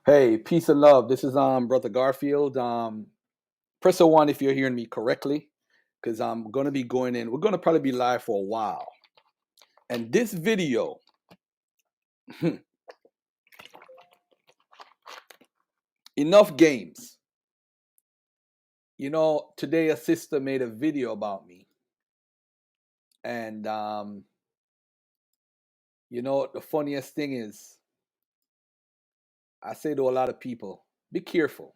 Hey, peace and love. This is Brother Garfield. Press a one if you're hearing me correctly, because I'm gonna be going in. We're gonna probably be live for a while. And this video, enough games. Today a sister made a video about me, and the funniest thing is, I say to a lot of people, be careful.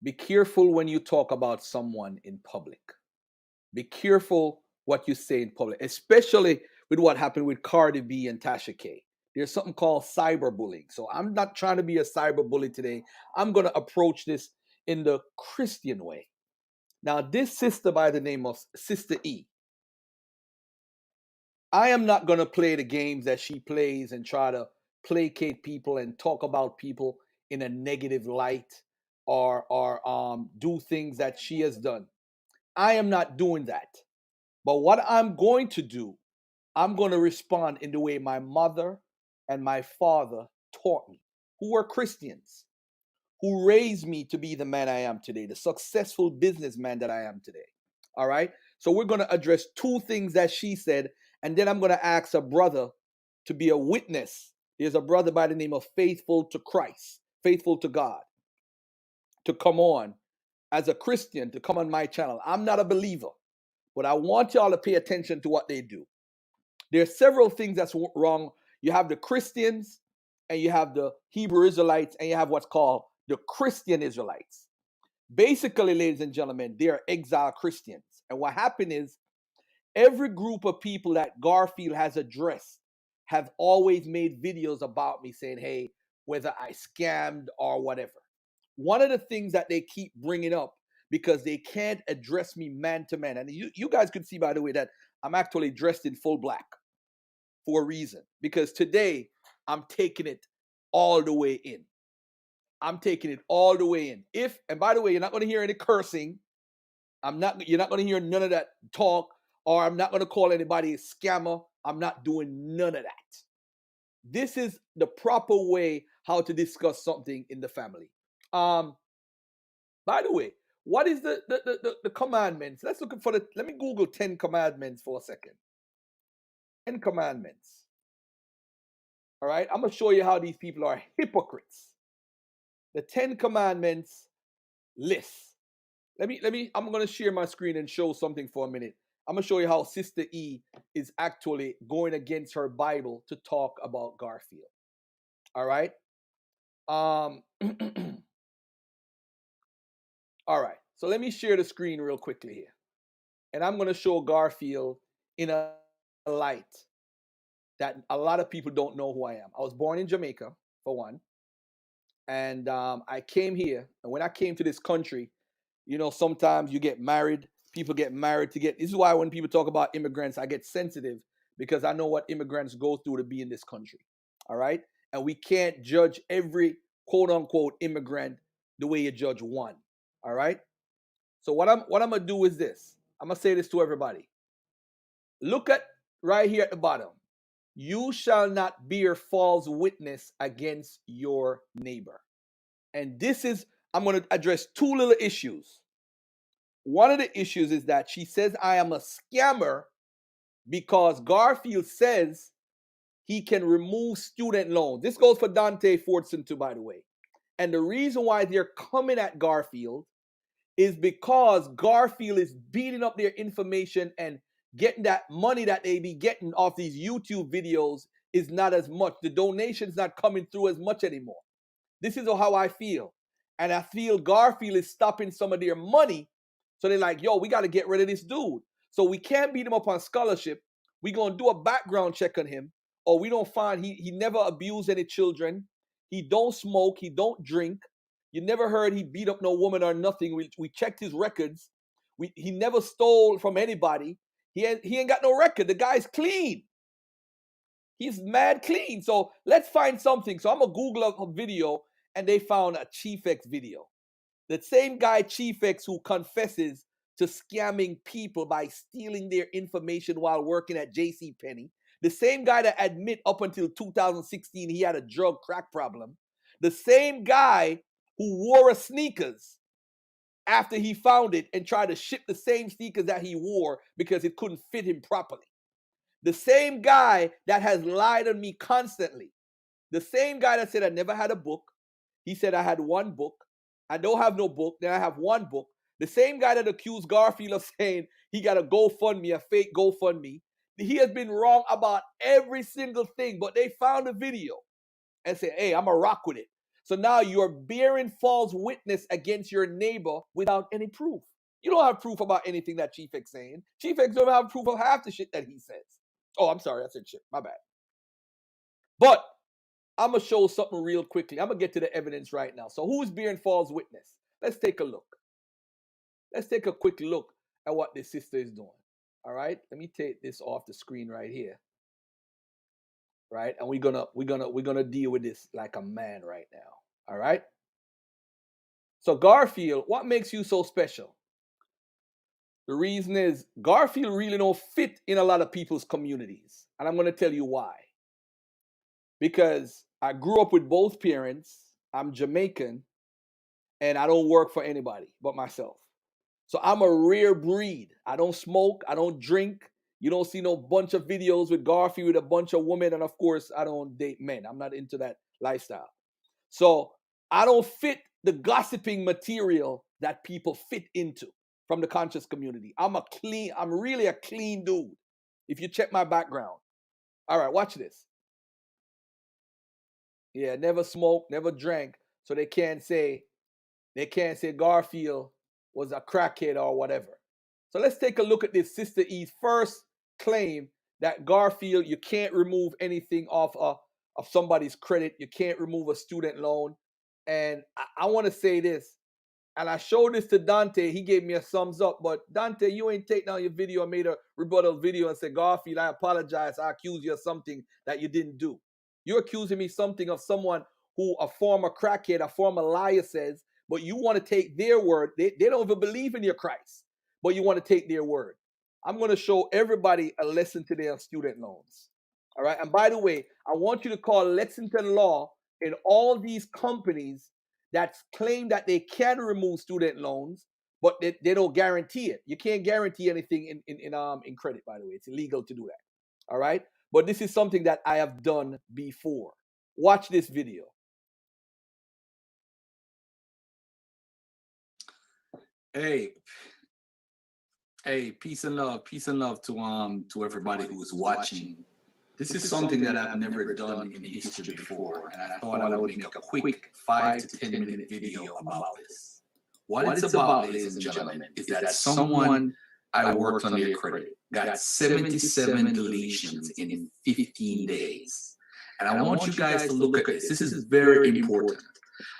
Be careful when you talk about someone in public. Be careful what you say in public, especially with what happened with Cardi B and Tasha K. There's something called cyberbullying. So I'm not trying to be a cyberbully today. I'm going to approach this in the Christian way. Now, this sister by the name of Sister E, I am not going to play the games that she plays and try to placate people and talk about people in a negative light or do things that she has done. I am not doing that. But what I'm going to do, I'm going to respond in the way my mother and my father taught me, who were Christians, who raised me to be the man I am today, the successful businessman that I am today. All right. So we're going to address two things that she said, and then I'm going to ask a brother to be a witness. There's a brother by the name of Faithful to Christ, Faithful to God, to come on as a Christian, to come on my channel. I'm not a believer, but I want y'all to pay attention to what they do. There are several things that's wrong. You have the Christians, and you have the Hebrew Israelites, and you have what's called the Christian Israelites. Basically, ladies and gentlemen, they are exiled Christians. And what happened is, every group of people that Garfield has addressed have always made videos about me saying, hey, whether I scammed or whatever. One of the things that they keep bringing up, because they can't address me man to man. And you guys could see, by the way, that I'm actually dressed in full black for a reason. Because today, I'm taking it all the way in. I'm taking it all the way in. And by the way, you're not going to hear any cursing. You're not going to hear none of that talk, or I'm not going to call anybody a scammer. I'm not doing none of that. This is the proper way how to discuss something in the family. By the way, what is the commandments? Let me Google 10 commandments for a second. 10 commandments. All right, I'm going to show you how these people are hypocrites. The 10 commandments list. I'm going to share my screen and show something for a minute. I'm going to show you how Sister E is actually going against her Bible to talk about Garfield. All right. All right. So let me share the screen real quickly here. And I'm going to show Garfield in a light that a lot of people don't know who I am. I was born in Jamaica, for one. And I came here. And when I came to this country, sometimes you get married. People get married to get. This is why when people talk about immigrants, I get sensitive, because I know what immigrants go through to be in this country. All right. And we can't judge every quote unquote immigrant the way you judge one. All right. So what I'm gonna do is this. I'm gonna say this to everybody. Look at right here at the bottom. You shall not bear false witness against your neighbor. And I'm going to address two little issues. One of the issues is that she says I am a scammer because Garfield says he can remove student loans. This goes for Dante FORTSON too, by the way. And the reason why they're coming at Garfield is because Garfield is beating up their information, and getting that money that they be getting off these YouTube videos is not as much. The donation's not coming through as much anymore. This is how I feel. And I feel Garfield is stopping some of their money. So they're like, yo, we got to get rid of this dude. So we can't beat him up on scholarship. We're going to do a background check on him. Or we don't find he never abused any children. He don't smoke. He don't drink. You never heard he beat up no woman or nothing. We checked his records. He never stole from anybody. He ain't got no record. The guy's clean. He's mad clean. So let's find something. So I'm going to Google a video, and they found a Chief X video. The same guy, Chief X, who confesses to scamming people by stealing their information while working at JCPenney. The same guy that admit up until 2016 he had a drug crack problem. The same guy who wore a sneakers after he found it and tried to ship the same sneakers that he wore because it couldn't fit him properly. The same guy that has lied on me constantly. The same guy that said I never had a book. He said I had one book. I don't have no book. Then I have one book. The same guy that accused Garfield of saying he got a GoFundMe, a fake GoFundMe. He has been wrong about every single thing, but they found a video and said, hey, I'm going to rock with it. So now you're bearing false witness against your neighbor without any proof. You don't have proof about anything that Chief X saying. Chief X don't have proof of half the shit that he says. Oh, I'm sorry. I said shit. My bad. But I'm going to show something real quickly. I'm going to get to the evidence right now. So who's bearing false witness? Let's take a look. Let's take a quick look at what this sister is doing. All right? Let me take this off the screen right here. Right? And we're gonna deal with this like a man right now. All right? So Garfield, what makes you so special? The reason is Garfield really don't fit in a lot of people's communities. And I'm going to tell you why. Because I grew up with both parents. I'm Jamaican. And I don't work for anybody but myself. So I'm a rare breed. I don't smoke. I don't drink. You don't see no bunch of videos with Garfield with a bunch of women. And of course, I don't date men. I'm not into that lifestyle. So I don't fit the gossiping material that people fit into from the conscious community. I'm really a clean dude. If you check my background. All right, watch this. Yeah, never smoked, never drank. So they can't say Garfield was a crackhead or whatever. So let's take a look at this Sister E's first claim that Garfield, you can't remove anything off of somebody's credit. You can't remove a student loan. And I want to say this, and I showed this to Dante. He gave me a thumbs up. But Dante, you ain't taken out your video and made a rebuttal video and said, Garfield, I apologize. I accuse you of something that you didn't do. You're accusing me something of someone who a former crackhead, a former liar says, but you want to take their word. They don't even believe in your Christ, but you want to take their word. I'm going to show everybody a lesson to their student loans. All right. And by the way, I want you to call Lexington Law in all these companies that claim that they can remove student loans, but they don't guarantee it. You can't guarantee anything in credit, by the way. It's illegal to do that. All right. But this is something that I have done before. Watch this video. Hey, peace and love to everybody who's watching. This is something that I've never done in history before, and I thought I would make a quick 5 to 10 minute video about this. What it's about, ladies and gentlemen, is that someone I worked on their credit got 77 deletions in 15 days. And I want you guys to look at this. This is very important.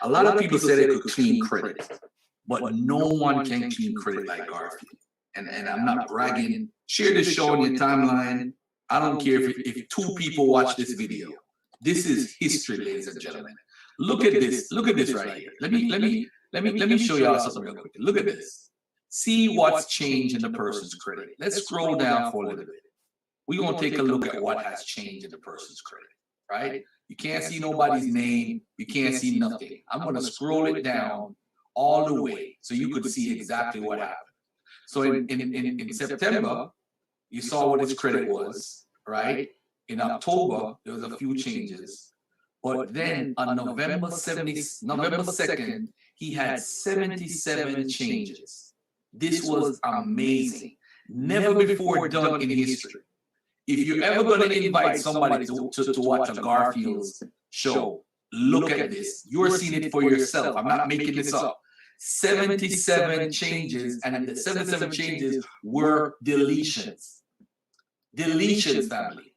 A lot of people say they could clean credit, but no one can clean credit like Garfield. And I'm not bragging. Share this show on your timeline. I don't care if 2 people watch this video. This is history, ladies and gentlemen. Look at this. Look at this right here. Let me show y'all something real quick. Look at this. See what's changed in the person's credit. Let's scroll down for a little bit. We're gonna take a look at what has changed in the person's credit, right? You can't see nobody's name. You can't see nothing. I'm gonna scroll it down all the way so you could see exactly what happened. So in September, you saw what his credit was, right? In October, there was a few changes. But then on November 2nd, he had 77 changes. This was amazing. Never before done in history. If you're ever going to invite somebody to watch a Garfield's show, look at this. You're seeing it for yourself. I'm not making this up. 77 changes, and the 77 changes were deletions. Deletions, family.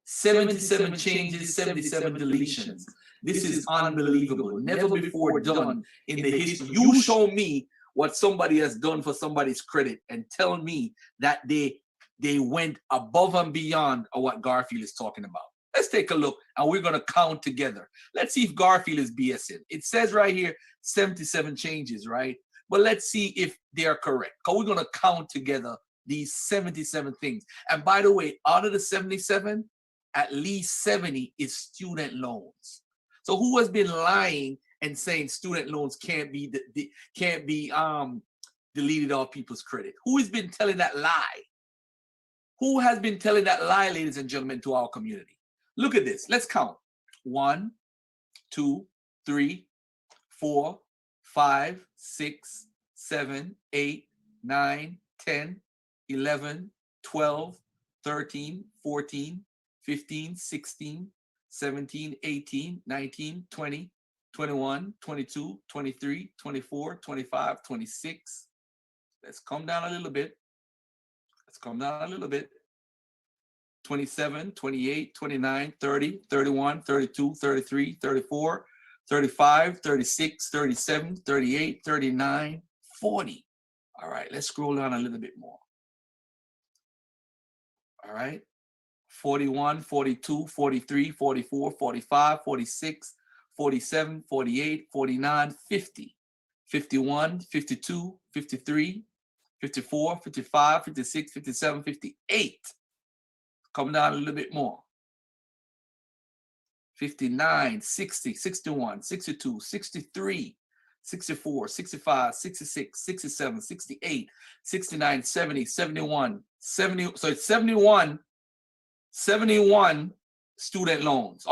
77 changes, 77 deletions. This is unbelievable. Never before done in the history. You show me what somebody has done for somebody's credit and tell me that they went above and beyond what Garfield is talking about. Let's take a look, and we're going to count together. Let's see if Garfield is BSing. It says right here 77 changes, right? But let's see if they are correct, because we're going to count together these 77 things. And by the way, out of the 77, at least 70 is student loans. So who has been lying and saying student loans can't be deleted off people's credit? Who has been telling that lie? Who has been telling that lie, ladies and gentlemen, to our community? Look at this. Let's count. 1, 2, 3, 4, 5, 6, 7, 8, 9, 10, 11, 12, 13, 14, 15, 16, 17, 18, 19, 20, 21, 22, 23, 24, 25, 26. Let's calm down a little bit. Let's calm down a little bit. 27, 28, 29, 30, 31, 32, 33, 34, 35, 36, 37, 38, 39, 40. All right, let's scroll down a little bit more. All right, 41, 42, 43, 44, 45, 46, 47, 48, 49, 50, 51, 52, 53, 54, 55, 56, 57, 58. Come down a little bit more. 59, 60, 61, 62, 63, 64, 65, 66, 67, 68, 69, 70, 71, 70. So it's 71 student loans.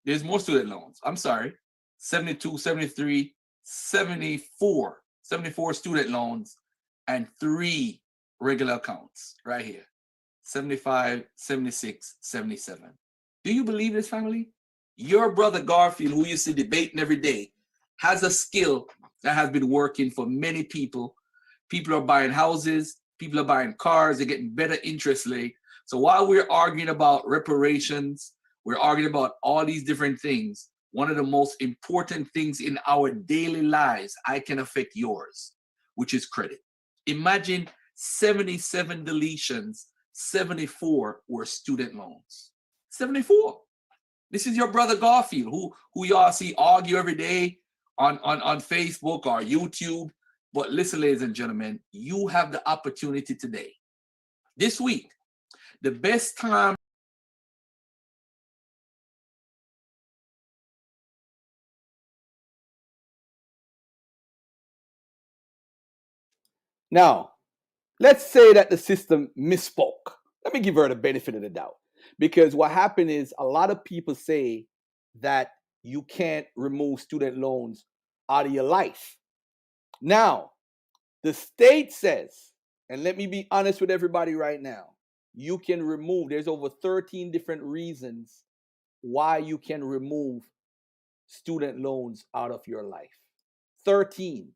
There's more student loans. I'm sorry. 72, 73, 74 student loans and 3 regular accounts right here. 75, 76, 77. Do you believe this, family? Your brother Garfield, who you see debating every day, has a skill that has been working for many people. People are buying houses, people are buying cars, they're getting better interest rate. So while we're arguing about reparations, we're arguing about all these different things, one of the most important things in our daily lives, I can affect yours, which is credit. Imagine 77 deletions, 74 were student loans. 74. This is your brother Garfield, who y'all see argue every day on Facebook or YouTube. But listen, ladies and gentlemen, you have the opportunity today, this week, the best time. Now, let's say that the system misspoke. Let me give her the benefit of the doubt. Because what happened is a lot of people say that you can't remove student loans out of your life. Now, the state says, and let me be honest with everybody right now, you can remove, there's over 13 different reasons why you can remove student loans out of your life. 13.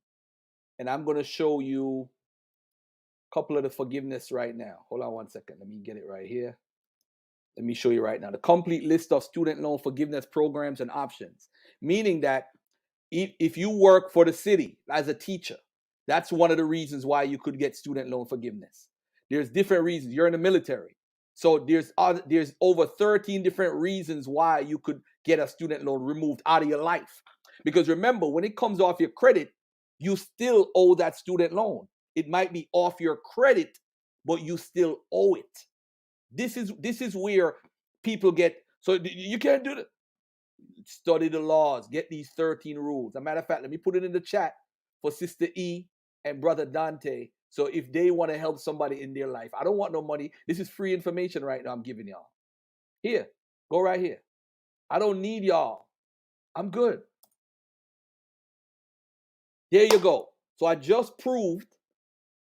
And I'm going to show you a couple of the forgiveness right now. Hold on one second. Let me get it right here. Let me show you right now. The complete list of student loan forgiveness programs and options. Meaning that if you work for the city as a teacher, that's one of the reasons why you could get student loan forgiveness. There's different reasons. You're in the military. So there's over 13 different reasons why you could get a student loan removed out of your life. Because remember, when it comes off your credit, you still owe that student loan. It might be off your credit, but you still owe it. This is where people get, so you can't do that. Study the laws, get these 13 rules. As a matter of fact, let me put it in the chat for Sister E and Brother Dante. So if they want to help somebody in their life, I don't want no money. This is free information right now I'm giving y'all. Here, go right here. I don't need y'all. I'm good. There you go. So I just proved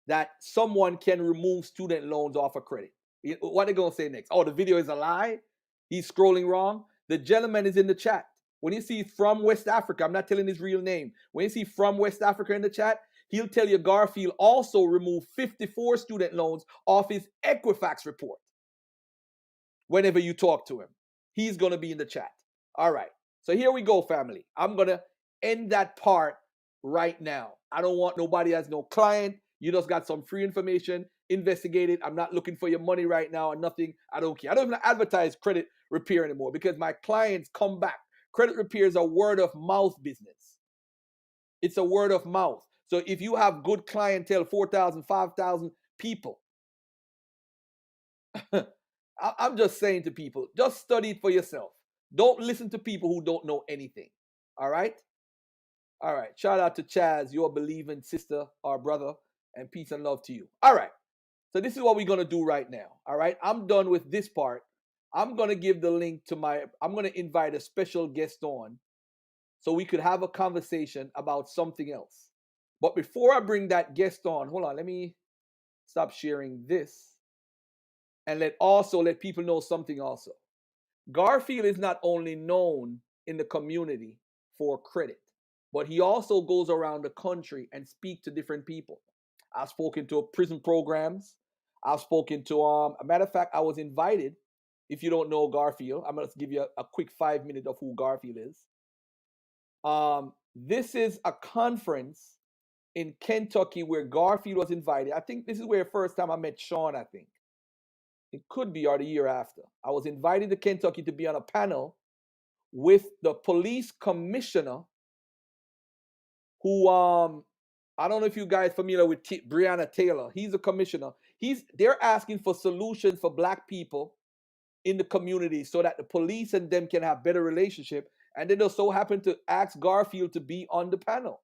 that someone can remove student loans off of credit. What are they going to say next? Oh, the video is a lie? He's scrolling wrong? The gentleman is in the chat. When you see from West Africa, I'm not telling his real name. When you see from West Africa in the chat, he'll tell you Garfield also removed 54 student loans off his Equifax report. Whenever you talk to him, he's going to be in the chat. All right. So here we go, family. I'm going to end that part right now. I don't want nobody as no client. You just got some free information. Investigate it. I'm not looking for your money right now or nothing. I don't care. I don't even advertise credit repair anymore because my clients come back. Credit repair is a word of mouth business. It's a word of mouth. So if you have good clientele, 4,000, 5,000 people, I'm just saying to people, just study it for yourself. Don't listen to people who don't know anything. All right? All right. Shout out to Chaz, your believing sister or brother, and peace and love to you. All right. So this is what we're going to do right now. All right. I'm done with this part. I'm going to give the link to I'm going to invite a special guest on so we could have a conversation about something else. But before I bring that guest on, hold on. Let me stop sharing this and let people know something also. Garfield is not only known in the community for credit, but he also goes around the country and speak to different people. I've spoken to prison programs. I've spoken to a matter of fact, I was invited. If you don't know Garfield, I'm going to give you a quick 5 minutes of who Garfield is. This is a conference in Kentucky where Garfield was invited. I think this is where the first time I met Sean, I think. It could be, or the year after. I was invited to Kentucky to be on a panel with the police commissioner who, I don't know if you guys are familiar with Breonna Taylor. He's a commissioner. They're asking for solutions for black people in the community so that the police and them can have better relationship. And they just so happen to ask Garfield to be on the panel.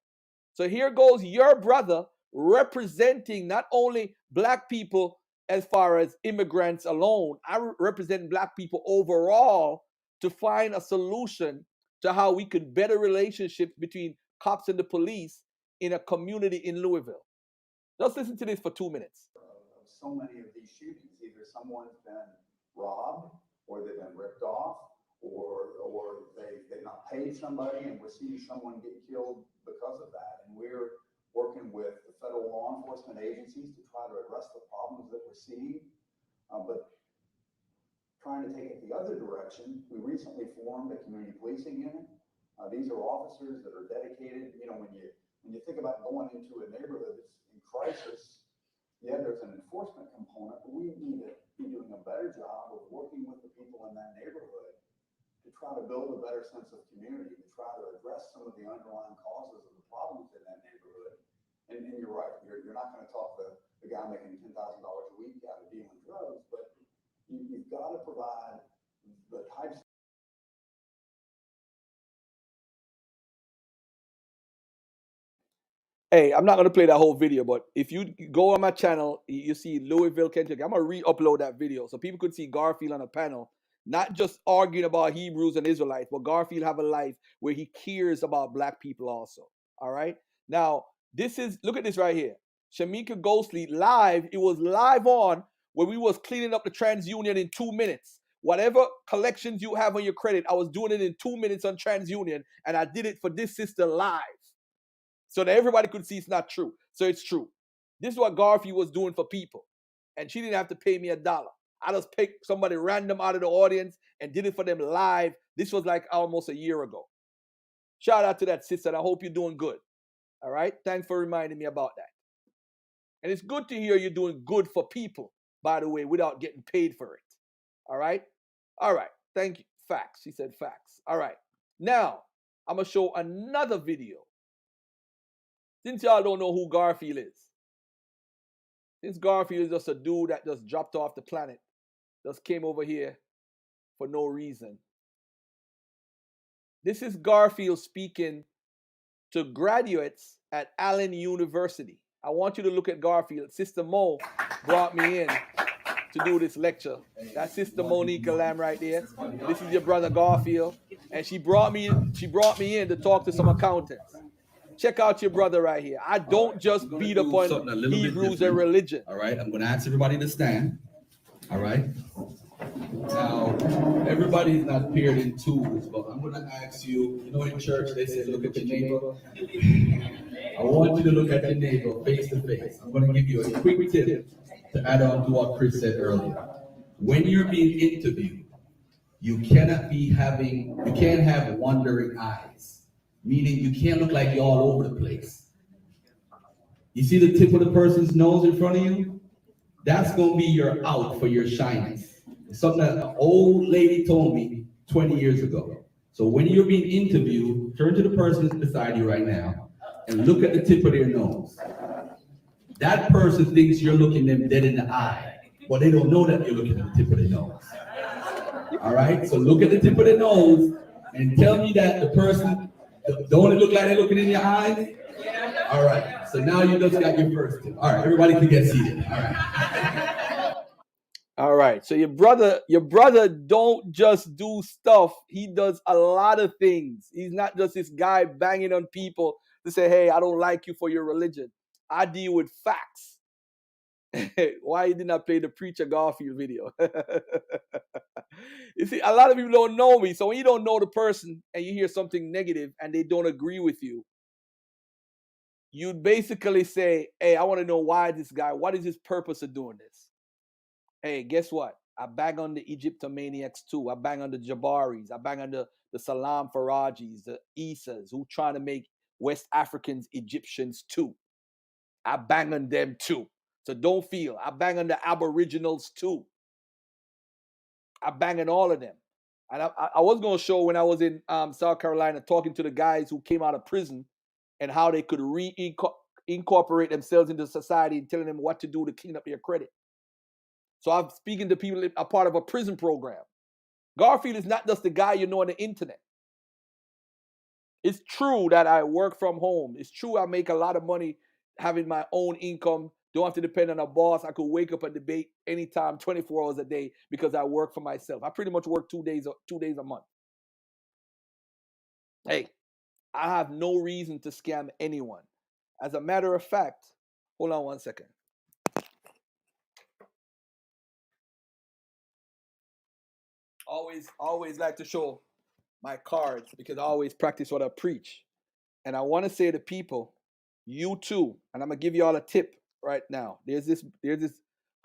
So here goes your brother representing not only black people as far as immigrants alone, I represent black people overall to find a solution to how we could better relationships between cops and the police in a community in Louisville. Just listen to this for 2 minutes. So many of these shootings, either someone's been robbed or they've been ripped off or they've not paid somebody, and we're seeing someone get killed because of that. And we're working with the federal law enforcement agencies to try to address the problems that we're seeing. But trying to take it the other direction, we recently formed a community policing unit. These are officers that are dedicated. You know, when you think about going into a neighborhood that's in crisis, yeah, there's an enforcement component, but we need to be doing a better job of working with the people in that neighborhood to try to build a better sense of community, to try to address some of the underlying causes of the problems in that neighborhood. And you're right, you're not going to talk the guy making $10,000 a week out of dealing drugs, but you've got to provide the types. Hey, I'm not going to play that whole video, but if you go on my channel, you see Louisville, Kentucky. I'm going to re-upload that video so people could see Garfield on a panel, not just arguing about Hebrews and Israelites, but Garfield have a life where he cares about black people also. All right? Now, look at this right here. Shamika Ghostly live. It was live on where we was cleaning up the TransUnion in 2 minutes. Whatever collections you have on your credit, I was doing it in 2 minutes on TransUnion, and I did it for this sister live. So that everybody could see it's not true. So it's true. This is what Garfield was doing for people. And she didn't have to pay me $1. I just picked somebody random out of the audience and did it for them live. This was like almost a year ago. Shout out to that sister. I hope you're doing good. All right. Thanks for reminding me about that. And it's good to hear you're doing good for people, by the way, without getting paid for it. All right. All right. Thank you. Facts. She said facts. All right. Now, I'm going to show another video. Since y'all don't know who Garfield is, since Garfield is just a dude that just dropped off the planet, just came over here for no reason. This is Garfield speaking to graduates at Allen University. I want you to look at Garfield. Sister Mo brought me in to do this lecture. That's Sister Monica Lamb right there. This is your brother Garfield. And she brought me in to talk to some accountants. Check out your brother right here. I don't just beat up on Hebrews and religion. All right, I'm going to ask everybody to stand. All right. Now, everybody's not paired in twos, but I'm going to ask you, you know, in church, they say, look at your neighbor. I want you to look at your neighbor face to face. I'm going to give you a quick tip to add on to what Chris said earlier. When you're being interviewed, you can't have wandering eyes. Meaning you can't look like you're all over the place. You see the tip of the person's nose in front of you? That's going to be your out for your shyness. It's something that an old lady told me 20 years ago. So when you're being interviewed, turn to the person that's beside you right now and look at the tip of their nose. That person thinks you're looking them dead in the eye, but they don't know that you're looking at the tip of their nose. All right, so look at the tip of the nose and tell me that the person, don't it look like they're looking in your eyes? All right, so now you just got your first tip. All right, everybody can get seated. All right. All right. So your brother don't just do stuff. He does a lot of things. He's not just this guy banging on people to say, hey, I don't like you for your religion. I deal with facts. Why you did not play the Preacher Garfield video? You see, a lot of people don't know me. So when you don't know the person and you hear something negative and they don't agree with you, you'd basically say, hey, I want to know why this guy, what is his purpose of doing this? Hey, guess what? I bang on the Egyptomaniacs too. I bang on the Jabaris. I bang on the Salam Farajis, the Isas, who trying to make West Africans Egyptians too. I bang on them too. So don't feel. I bang on the Aboriginals too. I bang on all of them. And I was going to show when I was in South Carolina talking to the guys who came out of prison and how they could incorporate themselves into society and telling them what to do to clean up their credit. So I'm speaking to people that are part of a prison program. Garfield is not just the guy you know on the internet. It's true that I work from home. It's true I make a lot of money having my own income. Don't have to depend on a boss. I could wake up and debate anytime, 24 hours a day, because I work for myself. I pretty much work 2 days a month. Hey, I have no reason to scam anyone. As a matter of fact, hold on one second. Always like to show my cards because I always practice what I preach. And I want to say to people, you too, and I'm gonna give you all a tip right now. There's this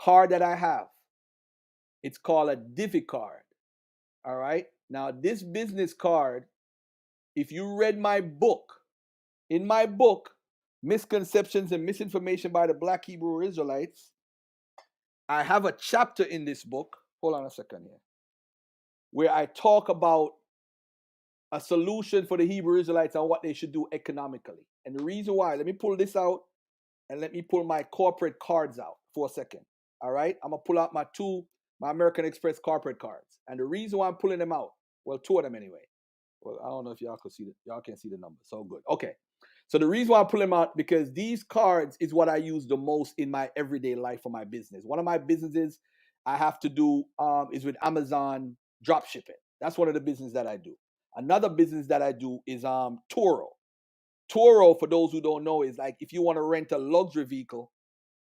card that I have. It's called a Divi card. All right. Now, this business card, if you read my book, in my book, Misconceptions and Misinformation by the Black Hebrew Israelites, I have a chapter in this book. Hold on a second here. Where I talk about a solution for the Hebrew Israelites and what they should do economically. And the reason why, let me pull this out and let me pull my corporate cards out for a second. All right. I'm going to pull out my American Express corporate cards. And the reason why I'm pulling them out, well, 2 of them anyway. Well, I don't know if y'all can see y'all can't see the numbers. So good. Okay. So the reason why I pull them out, because these cards is what I use the most in my everyday life for my business. One of my businesses I have to do is with Amazon drop shipping. That's one of the businesses that I do. Another business that I do is Turo. Turo, for those who don't know, is like if you want to rent a luxury vehicle,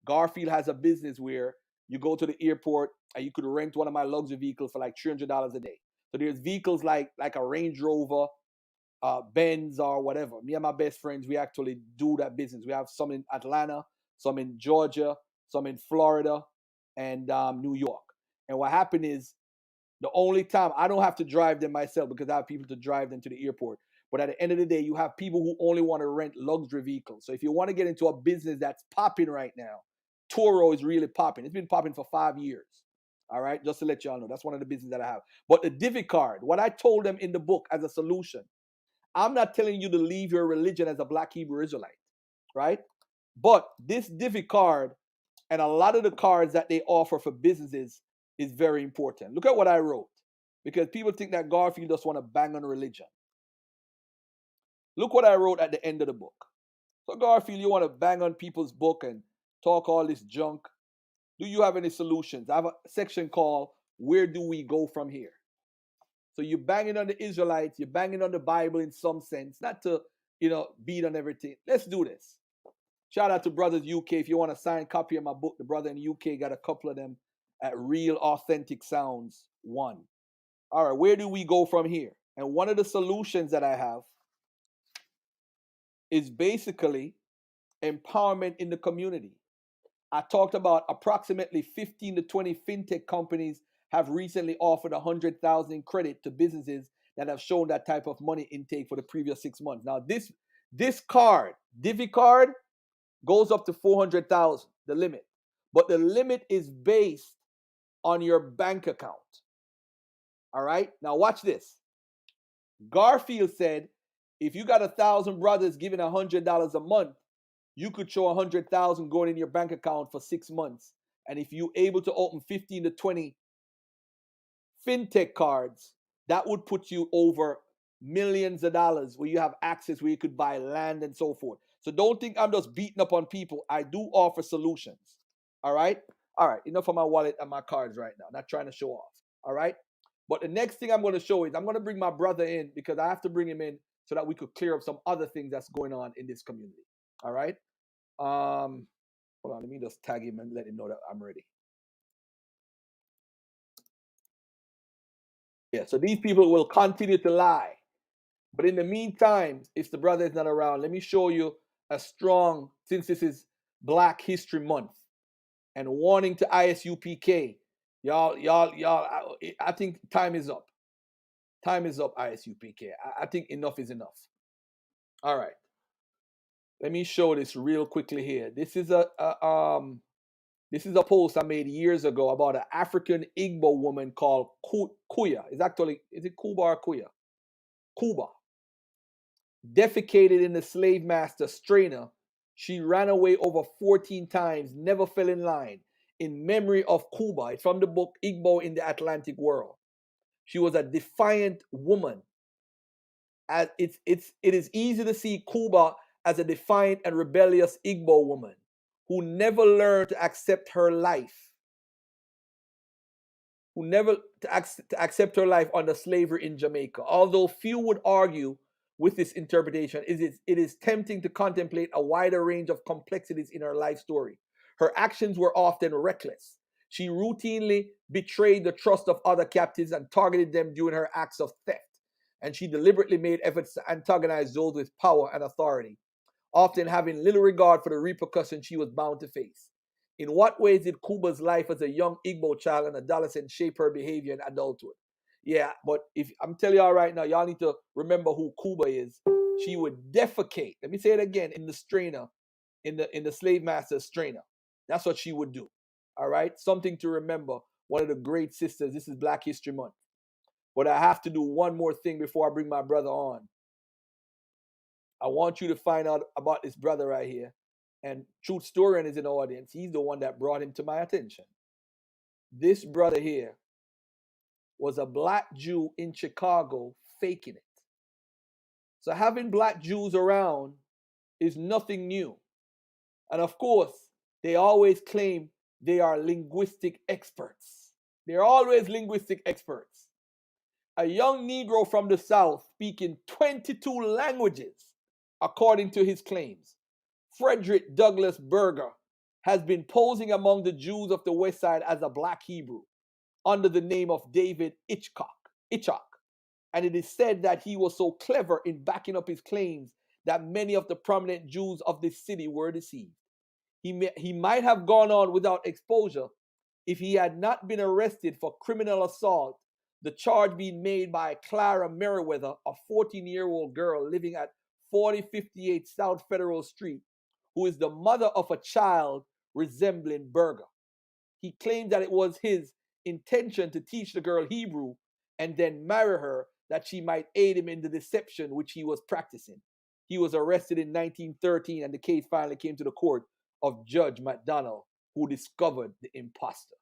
Garfield has a business where you go to the airport and you could rent one of my luxury vehicles for like $300 a day. So there's vehicles like a Range Rover, Benz or whatever. Me and my best friends, we actually do that business. We have some in Atlanta, some in Georgia, some in Florida, and New York. And what happened is, the only time I don't have to drive them myself because I have people to drive them to the airport. But at the end of the day, you have people who only want to rent luxury vehicles. So if you want to get into a business that's popping right now, Turo is really popping. It's been popping for 5 years. All right, just to let y'all know, that's one of the businesses that I have. But the Divi card, what I told them in the book as a solution, I'm not telling you to leave your religion as a Black Hebrew Israelite, right? But this Divi card and a lot of the cards that they offer for businesses is very important. Look at what I wrote, because people think that Garfield just want to bang on religion. Look what I wrote at the end of the book. So Garfield, you want to bang on people's book and talk all this junk. Do you have any solutions? I have a section called Where Do We Go From Here? So you're banging on the Israelites, you're banging on the Bible in some sense, not to, beat on everything. Let's do this. Shout out to Brothers UK. If you want a signed copy of my book, the brother in the UK got a couple of them at Real Authentic Sounds 1. All right, where do we go from here? And one of the solutions that I have is basically empowerment in the community. I talked about approximately 15 to 20 fintech companies have recently offered 100,000 credit to businesses that have shown that type of money intake for the previous 6 months. Now, this card, Divi card, goes up to 400,000, the limit. But the limit is based on your bank account. All right? Now watch this. Garfield said, if you got 1,000 brothers giving $100 a month, you could show 100,000 going in your bank account for 6 months. And if you're able to open 15 to 20 fintech cards that would put you over millions of dollars, where you have access, where you could buy land and so forth. So don't think I'm just beating up on people. I do offer solutions. All right. All right. Enough of my wallet and my cards right now. Not trying to show off. All right. But the next thing I'm going to show is I'm going to bring my brother in, because I have to bring him in so that we could clear up some other things that's going on in this community. All right. Hold on. Let me just tag him and let him know that I'm ready. Yeah. So these people will continue to lie. But in the meantime, if the brother is not around, let me show you a strong, since this is Black History Month, and warning to ISUPK. Y'all, I think time is up. Time is up, ISUPK. I think enough is enough. All right. Let me show this real quickly here. This is a post I made years ago about an African Igbo woman called Kuya. Is it Kuba or Kuya? Kuba. Defecated in the slave master strainer. She ran away over 14 times, never fell in line, in memory of Kuba. It's from the book Igbo in the Atlantic World. She was a defiant woman. It is easy to see Kuba as a defiant and rebellious Igbo woman who never learned to accept her life, accept her life under slavery in Jamaica. Although few would argue with this interpretation, it is tempting to contemplate a wider range of complexities in her life story. Her actions were often reckless. She routinely betrayed the trust of other captives and targeted them during her acts of theft. And she deliberately made efforts to antagonize those with power and authority, often having little regard for the repercussions she was bound to face. In what ways did Kuba's life as a young Igbo child and adolescent shape her behavior in adulthood? Yeah, but if I'm telling y'all right now, y'all need to remember who Kuba is. She would defecate. Let me say it again, in the strainer, in the slave master strainer. That's what she would do. All right, something to remember. One of the great sisters. This is Black History Month. But I have to do one more thing before I bring my brother on. I want you to find out about this brother right here. And Truth Storian is in the audience. He's the one that brought him to my attention. This brother here was a Black Jew in Chicago faking it. So having Black Jews around is nothing new. And of course, they always claim they are linguistic experts. They're always linguistic experts. A young Negro from the South speaking 22 languages, according to his claims. Frederick Douglass Berger has been posing among the Jews of the West Side as a Black Hebrew under the name of David Ichak. And it is said that he was so clever in backing up his claims that many of the prominent Jews of this city were deceived. He might have gone on without exposure if he had not been arrested for criminal assault, the charge being made by Clara Merriweather, a 14-year-old girl living at 4058 South Federal Street, who is the mother of a child resembling Berger. He claimed that it was his intention to teach the girl Hebrew and then marry her, that she might aid him in the deception which he was practicing. He was arrested in 1913, and the case finally came to the court of Judge McDonnell, who discovered the imposter.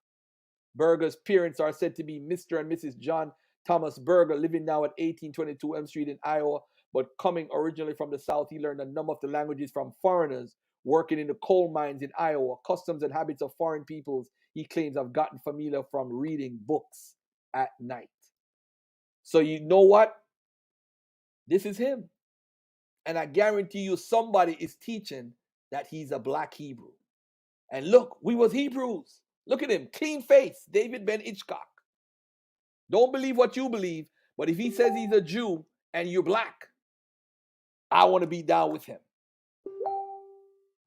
Berger's parents are said to be Mr. and Mrs. John Thomas Berger, living now at 1822 Elm Street in Iowa, but coming originally from the South. He learned a number of the languages from foreigners working in the coal mines in Iowa. Customs and habits of foreign peoples, he claims, have gotten familiar from reading books at night. So you know what? This is him. And I guarantee you somebody is teaching that he's a Black Hebrew. And look, we was Hebrews. Look at him, clean face, David Ben Hitchcock. Don't believe what you believe, but if he says he's a Jew and you're Black, I want to be down with him.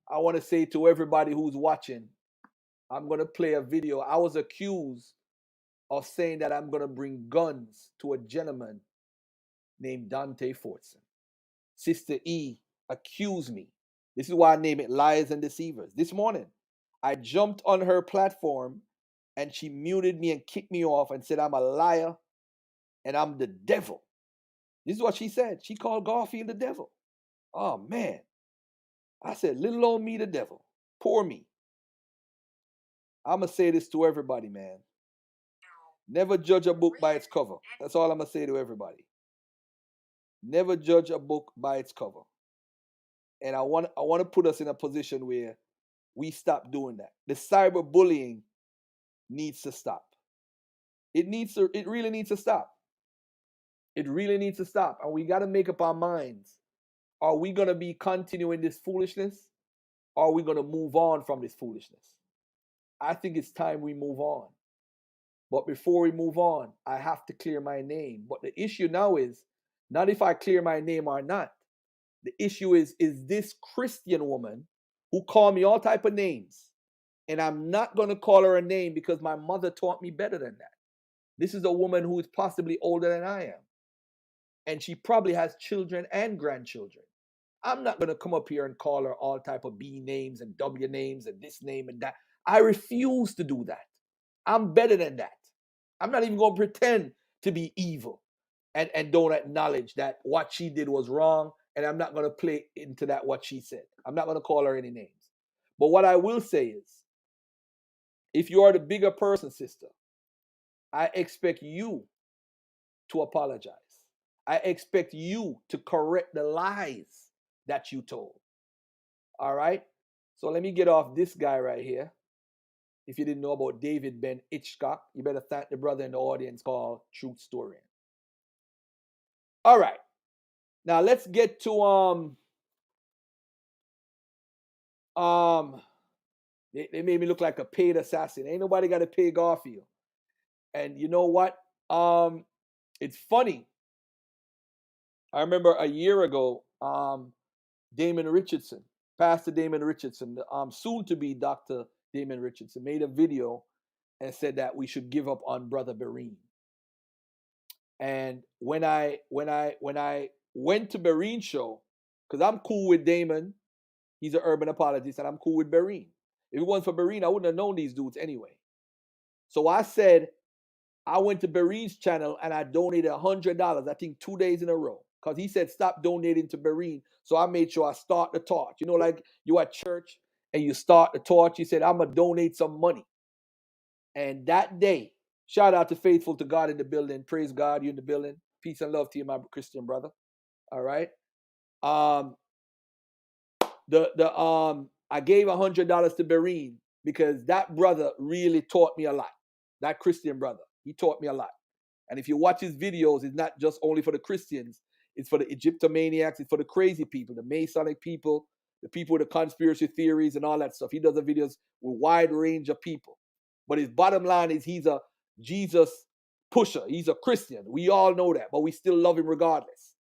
I want to say to everybody who's watching, I'm going to play a video. I was accused of saying that I'm going to bring guns to a gentleman named Dante FORTSON. Sister E accused me. This is why I name it Liars and Deceivers. This morning, I jumped on her platform and she muted me and kicked me off and said I'm a liar and I'm the devil. This is what she said. She called Garfield the devil. Oh, man. I said, little old me the devil. Poor me. I'm going to say this to everybody, man. Never judge a book by its cover. That's all I'm gonna say to everybody. Never judge a book by its cover. And I want to put us in a position where we stop doing that. The cyberbullying needs to stop. It really needs to stop. It really needs to stop. And we got to make up our minds. Are we going to be continuing this foolishness? Or are we going to move on from this foolishness? I think it's time we move on. But before we move on, I have to clear my name. But the issue now is not if I clear my name or not. The issue is this Christian woman who called me all type of names, and I'm not going to call her a name because my mother taught me better than that. This is a woman who is possibly older than I am, and she probably has children and grandchildren. I'm not going to come up here and call her all type of B names and W names and this name and that. I refuse to do that. I'm better than that. I'm not even going to pretend to be evil and don't acknowledge that what she did was wrong, and I'm not going to play into that what she said. I'm not going to call her any names. But what I will say is, if you are the bigger person, sister, I expect you to apologize. I expect you to correct the lies that you told. All right? So let me get off this guy right here. If you didn't know about David Ben Hitchcock, you better thank the brother in the audience called Truth Story. All right. Now let's get to they made me look like a paid assassin. Ain't nobody got to pay Garfield. And you know what? It's funny. I remember a year ago, Damon Richardson, Pastor Damon Richardson, soon to be Dr. Damon Richardson, made a video and said that we should give up on Brother Bereen. And when I went to Bereen's show, because I'm cool with Damon, he's an urban apologist, and I'm cool with Bereen. If it wasn't for Bereen, I wouldn't have known these dudes anyway. So I said, I went to Bereen's channel and I donated $100, I think 2 days in a row. Because he said, stop donating to Bereen. So I made sure I start the torch. You know, like you at church and you start the torch. He said, I'm going to donate some money. And that day, shout out to Faithful to God in the building. Praise God, you in the building. Peace and love to you, my Christian brother. All right. I gave $100 to Bereen because that brother really taught me a lot. That Christian brother, he taught me a lot. And if you watch his videos, it's not just only for the Christians. It's for the Egyptomaniacs. It's for the crazy people, the Masonic people, the people with the conspiracy theories and all that stuff. He does the videos with a wide range of people. But his bottom line is he's a Jesus pusher. He's a Christian. We all know that, but we still love him regardless.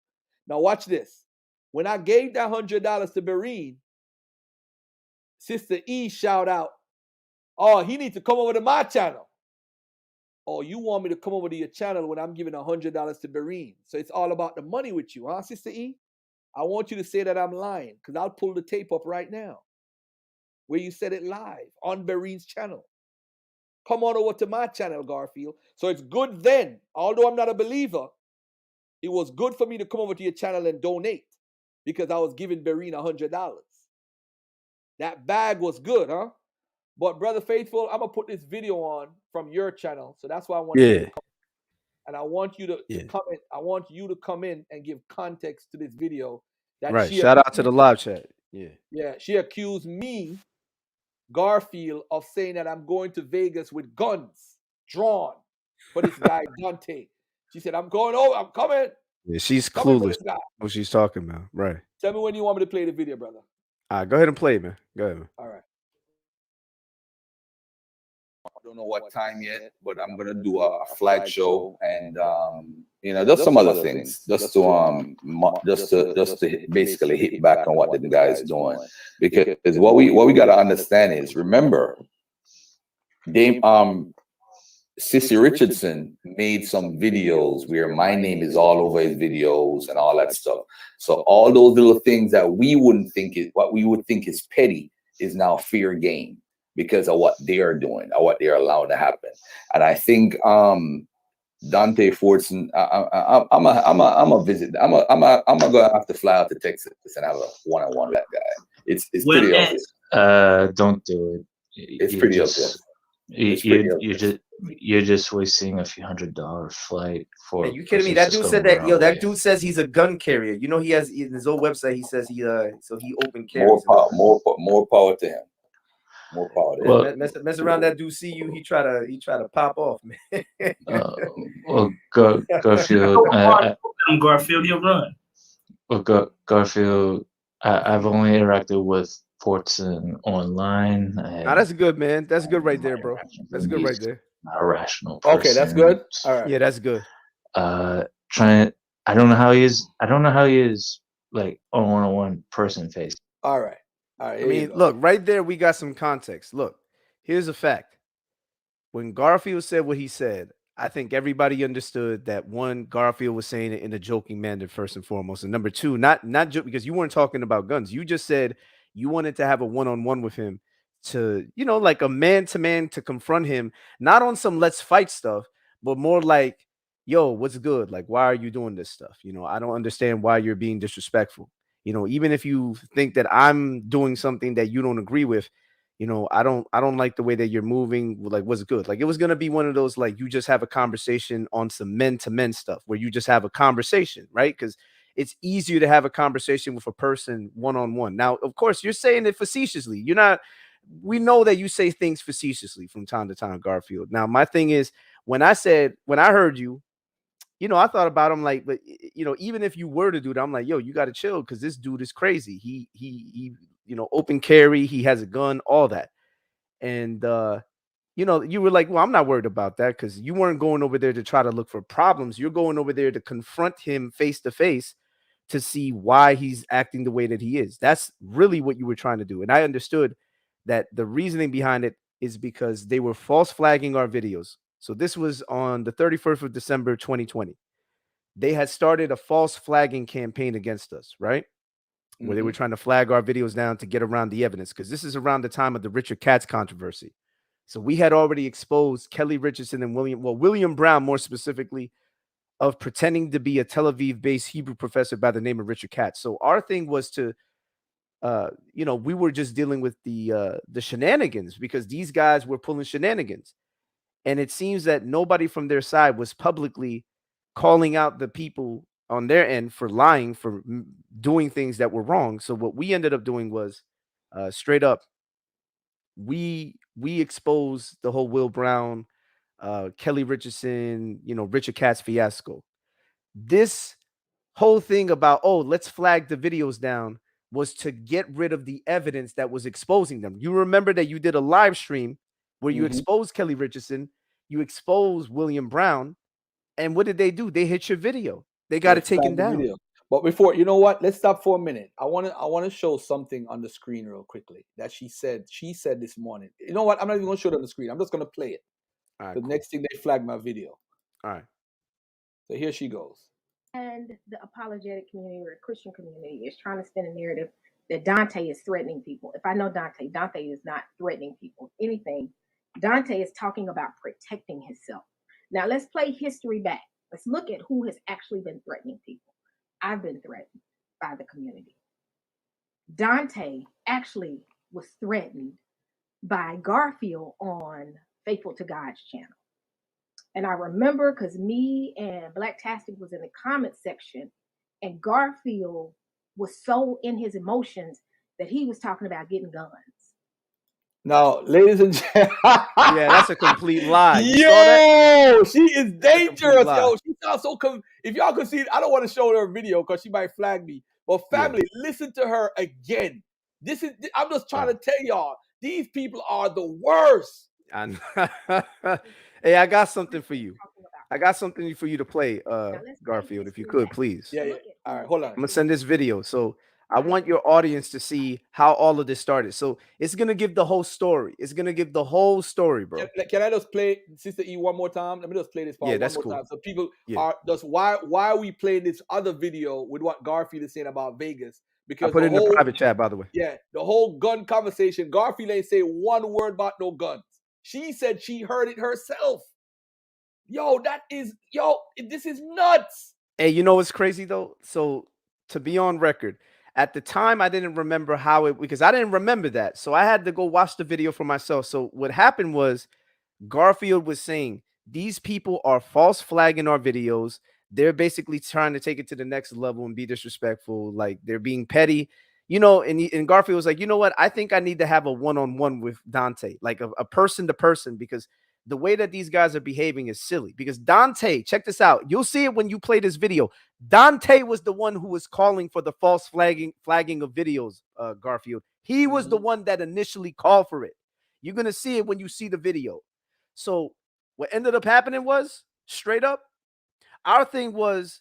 Now watch this. When I gave that $100 to Bereen, Sister E shout out, oh, he needs to come over to my channel. Oh, you want me to come over to your channel when I'm giving $100 to Bereen. So it's all about the money with you, huh, Sister E? I want you to say that I'm lying, because I'll pull the tape up right now where you said it live on Bereen's channel. Come on over to my channel, Garfield. So it's good then. Although I'm not a believer, it was good for me to come over to your channel and donate because I was giving Bereen $100. That bag was good, huh? But Brother Faithful, I'm going to put this video on from your channel. So that's why I want you to come. And I want you to comment. I want you to come in and give context to this video. That Shout out to the live chat. Yeah. She accused me, Garfield, of saying that I'm going to Vegas with guns drawn for this guy, Dante. She said, I'm going over. I'm coming. Yeah, she's clueless what she's talking about. Right. Tell me when you want me to play the video, brother. All right, go ahead and play, man. Go ahead, man. All right. I don't know what time yet, but I'm gonna do a flag show and just some other things, just to basically hit back on what the guys doing, because what we gotta understand is, remember, Sissy Richardson made some videos where my name is all over his videos and all that stuff. So all those little things that we would think is petty is now fair game because of what they are doing or what they're allowing to happen. And I think Dante FORTSON, I'm gonna have to fly out to Texas and have a one-on-one with that guy. It's pretty obvious. Don't do it. It's pretty obvious. You're just wasting a few $100 flight for. Are you kidding me? That dude said that. Yo, that dude says he's a gun carrier. You know, he has in his old website. He says he open carries. More power to him. More power to him. Well, mess around. That dude see you. He try to pop off, man. Well, Garfield. Garfield, you run. Well, Garfield. I've only interacted with FORTSON online. Nah, that's good, man. That's good right there, bro. That's good right there. Not a rational person. Okay, that's good. All right. Yeah, that's good. I don't know how he is. I don't know how he is like on one-on-one person face. All right. All right. I mean, look, right there, we got some context. Look, here's a fact. When Garfield said what he said, I think everybody understood that one, Garfield was saying it in a joking manner, first and foremost. And number two, not because you weren't talking about guns. You just said you wanted to have a one-on-one with him to, like a man-to-man to confront him, not on some let's fight stuff, but more like, yo, what's good? Like, why are you doing this stuff? I don't understand why you're being disrespectful. Even if you think that I'm doing something that you don't agree with, I don't like the way that you're moving. Like, what's good? Like, it was gonna be one of those, like, you just have a conversation on some men-to-men stuff where you just have a conversation, right? Because it's easier to have a conversation with a person one-on-one. Now, of course, you're saying it facetiously. You're not. We know that you say things facetiously from time to time, Garfield. Now, my thing is, when I heard you, I thought about him like, but even if you were to do that, I'm like, yo, you got to chill because this dude is crazy. He open carry, he has a gun, all that. And, you were like, well, I'm not worried about that because you weren't going over there to try to look for problems. You're going over there to confront him face to face to see why he's acting the way that he is. That's really what you were trying to do. And I understood that the reasoning behind it is because they were false flagging our videos. So this was on the 31st of December, 2020. They had started a false flagging campaign against us, right? Where they were trying to flag our videos down to get around the evidence, because this is around the time of the Richard Katz controversy. So we had already exposed Kelly Richardson and William Brown, more specifically, of pretending to be a Tel Aviv-based Hebrew professor by the name of Richard Katz. So our thing was to, we were just dealing with the shenanigans because these guys were pulling shenanigans. And it seems that nobody from their side was publicly calling out the people on their end for lying, for doing things that were wrong. So what we ended up doing was straight up, we exposed the whole Will Brown, Kelly Richardson, Richard Katz fiasco. This whole thing about, oh, let's flag the videos down was to get rid of the evidence that was exposing them. You remember that you did a live stream where you exposed Kelly Richardson, you exposed William Brown, and what did they do? They hit your video. They got it taken down. Video. But before, you know what? Let's stop for a minute. I want to show something on the screen real quickly that she said this morning. You know what? I'm not even going to show it on the screen. I'm just going to play it. All right, the next thing they flagged my video. All right. So here she goes. And the apologetic community or Christian community is trying to spin a narrative that Dante is threatening people. If I know Dante is not threatening people. Anything. Dante is talking about protecting himself. Now let's play history back. Let's look at who has actually been threatening people. I've been threatened by the community. Dante actually was threatened by Garfield on Faithful to God's channel. And I remember because me and Blacktastic was in the comment section and Garfield was so in his emotions that he was talking about getting guns. Now, ladies and gentlemen. Yeah, that's a complete lie. Yo, she is dangerous. Yo, she sounds so if y'all could see it, I don't want to show her a video because she might flag me. But family, listen to her again. I'm just trying to tell y'all, these people are the worst. Hey, I got something for you. I got something for you to play, Garfield, if you could, please. Yeah. All right, hold on. I'm gonna send this video. So I want your audience to see how all of this started. So it's gonna give the whole story. It's gonna give the whole story, bro. Can I just play Sister E one more time? Let me just play this part one more time. So people are just why are we playing this other video with what Garfield is saying about Vegas? Because I put it in the private chat, by the way. Yeah, the whole gun conversation. Garfield ain't say one word about no guns. She said she heard it herself. This is nuts. Hey, you know what's crazy though? So to be on record, at the time I didn't remember because I didn't remember that. So I had to go watch the video for myself. So what happened was Garfield was saying these people are false flagging our videos. They're basically trying to take it to the next level and be disrespectful. Like they're being petty, you know. And Garfield was like, you know what? I think I need to have a one-on-one with Dante, like a person to person, because the way that these guys are behaving is silly. Because Dante, check this out. You'll see it when you play this video. Dante was the one who was calling for the false flagging of videos, Garfield. He was the one that initially called for it. You're going to see it when you see the video. So what ended up happening was, straight up, our thing was,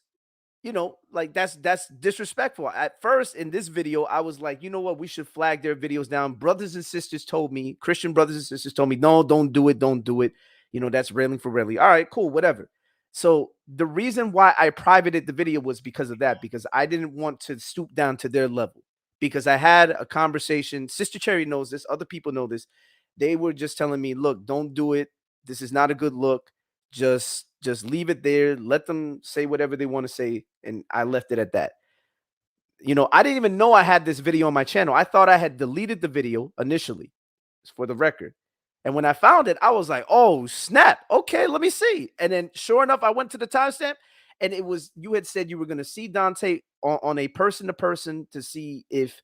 you know, like that's disrespectful. At first in this video, I was like, you know what, we should flag their videos down. Brothers and sisters told me, Christian brothers and sisters told me, no, don't do it, don't do it. You know, that's railing for railing. All right, cool, whatever. So the reason why I privated the video was because of that, because I didn't want to stoop down to their level. Because I had a conversation, Sister Cherry knows this, other people know this. They were just telling me, look, don't do it. This is not a good look. Just leave it there. Let them say whatever they want to say. And I left it at that. You know, I didn't even know I had this video on my channel. I thought I had deleted the video initially, for the record. And when I found it, I was like, oh, snap. Okay, let me see. And then sure enough, I went to the timestamp, and it was, you had said you were going to see Dante on a person-to-person to see if,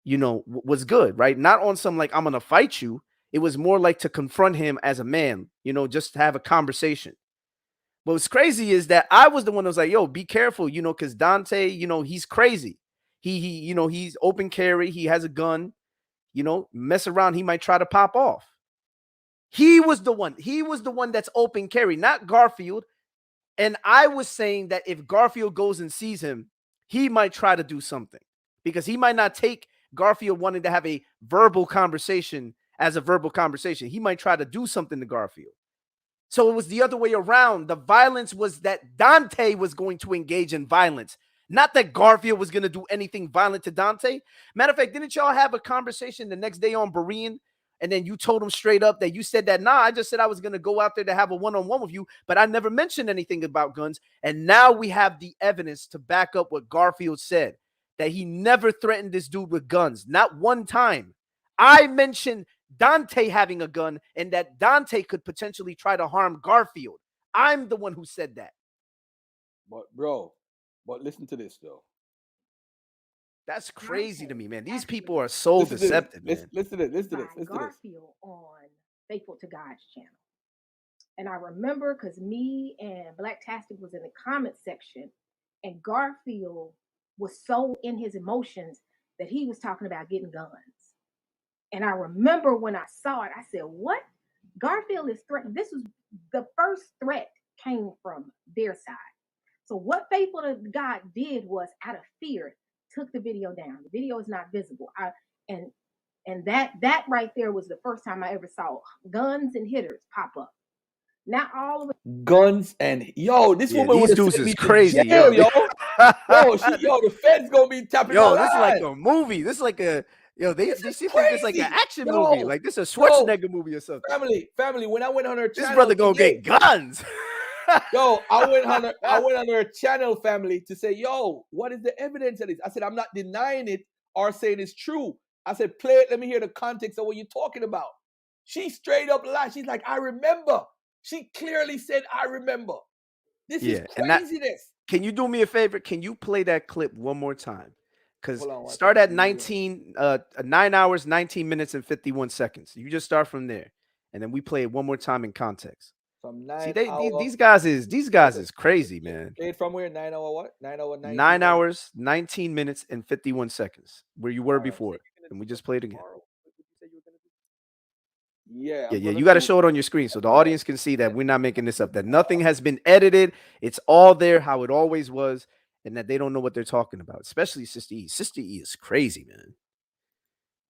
you know, was good, right? Not on some like, I'm going to fight you. It was more like to confront him as a man, you know, just to have a conversation. But what's crazy is that I was the one that was like, yo, be careful, you know, because Dante, you know, he's crazy. He, you know, he's open carry. He has a gun, you know, mess around. He might try to pop off. He was the one that's open carry, not Garfield. And I was saying that if Garfield goes and sees him, he might try to do something, because he might not take Garfield wanting to have a verbal conversation as a verbal conversation. He might try to do something to Garfield. So it was the other way around. The violence was that Dante was going to engage in violence, not that Garfield was going to do anything violent to Dante. Matter of fact, didn't y'all have a conversation the next day on Berean? And then you told him straight up that you said that, nah, I just said I was going to go out there to have a one-on-one with you, but I never mentioned anything about guns. And now we have the evidence to back up what Garfield said, that he never threatened this dude with guns, not one time. I mentioned Dante having a gun and that Dante could potentially try to harm Garfield. I'm the one who said that. But listen to this though. That's crazy to me, man. These people are so deceptive, man. Listen to this. Garfield on Faithful to God's channel. And I remember because me and Blacktastic was in the comment section, and Garfield was so in his emotions that he was talking about getting guns. And I remember when I saw it, I said, what? Garfield is threatening. This was the first threat came from their side. So what Faithful to God did was, out of fear, took the video down. The video is not visible. And that right there was the first time I ever saw guns and hitters pop up. Not all of it. Guns and this woman these dudes is crazy, jail, yo. The Fed's gonna be tapping. This is like a movie. This is like a they seem like it's like an action movie. Like this is a Schwarzenegger movie or something. Family. When I went on her channel, this brother gonna get guns. I went on her channel, family, to say, what is the evidence of this? I said, I'm not denying it or saying it's true. I said, play it. Let me hear the context of what you're talking about. She straight up lied. She's like, I remember. She clearly said, I remember. This is craziness. Can you do me a favor? Can you play that clip one more time? Because start at 9 hours, 19 minutes, and 51 seconds. You just start from there. And then we play it one more time in context. See, these guys is crazy, man. Play it from where? 9 hour what? 9 hours, 19 minutes, and 51 seconds. Where you were before. And we just played again. Yeah. You got to show it on your screen so the audience can see that we're not making this up, that nothing has been edited. It's all there how it always was, and that they don't know what they're talking about, especially Sister E. Sister E is crazy, man.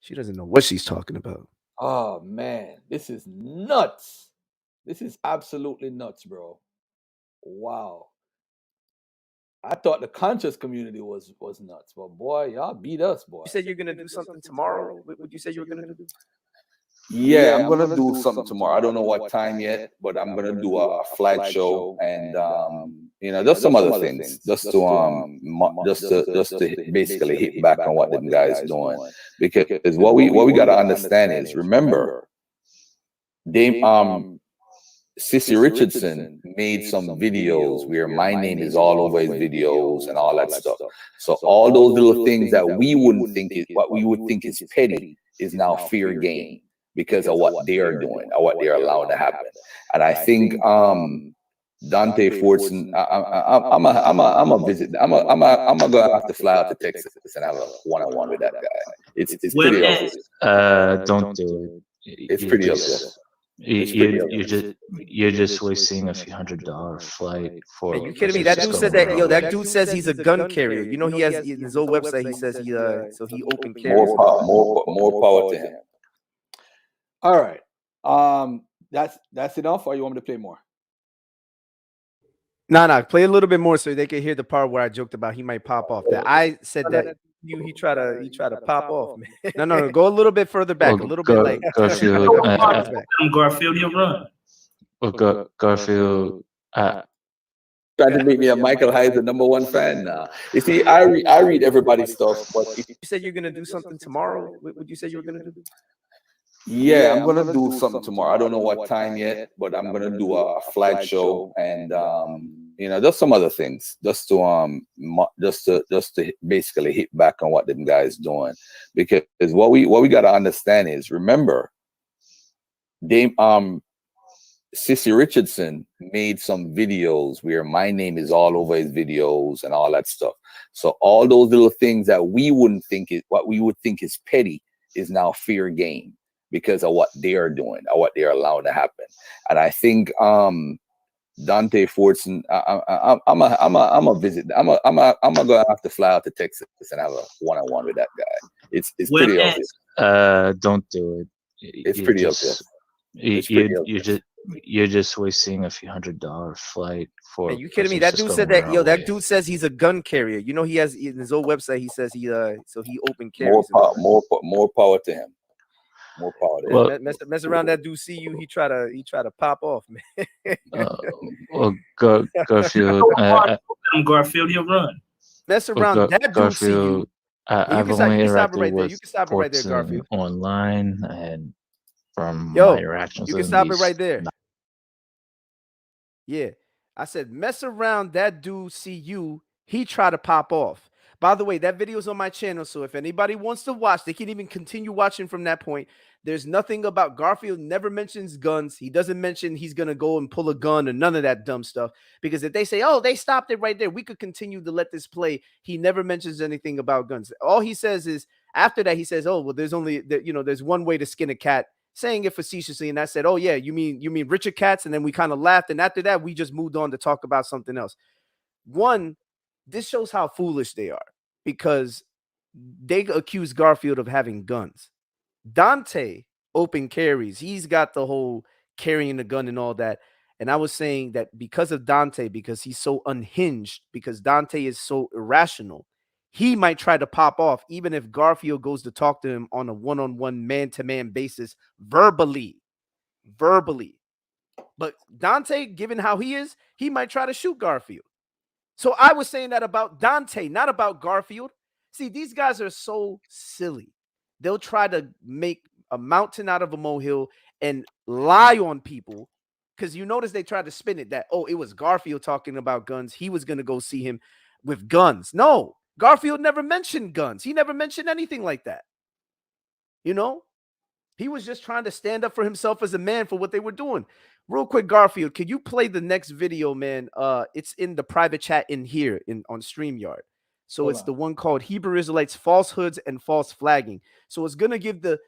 She doesn't know what she's talking about. Oh, man. This is nuts. This is absolutely nuts, bro. Wow. I thought the conscious community was nuts, but boy, y'all beat us, boy. You said you're going to do something tomorrow? What you say you were going to do? Yeah, I'm gonna do something tomorrow. I don't know what time yet, but I'm gonna do a flag show and just some other things, just to basically hit back on what them guys doing. Because what we gotta understand is, remember, they Sissy Richardson made some videos where my name is all over his videos and all that stuff. So all those little things that we wouldn't think is what we would think is petty is now fair game because of what they are doing or what they're allowing to happen. And I think Dante FORTSON, I'm a visit. I'm gonna have to fly out to Texas and have a one-on-one with that guy. It's pretty obvious. Don't do it. It's pretty obvious. You're just wasting a few $100 flight for. Are you kidding me? That dude said that. Yo, that dude says he's a gun carrier. You know, he has in his own website. He says he open carries. More power to him. All right. That's enough, or you want me to play more? No, play a little bit more so they can hear the part where I joked about he might pop off. That I said that he try to pop off, man. no, go a little bit further back, a little bit like Garfield. Garfield, you run. Garfield. Trying to make me a Michael Heiser #1 fan now. You see, I read everybody's stuff, but if You said you're gonna do something tomorrow. What would you say you were gonna do? yeah, I'm gonna do something tomorrow. I don't know what time yet, but I'm gonna do a flag show and just some other things, just to basically hit back on what them guys doing. Because what we gotta understand is, remember, Sissy Richardson made some videos where my name is all over his videos and all that stuff. So all those little things that we wouldn't think is what we would think is petty is now fair game because of what they are doing or what they're allowing to happen. And I think Dante FORTSON, I'm a visit. I'm gonna have to fly out to Texas and have a one-on-one with that guy. It's pretty obvious. Don't do it. It's pretty obvious. You're just wasting a few $100 flight for. Are you kidding me? That dude said that. Yo, that dude says he's a gun carrier. You know, he has in his own website. He says he open carries. More power to him. More power to him. Well, mess around. That dude see you. He try to pop off, man. Garfield. Garfield, you run. Mess around. That dude see you. I've only interacted with You can stop it right there, Garfield. Online and from my interactions. You can stop it right there. Yeah, I said mess around. That dude see you. He try to pop off. By the way, that video is on my channel, so if anybody wants to watch, they can even continue watching from that point. There's nothing about Garfield never mentions guns. He doesn't mention he's going to go and pull a gun or none of that dumb stuff. Because if they say, oh, they stopped it right there, we could continue to let this play. He never mentions anything about guns. All he says is, after that, he says, oh, well, there's one way to skin a cat, saying it facetiously. And I said, oh, yeah, you mean Richard Cats? And then we kind of laughed. And after that, we just moved on to talk about something else. One, this shows how foolish they are, because they accuse Garfield of having guns. Dante open carries. He's got the whole carrying a gun and all that. And I was saying that because of Dante, because he's so unhinged, because Dante is so irrational, he might try to pop off even if Garfield goes to talk to him on a one-on-one, man-to-man basis, verbally. But Dante, given how he is, he might try to shoot Garfield. So I was saying that about Dante, not about Garfield. See, these guys are so silly. They'll try to make a mountain out of a molehill and lie on people, because you notice they tried to spin it that, oh, it was Garfield talking about guns. He was going to go see him with guns. No, Garfield never mentioned guns. He never mentioned anything like that. You know, he was just trying to stand up for himself as a man for what they were doing. Real quick, Garfield, can you play the next video, man? It's in the private chat in here on StreamYard. So it's the one called Hebrew Israelites, Falsehoods and False Flagging. So it's going to give the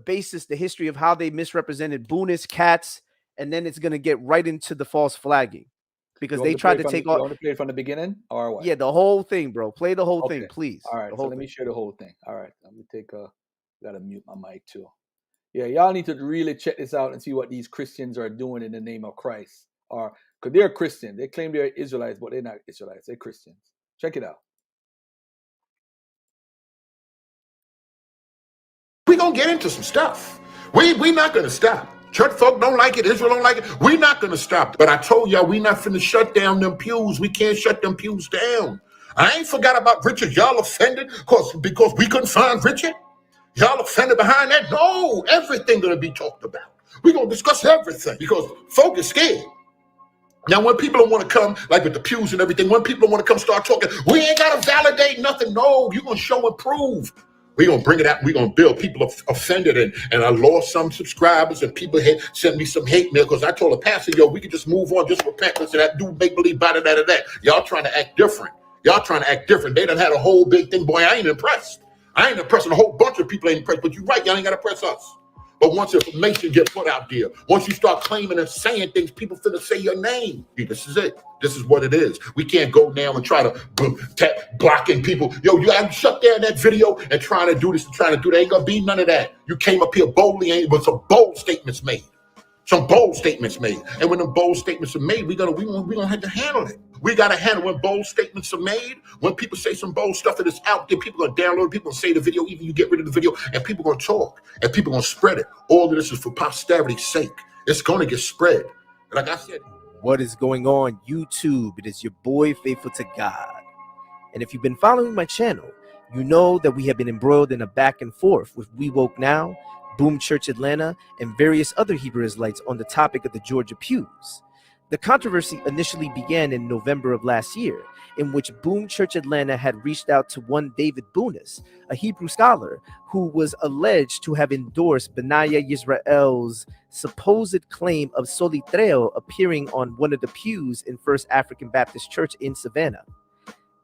basis, the history of how they misrepresented Boonis, Cats, and then it's going to get right into the false flagging. Because they tried to take off. You want to play it from the beginning or what? Yeah, the whole thing, bro. Play the whole thing, please. All right, so let me share the whole thing. All right, let me gotta mute my mic too. Yeah, y'all need to really check this out and see what these Christians are doing in the name of Christ. Or because they're Christian. They claim they're Israelites, but they're not Israelites. They're Christians. Check it out. We're going to get into some stuff. We're not going to stop. Church folk don't like it. Israel don't like it. We're not going to stop. But I told y'all we not finna shut down them pews. We can't shut them pews down. I ain't forgot about Richard. Y'all offended because we couldn't find Richard? Y'all offended behind that? No, everything going to be talked about. We're going to discuss everything because folk is scared. Now, when people don't want to come, like with the pews and everything, when people don't want to come start talking, we ain't got to validate nothing. No, you're going to show and prove. We're going to bring it out. We're going to build. People offended, and I lost some subscribers, and people had sent me some hate mail because I told a pastor, yo, we can just move on, just repent. Listen, that dude make believe about it, that. Y'all trying to act different. They done had a whole big thing. Boy, I ain't impressed. I ain't impressed, and a whole bunch of people ain't impressed. But you're right, y'all ain't got to impress us. But once information get put out there, once you start claiming and saying things, people finna say your name. This is it. This is what it is. We can't go now and try to blocking people. Yo, you gotta shut down that video and trying to do this and trying to do that. Ain't gonna be none of that. You came up here boldly, but some bold statements made. And when them bold statements are made, we gonna have to handle it. We gotta handle when bold statements are made. When people say some bold stuff that is out there, people gonna download it, people gonna say the video, even you get rid of the video, and people gonna talk, and people gonna spread it. All of this is for posterity's sake. It's gonna get spread. Like I said. What is going on, YouTube? It is your boy, Faithful to God. And if you've been following my channel, you know that we have been embroiled in a back and forth with We Woke Now, Boom Church Atlanta, and various other Hebrew Israelites on the topic of the Georgia pews. The controversy initially began in November of last year, in which Boom Church Atlanta had reached out to one David Bunis, a Hebrew scholar who was alleged to have endorsed Benaiah Yisrael's supposed claim of Solitreo appearing on one of the pews in First African Baptist Church in Savannah.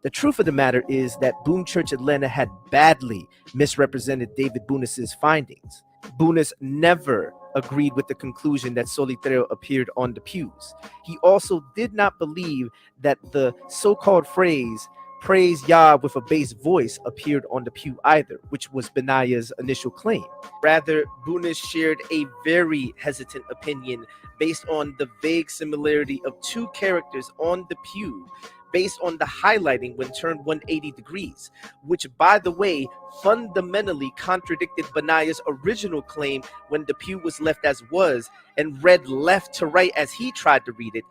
The truth of the matter is that Boom Church Atlanta had badly misrepresented David Bunis's findings. Bunis never agreed with the conclusion that Solitreo appeared on the pews. He also did not believe that the so-called phrase, praise Yah with a bass voice, appeared on the pew either, which was Benaiah's initial claim. Rather, Bunis shared a very hesitant opinion based on the vague similarity of two characters on the pew, based on the highlighting when turned 180 degrees, which, by the way, fundamentally contradicted Benaiah's original claim when the pew was left as was and read left to right as he tried to read it,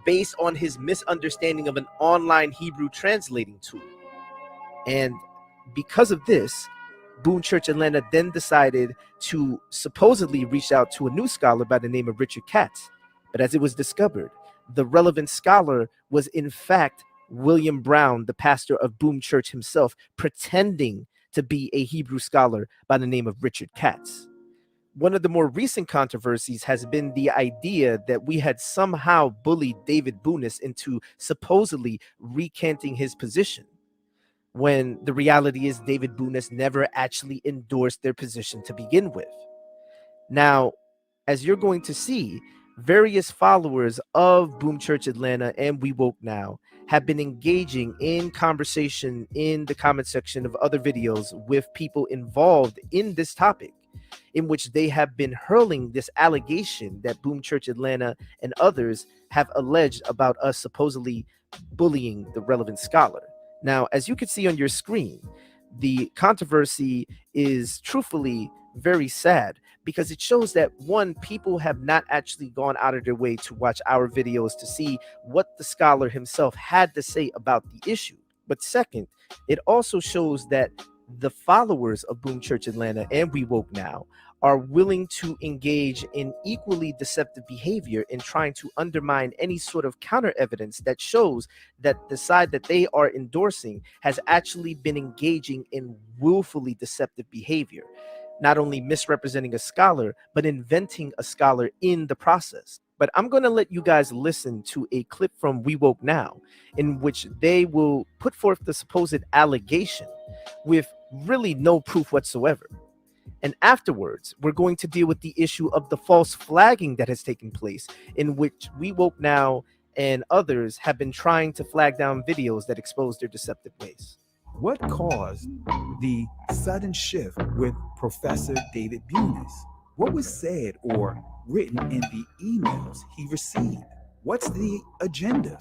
based on his misunderstanding of an online Hebrew translating tool. And because of this, Boom Church Atlanta then decided to supposedly reach out to a new scholar by the name of Richard Katz. But as it was discovered, the relevant scholar was in fact William Brown, the pastor of Boom Church himself, pretending to be a Hebrew scholar by the name of Richard Katz. One of the more recent controversies has been the idea that we had somehow bullied David Bunis into supposedly recanting his position, when the reality is David Bunis never actually endorsed their position to begin with. Now, as you're going to see, various followers of Boom Church Atlanta and We Woke Now have been engaging in conversation in the comment section of other videos with people involved in this topic, in which they have been hurling this allegation that Boom Church Atlanta and others have alleged about us supposedly bullying the relevant scholar. Now, as you can see on your screen, the controversy is truthfully very sad, because it shows that, one, people have not actually gone out of their way to watch our videos to see what the scholar himself had to say about the issue. But second, it also shows that the followers of Boom Church Atlanta and We Woke Now are willing to engage in equally deceptive behavior in trying to undermine any sort of counter evidence that shows that the side that they are endorsing has actually been engaging in willfully deceptive behavior, not only misrepresenting a scholar, but inventing a scholar in the process. But I'm going to let you guys listen to a clip from We Woke Now, in which they will put forth the supposed allegation with really no proof whatsoever. And afterwards, we're going to deal with the issue of the false flagging that has taken place, in which We Woke Now and others have been trying to flag down videos that expose their deceptive ways. What caused the sudden shift with Professor David Bunis? What was said or written in the emails he received? What's the agenda?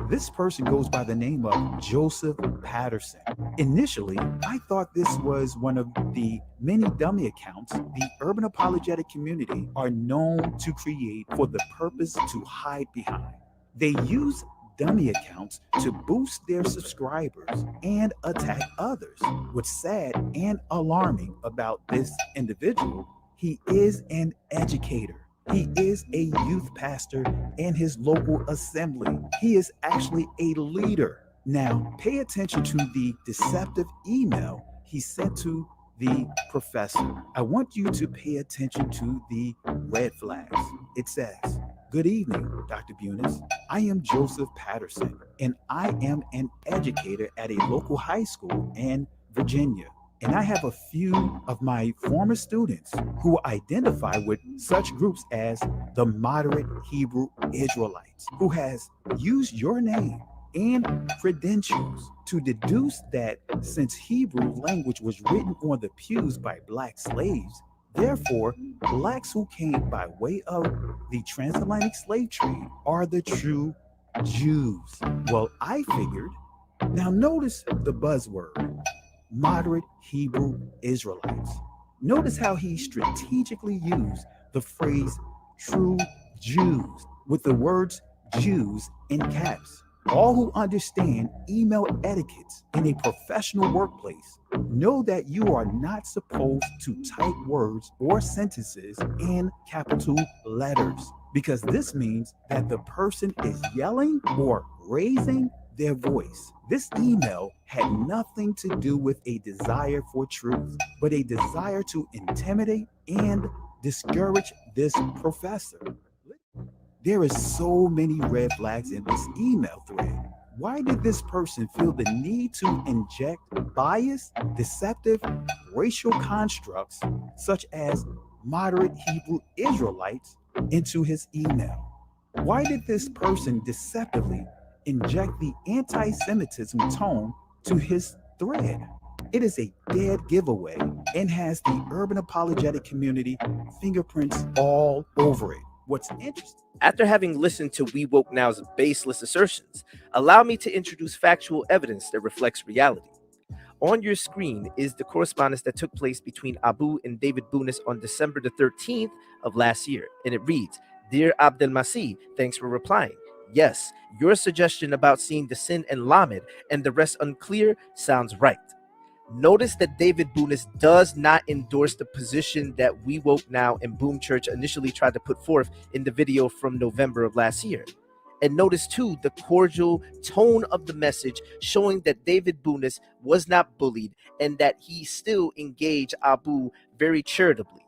This person goes by the name of Joseph Patterson. Initially, I thought this was one of the many dummy accounts the urban apologetic community are known to create for the purpose to hide behind. They use dummy accounts to boost their subscribers and attack others. What's sad and alarming about this individual, He is an educator. He is a youth pastor in his local assembly. He is actually a leader. Now, pay attention to the deceptive email he sent to the professor. I want you to pay attention to the red flags. It says, "Good evening, Dr. Bunis. I am Joseph Patterson, and I am an educator at a local high school in Virginia. And I have a few of my former students who identify with such groups as the moderate Hebrew Israelites, who has used your name and credentials to deduce that since Hebrew language was written on the pews by black slaves, therefore, blacks who came by way of the transatlantic slave trade are the true Jews." Well, I figured. Now notice the buzzword, moderate Hebrew Israelites. Notice how he strategically used the phrase true Jews with the words Jews in caps. All who understand email etiquettes in a professional workplace know that you are not supposed to type words or sentences in capital letters, because this means that the person is yelling or raising their voice. This email had nothing to do with a desire for truth, but a desire to intimidate and discourage this professor. There is so many red flags in this email thread. Why did this person feel the need to inject biased, deceptive, racial constructs such as moderate Hebrew Israelites into his email? Why did this person deceptively inject the anti-Semitism tone to his thread? It is a dead giveaway and has the urban apologetic community fingerprints all over it. What's interesting, after having listened to We Woke Now's baseless assertions, allow me to introduce factual evidence that reflects reality. On your screen is the correspondence that took place between Abu and David Bunis on December the 13th of last year, and it reads, "Dear Abdelmasih, thanks for replying. Yes, your suggestion about seeing the sin and Lamed and the rest unclear sounds right." Notice that David Bunis does not endorse the position that We Woke Now and Boom Church initially tried to put forth in the video from November of last year. And notice too the cordial tone of the message, showing that David Bunis was not bullied and that he still engaged Abu very charitably.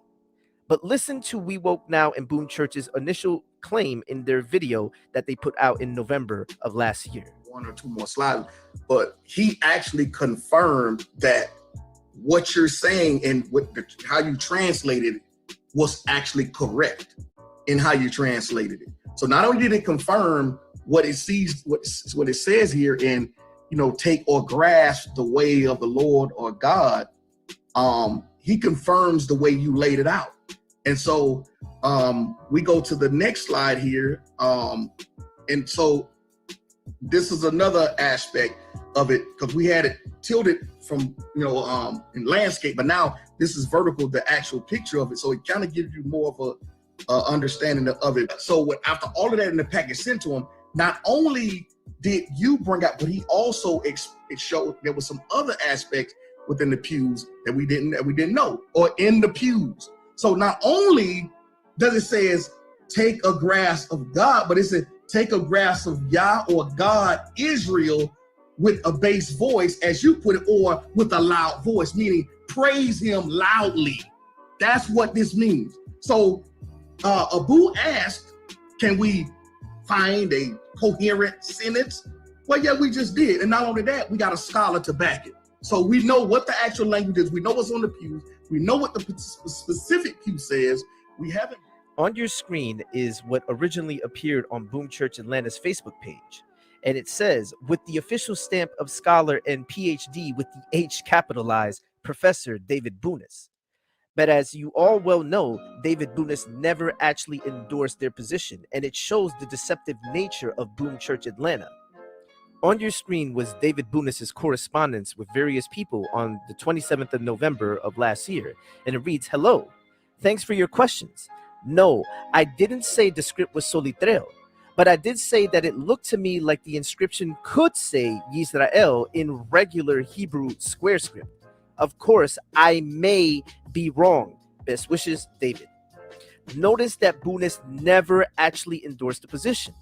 But listen to We Woke Now and Boom Church's initial claim in their video that they put out in November of last year. One or two more slides, but he actually confirmed that what you're saying and how you translated it was actually correct in how you translated it. So not only did it confirm what it sees, what it says here in, take or grasp the way of the Lord or God, he confirms the way you laid it out. And so we go to the next slide here. And so this is another aspect of it, because we had it tilted from, in landscape, but now this is vertical, the actual picture of it. So it kind of gives you more of a understanding of it. So after all of that in the package sent to him, not only did you bring out, but he also it showed there was some other aspects within the pews that we didn't know, or in the pews. So not only does it say take a grasp of God, but it said take a grasp of Yah or God, Israel, with a bass voice, as you put it, or with a loud voice, meaning praise him loudly. That's what this means. So Abu asked, can we find a coherent sentence? Well, yeah, we just did. And not only that, we got a scholar to back it. So we know what the actual language is. We know what's on the pews. We know what the specific pew says. We haven't. On your screen is what originally appeared on Boom Church Atlanta's Facebook page. And it says, with the official stamp of scholar and PhD with the H capitalized, Professor David Bunis. But as you all well know, David Bunis never actually endorsed their position, and it shows the deceptive nature of Boom Church Atlanta. On your screen was David Bunis's correspondence with various people on the 27th of November of last year, and it reads, "Hello, thanks for your questions. No, I didn't say the script was solitreo, but I did say that it looked to me like the inscription could say Yisrael in regular Hebrew square script. Of course, I may be wrong. Best wishes, David. Notice that Bunis never actually endorsed the position.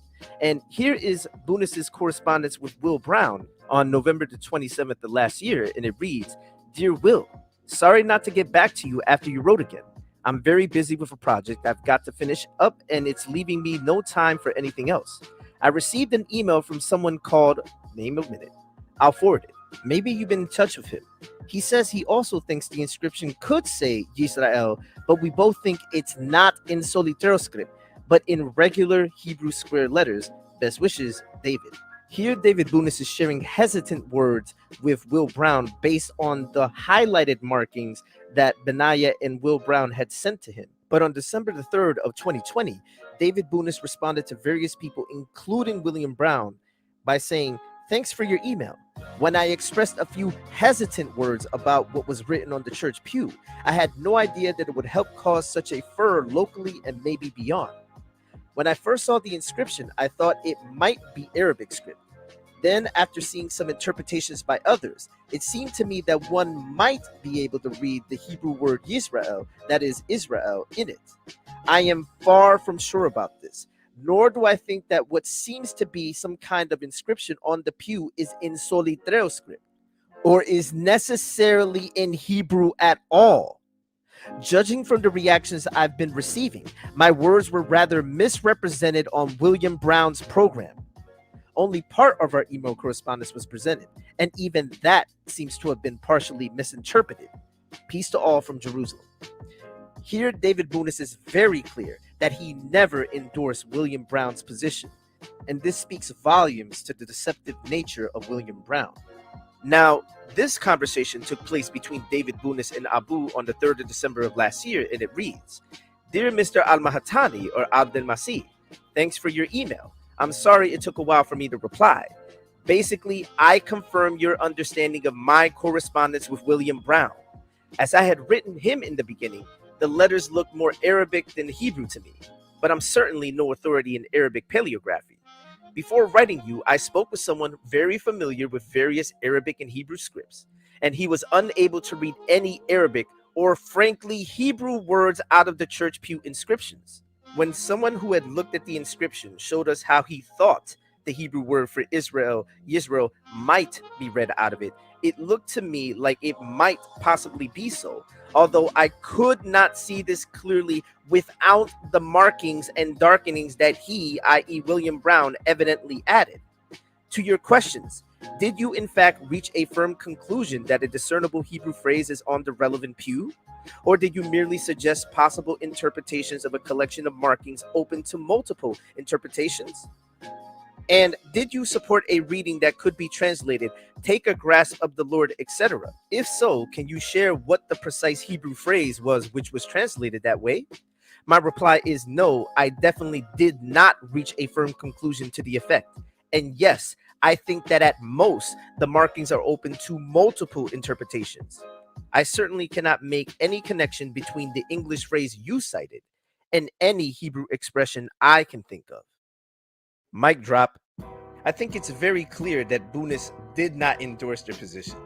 And here is Bunis's correspondence with Will Brown on November the 27th of last year, and it reads, Dear Will, sorry not to get back to you after you wrote again. I'm very busy with a project I've got to finish up, and it's leaving me no time for anything else. I received an email from someone called, name a minute, I'll forward it. Maybe you've been in touch with him. He says he also thinks the inscription could say Yisrael, but we both think it's not in solitero script, but in regular Hebrew square letters. Best wishes, David. Here, David Bunis is sharing hesitant words with Will Brown based on the highlighted markings that Benaiah and Will Brown had sent to him. But on December the 3rd of 2020, David Bunis responded to various people, including William Brown, by saying, Thanks for your email. When I expressed a few hesitant words about what was written on the church pew, I had no idea that it would help cause such a furor locally and maybe beyond. When I first saw the inscription, I thought it might be Arabic script. Then, after seeing some interpretations by others, it seemed to me that one might be able to read the Hebrew word Yisrael, that is Israel, in it. I am far from sure about this, nor do I think that what seems to be some kind of inscription on the pew is in solitero script, or is necessarily in Hebrew at all. Judging from the reactions I've been receiving, my words were rather misrepresented on William Brown's program. Only part of our email correspondence was presented, and even that seems to have been partially misinterpreted. Peace to all from Jerusalem. Here, David Bunis is very clear that he never endorsed William Brown's position, and this speaks volumes to the deceptive nature of William Brown. Now, this conversation took place between David Bunis and Abu on the 3rd of December of last year, and it reads, Dear Mr. Al-Mahatani or Abdel Masih, thanks for your email. I'm sorry it took a while for me to reply. Basically, I confirm your understanding of my correspondence with William Brown. As I had written him in the beginning, the letters looked more Arabic than Hebrew to me, but I'm certainly no authority in Arabic paleography. Before writing you, I spoke with someone very familiar with various Arabic and Hebrew scripts, and he was unable to read any Arabic or frankly Hebrew words out of the church pew inscriptions. When someone who had looked at the inscription showed us how he thought the Hebrew word for Israel, Yisrael, might be read out of it, it looked to me like it might possibly be so, although I could not see this clearly without the markings and darkenings that he, i.e. William Brown, evidently added. To your questions, did you in fact reach a firm conclusion that a discernible Hebrew phrase is on the relevant pew? Or did you merely suggest possible interpretations of a collection of markings open to multiple interpretations? And did you support a reading that could be translated, take a grasp of the Lord, etc.? If so, can you share what the precise Hebrew phrase was which was translated that way? My reply is no, I definitely did not reach a firm conclusion to the effect. And yes, I think that at most, the markings are open to multiple interpretations. I certainly cannot make any connection between the English phrase you cited and any Hebrew expression I can think of. Mic drop. I think it's very clear that Bunis did not endorse their position.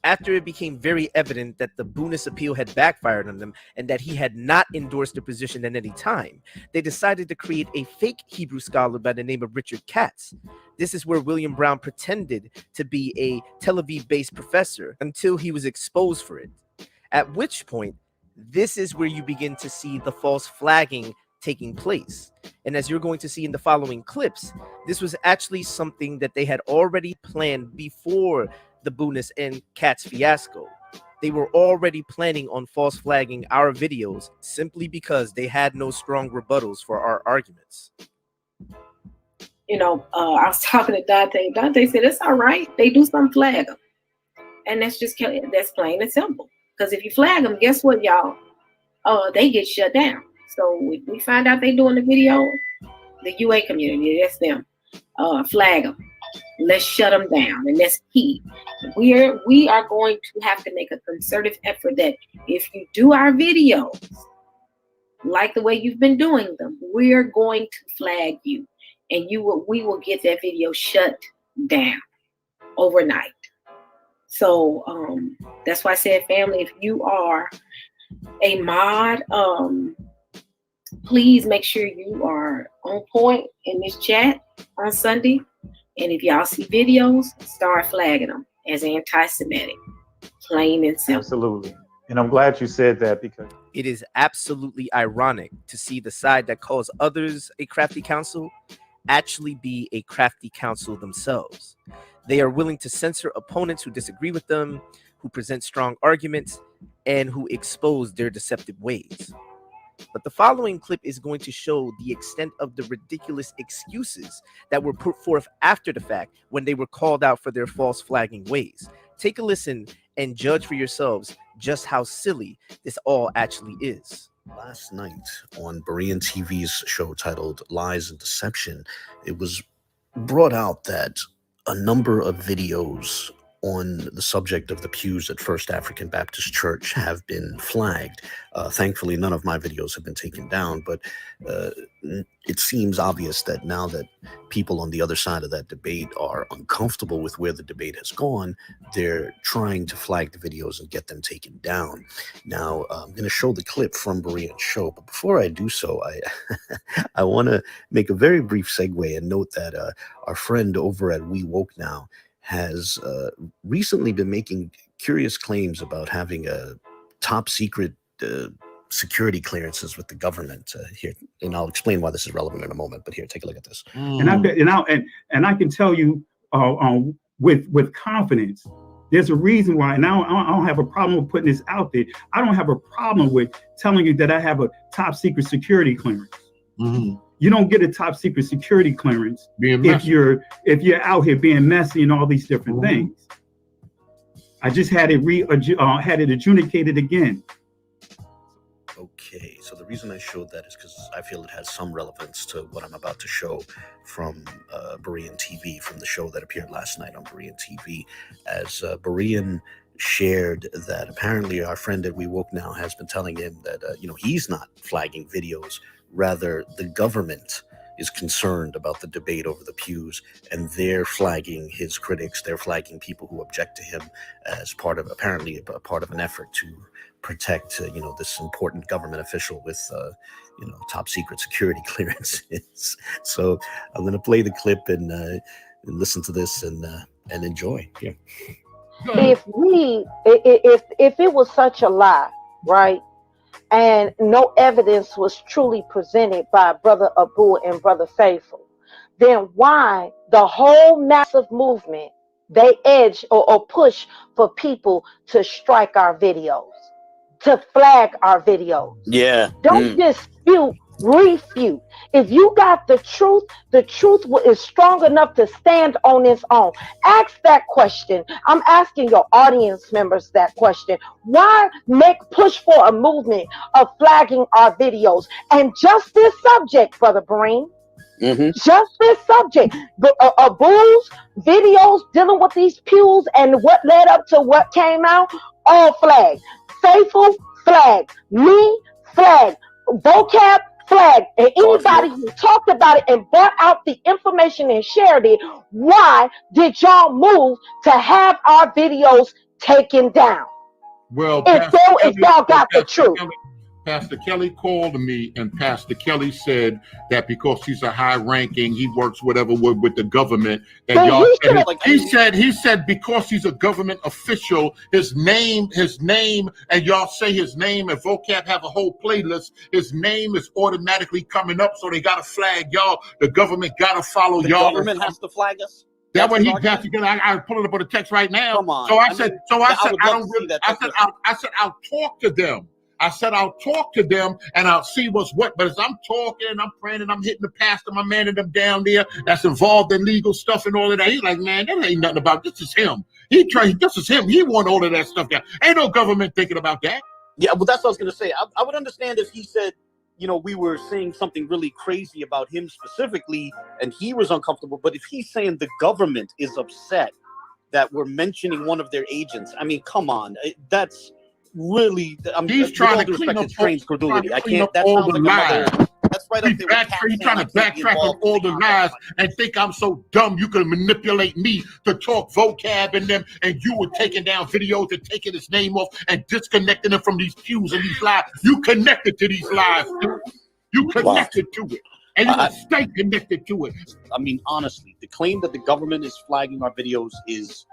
After it became very evident that the Bunis appeal had backfired on them and that he had not endorsed the position at any time, they decided to create a fake Hebrew scholar by the name of Richard Katz. This is where William Brown pretended to be a Tel Aviv-based professor until he was exposed for it. At which point, this is where you begin to see the false flagging taking place. And as you're going to see in the following clips, this was actually something that they had already planned before the Bunis and Katz fiasco. They were already planning on false flagging our videos simply because they had no strong rebuttals for our arguments. You know, I was talking to Dante. Dante said, it's all right. They do some flag them. And that's plain and simple. Because if you flag them, guess what, y'all? They get shut down. So we find out they doing the video, the UA community, that's them. Flag them. Let's shut them down, and that's key. We are going to have to make a concerted effort that if you do our videos like the way you've been doing them, we're going to flag you, and we will get that video shut down overnight. So that's why I said, family, if you are a mod, please make sure you are on point in this chat on Sunday. And if y'all see videos, start flagging them as anti-Semitic, plain and simple. Absolutely. And I'm glad you said that, because it is absolutely ironic to see the side that calls others a crafty counsel actually be a crafty counsel themselves. They are willing to censor opponents who disagree with them, who present strong arguments, and who expose their deceptive ways. But the following clip is going to show the extent of the ridiculous excuses that were put forth after the fact when they were called out for their false flagging ways. Take a listen and judge for yourselves just how silly this all actually is. Last night on Berean TV's show titled Lies and Deception, it was brought out that a number of videos on the subject of the pews at First African Baptist Church have been flagged. Thankfully, none of my videos have been taken down, but it seems obvious that now that people on the other side of that debate are uncomfortable with where the debate has gone, they're trying to flag the videos and get them taken down. Now, I'm going to show the clip from Berean's show, but before I do so, I want to make a very brief segue and note that our friend over at We Woke Now has recently been making curious claims about having a top secret security clearances with the government here, and I'll explain why this is relevant in a moment. But here, take a look at this. And I can tell you with confidence, there's a reason why. And I don't have a problem with putting this out there. I don't have a problem with telling you that I have a top secret security clearance. Mm-hmm. You don't get a top secret security clearance if you're out here being messy and all these different things. I just had it adjudicated again. Okay, so the reason I showed that is because I feel it has some relevance to what I'm about to show from Berean TV, from the show that appeared last night on Berean TV, as Berean shared that apparently our friend at We Woke Now has been telling him that he's not flagging videos. Rather, the government is concerned about the debate over the pews, and they're flagging his critics. They're flagging people who object to him as part of an effort to protect, this important government official with, top secret security clearances. So I'm going to play the clip and listen to this and enjoy. Yeah. If it was such a lie, right? And no evidence was truly presented by Brother Abu and Brother Faithful, then why the whole massive movement, they edge or push for people to strike our videos, to flag our videos? Yeah. Don't dispute, refute. If you got the truth is strong enough to stand on its own. Ask that question. I'm asking your audience members that question. Why push for a movement of flagging our videos? And just this subject, Brother Berean, just this subject, Abu's videos dealing with these pews and what led up to what came out, all flagged. Faithful, flagged. Me, flagged. Vocab, flagged. And anybody who talked about it and brought out the information and shared it, why did y'all move to have our videos taken down? Well, if y'all got the truth. Pastor Kelly called me, and Pastor Kelly said that because he's a high-ranking, he works whatever with the government. That y'all he said because he's a government official, his name, and y'all say his name, and Vocab have a whole playlist. His name is automatically coming up, so they gotta flag y'all. The government gotta follow y'all. The government has to flag us. That way he got to get. I pull it up on the text right now. Come on. So I said I'll talk to them. I said, I'll talk to them and I'll see what's what. But as I'm talking and I'm praying and I'm hitting the pastor, my man and them down there that's involved in legal stuff and all of that, he's like, man, that ain't nothing about this. Is him. This is him. He want all of that stuff down. Ain't no government thinking about that. Yeah, well, that's what I was going to say. I would understand if he said, we were saying something really crazy about him specifically and he was uncomfortable. But if he's saying the government is upset that we're mentioning one of their agents, I mean, come on. That's really, he's trying to clean up strange credulity. I can't. That all sounds the like lies. right up there with Cat He's saying trying I to can't be backtrack on involved in all the the lies and think I'm so dumb you can manipulate me to talk vocab in them, and you were taking down videos and taking his name off and disconnecting him from these pews and these lies. You connected to these lies, dude. You connected to it. And you're gonna stay connected to it. I mean, honestly, the claim that the government is flagging our videos is,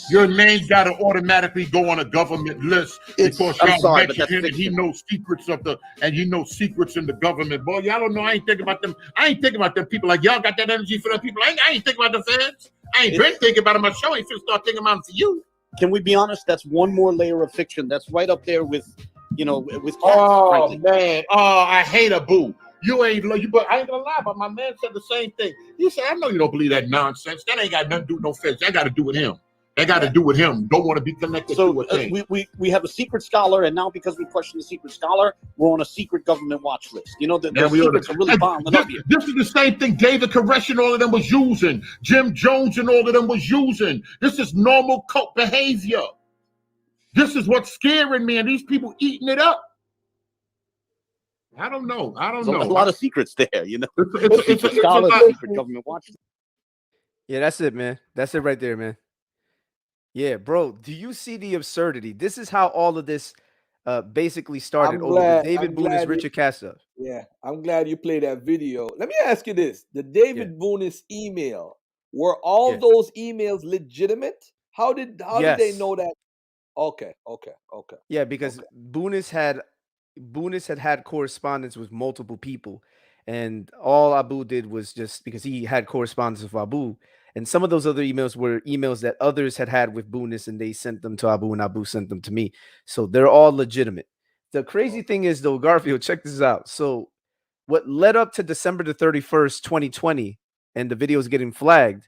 your name gotta automatically go on a government list because y'all mentioned him and he knows secrets of the, and he knows secrets in the government. Boy, y'all don't know. I ain't thinking about them. I ain't thinking about them people. Like y'all got that energy for them people. I ain't thinking about the feds. I ain't been thinking about them. My show ain't finna start thinking about them for you. Can we be honest? That's one more layer of fiction. That's right up there with, you know, with Cats, Oh frankly. man, oh I hate a boo. You ain't you, but I ain't gonna lie. But my man said the same thing. He said, "I know you don't believe that nonsense. That ain't got nothing to do with no feds. That got to do with him. That got to do with him. Don't want to be connected to a thing." We have a secret scholar, and now because we question the secret scholar, we're on a secret government watch list. You know, the secrets are really bombing up here. This is the same thing David Koresh and all of them was using. Jim Jones and all of them was using. This is normal cult behavior. This is what's scaring me, and these people eating it up. I don't know. There's a lot of secrets there, you know. It's a scholar, lot. secret government watch list. Yeah, that's it, man. That's it right there, man. Yeah, bro. Do you see the absurdity? This is how all of this basically started over the David Boonis, Richard Katz stuff. Yeah, I'm glad you played that video. Let me ask you this: the David Boonis email, were all those emails legitimate? How did they know that? Okay. Yeah, because Boonis had correspondence with multiple people, and all Abu did was just because he had correspondence with Abu, and some of those other emails were emails that others had with Boonis, and they sent them to Abu, and Abu sent them to me. So they're all legitimate. The crazy thing is, though, Garfield, check this out. So what led up to December the 31st, 2020, and the videos getting flagged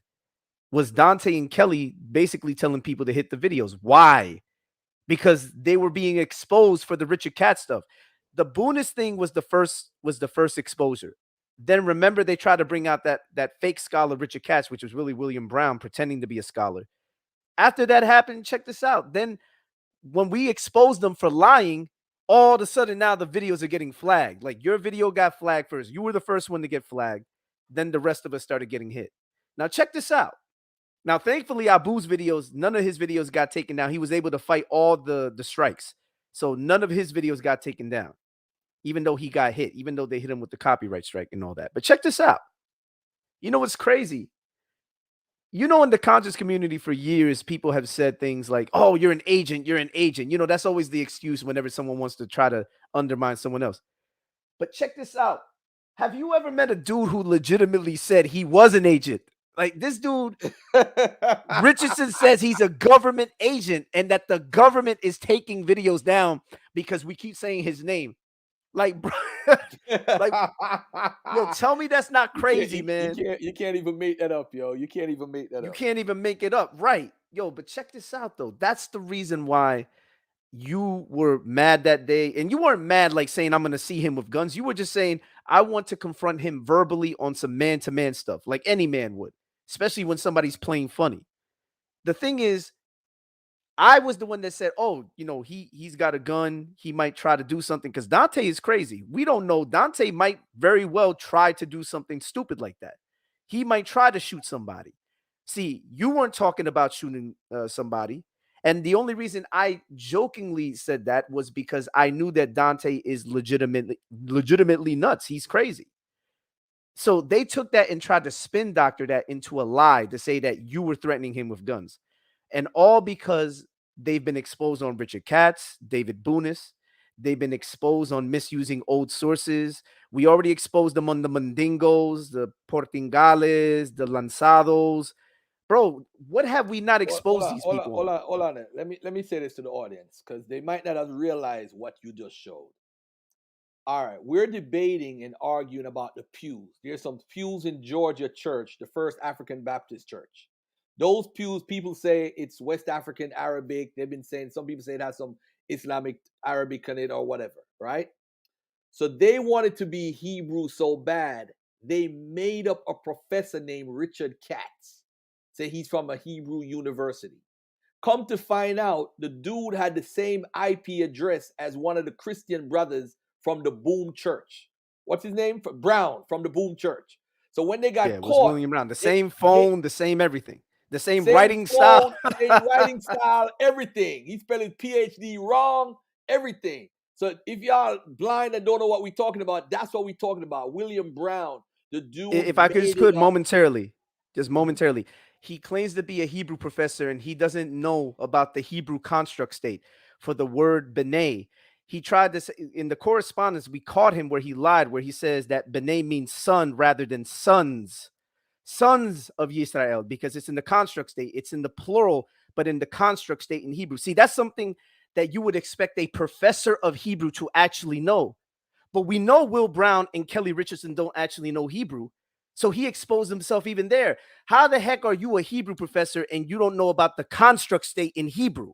was Dante and Kelly basically telling people to hit the videos. Why? Because they were being exposed for the Richard Katz stuff. The Boonis thing was the first exposure. Then remember they tried to bring out that fake scholar Richard Katz, which was really William Brown pretending to be a scholar. After that happened, check this out. Then when we exposed them for lying, all of a sudden now the videos are getting flagged. Like your video got flagged first. You were the first one to get flagged. Then the rest of us started getting hit. Now check this out. Now, thankfully, Abu's videos, none of his videos got taken down. He was able to fight all the strikes. So none of his videos got taken down, even though he got hit, even though they hit him with the copyright strike and all that. But check this out. You know what's crazy? You know, in the conscious community for years, people have said things like, oh, you're an agent. You're an agent. You know, that's always the excuse whenever someone wants to try to undermine someone else. But check this out. Have you ever met a dude who legitimately said he was an agent? Like this dude, Richardson says he's a government agent and that the government is taking videos down because we keep saying his name. Like, bro, like, yo, tell me that's not crazy, man. You can't even make that up, yo. You can't even make that up. You can't even make it up, right? Yo, but check this out, though. That's the reason why you were mad that day. And you weren't mad like saying, I'm going to see him with guns. You were just saying, I want to confront him verbally on some man-to-man stuff, like any man would, especially when somebody's playing funny. The thing is, I was the one that said, oh, you know, he's got a gun. He might try to do something because Dante is crazy. We don't know. Dante might very well try to do something stupid like that. He might try to shoot somebody. See, you weren't talking about shooting somebody. And the only reason I jokingly said that was because I knew that Dante is legitimately nuts. He's crazy. So they took that and tried to spin doctor that into a lie to say that you were threatening him with guns. And all because they've been exposed on Richard Katz, David Boonis. They've been exposed on misusing old sources. We already exposed them on the Mandingos, the Portingales, the Lanzados. Bro, what have we not exposed these people on? Hold on. Let me say this to the audience because they might not have realized what you just showed. All right, we're debating and arguing about the pews. There's some pews in Georgia Church, the First African Baptist Church. Those pews, people say it's West African Arabic. They've been saying, some people say it has some Islamic Arabic in it or whatever, right? So they wanted to be Hebrew so bad, they made up a professor named Richard Katz. Say he's from a Hebrew university. Come to find out, the dude had the same IP address as one of the Christian brothers from the Boom Church. what's his name? Brown from the Boom Church. So when they got Yeah, it was caught, William Brown. The they, same phone, the same everything, the same same writing style. phone, same writing style, everything. He spelled his PhD wrong, everything. So if y'all blind and don't know what we're talking about, that's what we're talking about. William Brown, the dude. If I could just could momentarily, just Mhm. momentarily. He claims to be a Hebrew professor and he doesn't know about the Hebrew construct state for the word b'nai. He tried this in the correspondence. We caught him where he lied, where he says that b'nai means son rather than sons. Sons of Yisrael, because it's in the construct state. It's in the plural, but in the construct state in Hebrew. See, that's something that you would expect a professor of Hebrew to actually know. But we know Will Brown and Kelly Richardson don't actually know Hebrew. So he exposed himself even there. How the heck are you a Hebrew professor and you don't know about the construct state in Hebrew?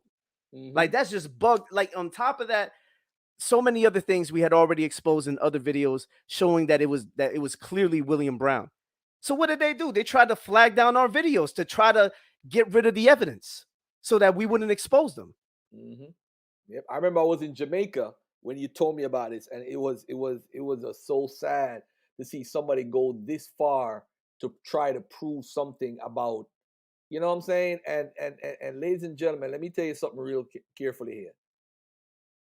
Like, that's just bugged. Like, on top of that, so many other things we had already exposed in other videos showing that it was clearly William Brown. So what did they do? They tried to flag down our videos to try to get rid of the evidence so that we wouldn't expose them. Yep. I remember I was in Jamaica when you told me about this, and it was so sad to see somebody go this far to try to prove something about, you know what I'm saying? And ladies and gentlemen, let me tell you something real carefully here.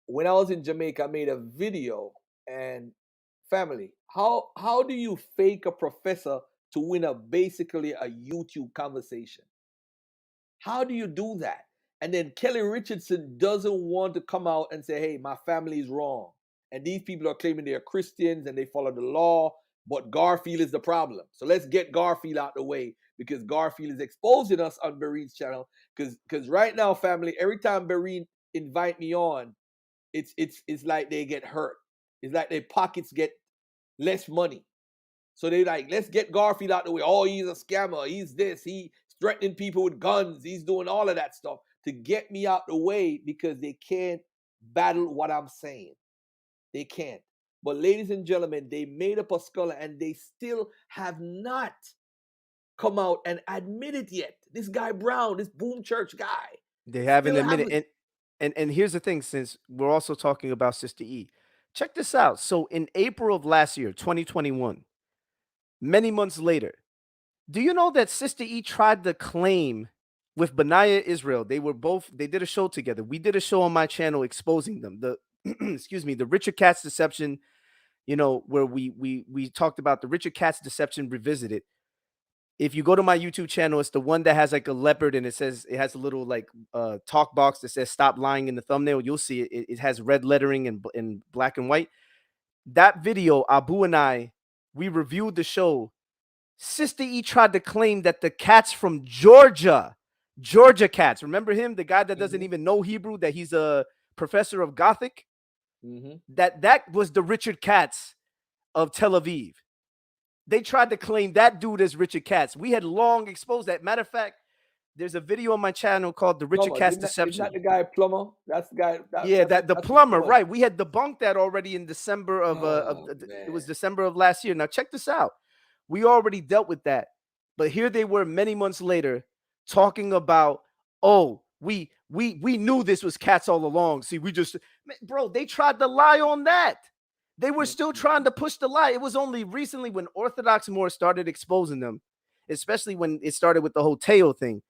When I was in Jamaica, I made a video, and family, how do you fake a professor to win basically a YouTube conversation? How do you do that? And then Kelly Richardson doesn't want to come out and say, hey, my family is wrong. And these people are claiming they're Christians and they follow the law, but Garfield is the problem. So let's get Garfield out the way because Garfield is exposing us on Bereen's channel. Because right now, family, every time Bereen invite me on, it's like they get hurt. It's like their pockets get less money. So they like, let's get Garfield out the way. Oh, he's a scammer. He's this. He's threatening people with guns. He's doing all of that stuff to get me out the way because they can't battle what I'm saying. They can't. But ladies and gentlemen, they made up a skull and they still have not come out and admit it yet. This guy Brown, this Boom Church guy. They haven't admitted. And here's the thing, since we're also talking about Sister E. Check this out. So in April of last year, 2021, many months later, do you know that Sister E tried to claim with Benaiah Israel? They did a show together. We did a show on my channel exposing them. The excuse me, the Richard Katz deception, you know, where we talked about the Richard Katz deception revisited. If you go to my YouTube channel, it's the one that has like a leopard and it has a little like talk box that says stop lying in the thumbnail. You'll see it. It has red lettering in black and white. That video, Abu and I, we reviewed the show. Sister E tried to claim that the cats from Georgia cats, remember him, the guy that doesn't even know Hebrew, that he's a professor of Gothic, that was the Richard Katz of Tel Aviv. They tried to claim that dude as Richard Katz. We had long exposed that. Matter of fact, there's a video on my channel called The Richard Katz Deception. Isn't that the guy Plumber? That's the guy. The plumber, right? We had debunked that already in December of it was December of last year. Now check this out. We already dealt with that, but here they were many months later talking about, oh, we knew this was Katz all along. See, bro, they tried to lie on that. They were still trying to push the lie. It was only recently when Orthodox more started exposing them, especially when it started with the whole Teo thing,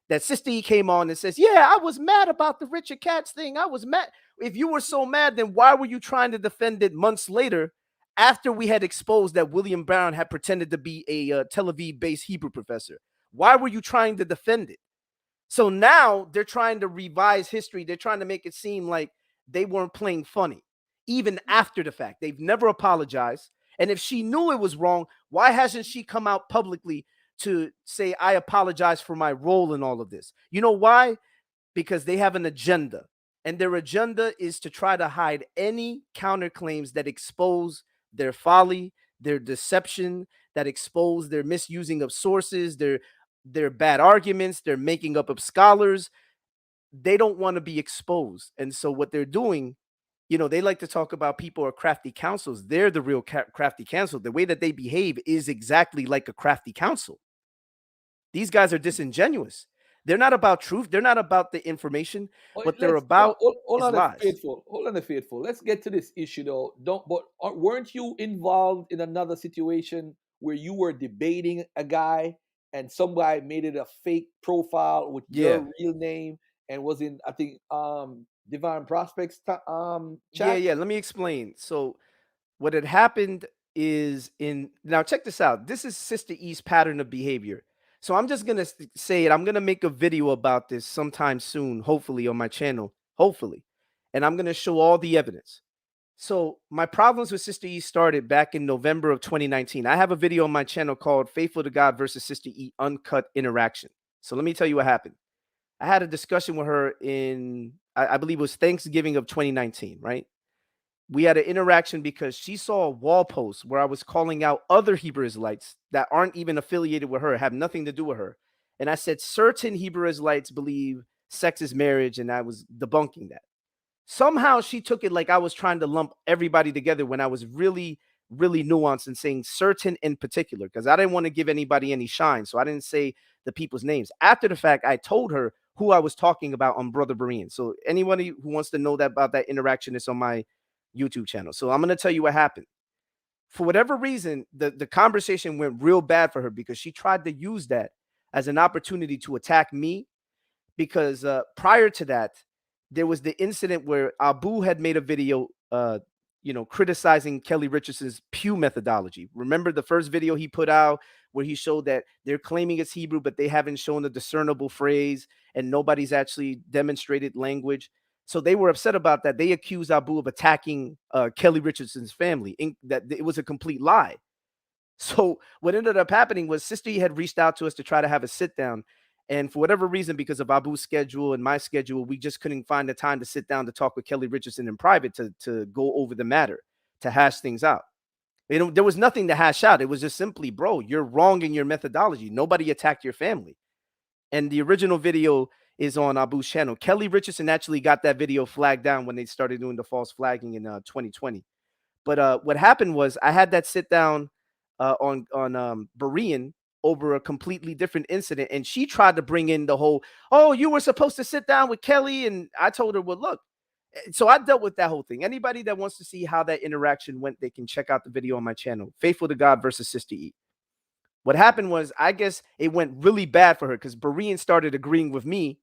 that Sister E came on and says, yeah, I was mad about the Richard Katz thing. I was mad. If you were so mad, then why were you trying to defend it months later after we had exposed that William Brown had pretended to be a Tel Aviv-based Hebrew professor? Why were you trying to defend it? So now they're trying to revise history. They're trying to make it seem like they weren't playing funny. Even after the fact, they've never apologized. And if she knew it was wrong, why hasn't she come out publicly to say, I apologize for my role in all of this? You know why? Because they have an agenda. And their agenda is to try to hide any counterclaims that expose their folly, their deception, that expose their misusing of sources, their bad arguments, their making up of scholars. They don't want to be exposed. And so what they're doing, you know, they like to talk about people are crafty counsels. They're the real crafty counsel. The way that they behave is exactly like a crafty counsel. These guys are disingenuous. They're not about truth. They're not about the information. Oh, What they're let's about hold is on, the lies. faithful. Hold on, the faithful. Let's get to this issue though. Don't. But weren't you involved in another situation where you were debating a guy and some guy made it a fake profile with Yeah. your real name and was in, I think, Divine Prospects Yeah, chat? yeah. Let me explain. So what had happened is now check this out. This is Sister E's pattern of behavior. So I'm just gonna say it. I'm gonna make a video about this sometime soon, hopefully on my channel, hopefully, and I'm gonna show all the evidence. So my problems with Sister E started back in November of 2019. I have a video on my channel called "Faithful to God versus Sister E Uncut Interaction." So let me tell you what happened. I had a discussion with her in, I believe it was Thanksgiving of 2019, right? We had an interaction because she saw a wall post where I was calling out other Hebrew Israelites that aren't even affiliated with her, have nothing to do with her. And I said certain Hebrew Israelites believe sex is marriage, and I was debunking that. Somehow she took it like I was trying to lump everybody together when I was really, really nuanced and saying certain in particular, because I didn't want to give anybody any shine. So I didn't say the people's names. After the fact, I told her who I was talking about on Brother Berean. So anybody who wants to know that about that interaction is on my YouTube channel. So I'm going to tell you what happened. For whatever reason, the conversation went real bad for her because she tried to use that as an opportunity to attack me. Because prior to that, there was the incident where Abu had made a video, criticizing Kelly Richardson's Pew methodology. Remember the first video he put out where he showed that they're claiming it's Hebrew, but they haven't shown a discernible phrase and nobody's actually demonstrated language. So they were upset about that. They accused Abu of attacking Kelly Richardson's family, that it was a complete lie. So what ended up happening was Sister E had reached out to us to try to have a sit down. And for whatever reason, because of Abu's schedule and my schedule, we just couldn't find the time to sit down to talk with Kelly Richardson in private to go over the matter, to hash things out. There was nothing to hash out. It was just simply, bro, you're wrong in your methodology. Nobody attacked your family. And the original video is on Abu's channel. Kelly Richardson actually got that video flagged down when they started doing the false flagging in 2020. But what happened was I had that sit down on Berean over a completely different incident, and she tried to bring in the whole, "Oh, you were supposed to sit down with Kelly," and I told her, "Well, look." So I dealt with that whole thing. Anybody that wants to see how that interaction went, they can check out the video on my channel, "Faithful to God versus Sister E." What happened was, I guess it went really bad for her because Berean started agreeing with me.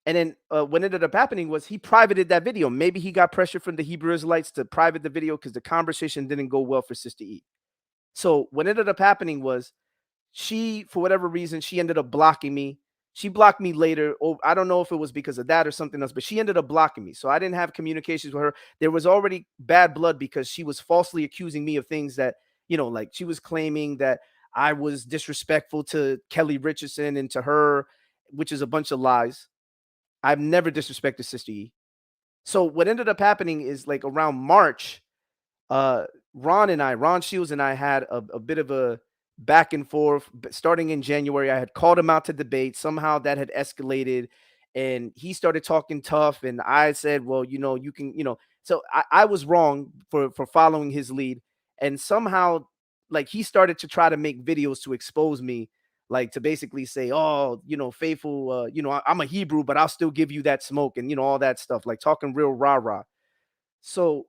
And then what ended up happening was he privated that video. Maybe he got pressure from the Hebrew Israelites to private the video because the conversation didn't go well for Sister E. So what ended up happening was she, for whatever reason, she ended up blocking me. She blocked me later. Oh, I don't know if it was because of that or something else, but she ended up blocking me. So I didn't have communications with her. There was already bad blood because she was falsely accusing me of things that, like she was claiming that I was disrespectful to Kelly Richardson and to her, which is a bunch of lies. I've never disrespected Sister E. So what ended up happening is like around March, Ron Shields and I had a bit of a back and forth. Starting in January, I had called him out to debate. Somehow that had escalated and he started talking tough. And I said, well, you can, so I was wrong for following his lead. And somehow like he started to try to make videos to expose me, like to basically say, oh, faithful, I'm a Hebrew, but I'll still give you that smoke and, all that stuff, like talking real rah-rah. So